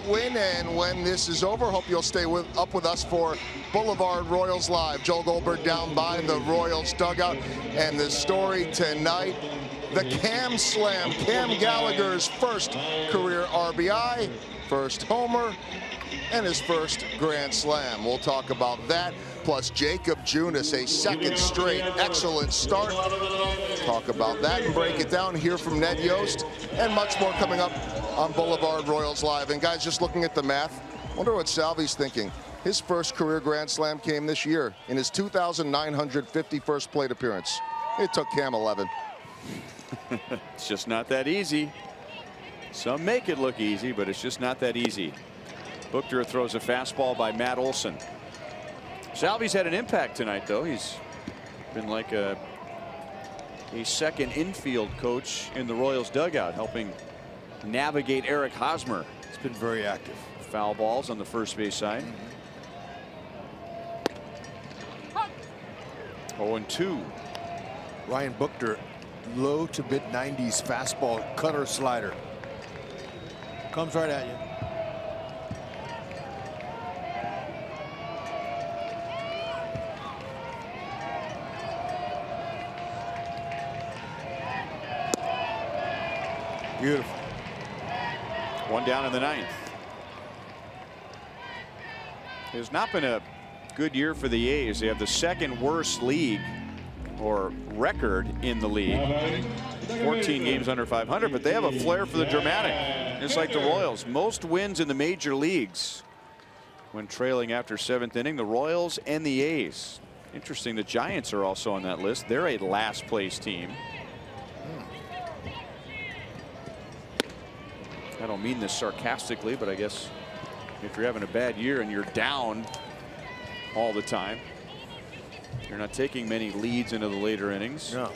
Win, and when this is over, hope you'll stay up with us for Boulevard Royals Live. Joel Goldberg down by the Royals dugout, and the story tonight, the Cam Slam. Cam Gallagher's first career RBI, first homer, and his first Grand Slam. We'll talk about that, plus Jacob Junis, a second straight excellent start. Talk about that and break it down, hear from Ned Yost, and much more coming up on Boulevard Royals Live. And guys, just looking at the math, wonder what Salvi's thinking. His first career Grand Slam came this year in his 2,951st plate appearance. It took Cam 11. It's just not that easy. Some make it look easy, but it's just not that easy. Buchter throws a fastball by Matt Olson. Salvi's had an impact tonight, though. He's been like a second infield coach in the Royals dugout, helping navigate Eric Hosmer. It's been very active. Foul balls on the first base side. 0-2. Ryan Buchter, low to mid 90s fastball, cutter, slider. Comes right at you. Beautiful. 1 down in the 9th. It has not been a good year for the A's. They have the second worst league or record in the league. 14 games under 500, but they have a flair for the dramatic, just like the Royals. Most wins in the major leagues when trailing after 7th inning. The Royals and the A's. Interesting, the Giants are also on that list. They're a last place team. I don't mean this sarcastically, but I guess if you're having a bad year and you're down all the time, you're not taking many leads into the later innings. No.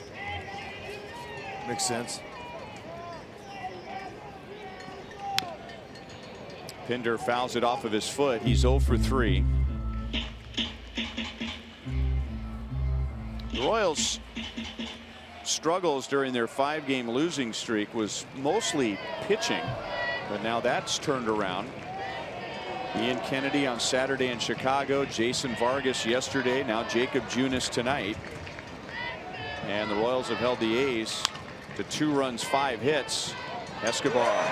Makes sense. Pinder fouls it off of his foot. He's 0 for 3. The Royals struggles during their 5-game losing streak was mostly pitching, but now that's turned around. Ian Kennedy on Saturday in Chicago, Jason Vargas yesterday, now Jacob Junis tonight. And the Royals have held the A's to 2 runs, 5 hits. Escobar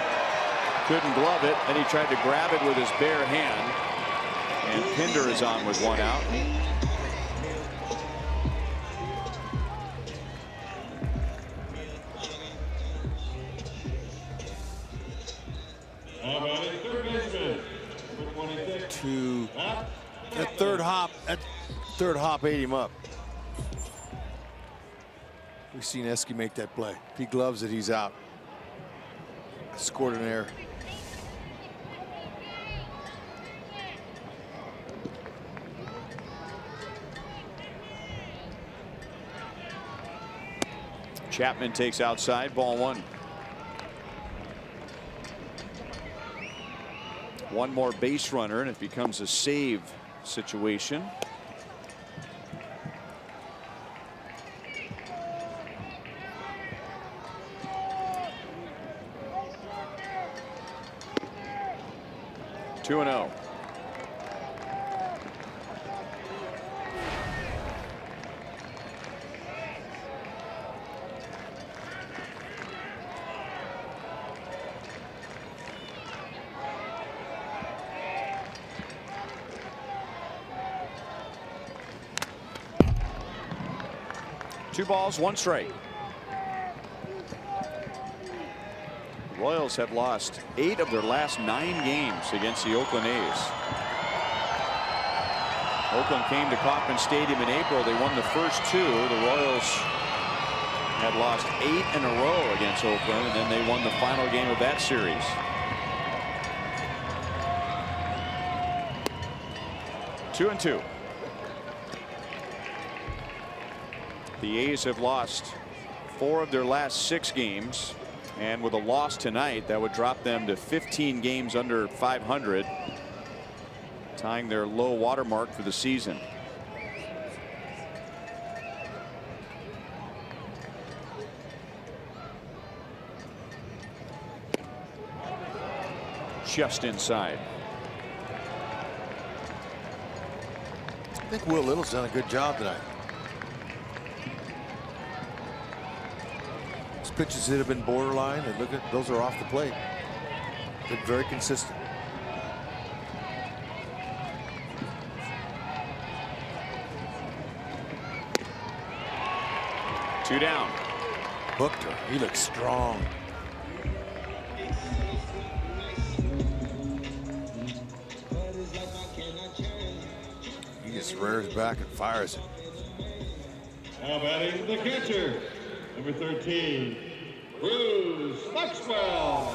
couldn't glove it, then he tried to grab it with his bare hand, and Pinder is on with 1 out. That third hop ate him up. We've seen Esky make that play. If he gloves it, he's out. Scored an error. Chapman takes outside, ball 1. One more base runner and it becomes a save situation. Two and 0. Two balls, 1 strike. The Royals have lost 8 of their last 9 games against the Oakland A's. Oakland came to Kauffman Stadium in April. They won the first 2. The Royals had lost 8 in a row against Oakland, and then they won the final game of that series. Two and 2. The A's have lost 4 of their last 6 games, and with a loss tonight, that would drop them to 15 games under 500, tying their low water mark for the season. Just inside. I think Will Little's done a good job tonight. Pitches that have been borderline, and look at those are off the plate. Been very consistent. Two down. Hooked her. He looks strong. He just rears back and fires it. Now batting the catcher, number 13, Bruce Maxwell.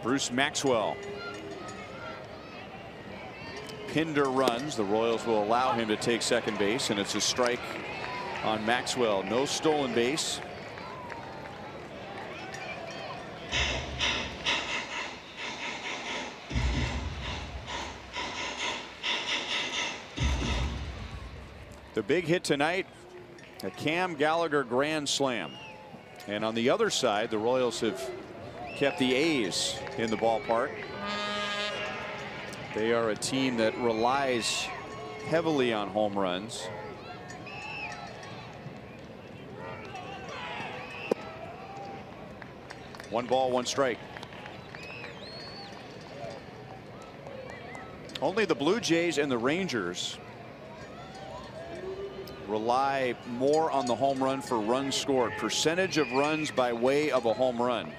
Bruce Maxwell. Pinder runs. The Royals will allow him to take second base, and it's a strike on Maxwell. No stolen base. The big hit tonight, a Cam Gallagher grand slam. And on the other side, the Royals have kept the A's in the ballpark. They are a team that relies heavily on home runs. One ball, 1 strike. Only the Blue Jays and the Rangers rely more on the home run for runs scored, percentage of runs by way of a home run.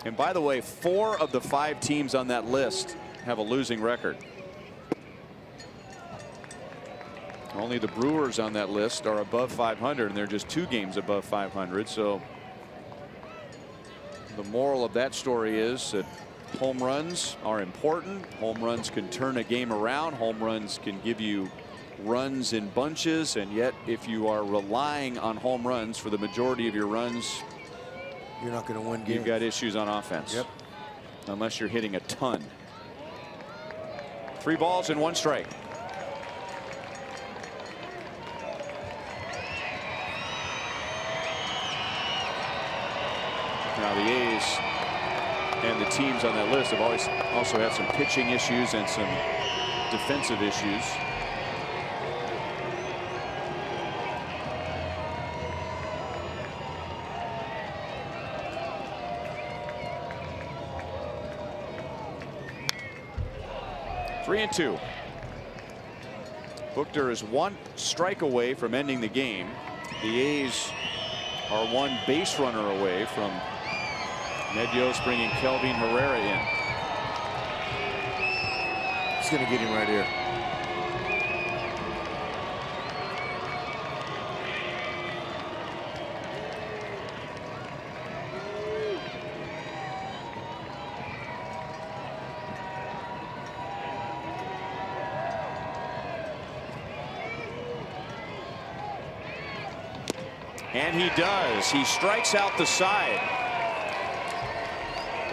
And by the way, 4 of the 5 teams on that list have a losing record. Only the Brewers on that list are above 500, and they're just 2 games above 500. So the moral of that story is that home runs are important. Home runs can turn a game around. Home runs can give you runs in bunches, and yet if you are relying on home runs for the majority of your runs, you're not going to win games. You've got issues on offense. Yep. unless you're hitting a ton. 3 balls and 1 strike. Now the A's and the teams on that list have always also had some pitching issues and some defensive issues. Three and 2. Buchter is 1 strike away from ending the game. The A's are 1 base runner away from Ned Yost bringing Kelvin Herrera in. He's going to get him right here. And he does. He strikes out the side.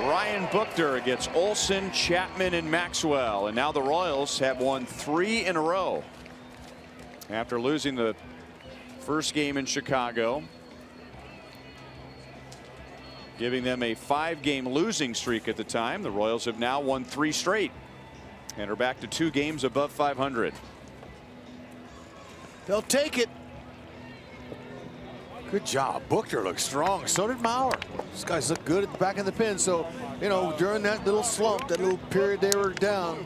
Ryan Buchter gets Olson, Chapman, and Maxwell. And now the Royals have won 3 in a row. After losing the first game in Chicago, giving them a 5-game losing streak at the time, the Royals have now won 3 straight and are back to 2 games above 500. They'll take it. Good job. Buchter looks strong. So did Mauer. These guys look good at the back of the pen. So, you know, during that little slump, that little period they were down,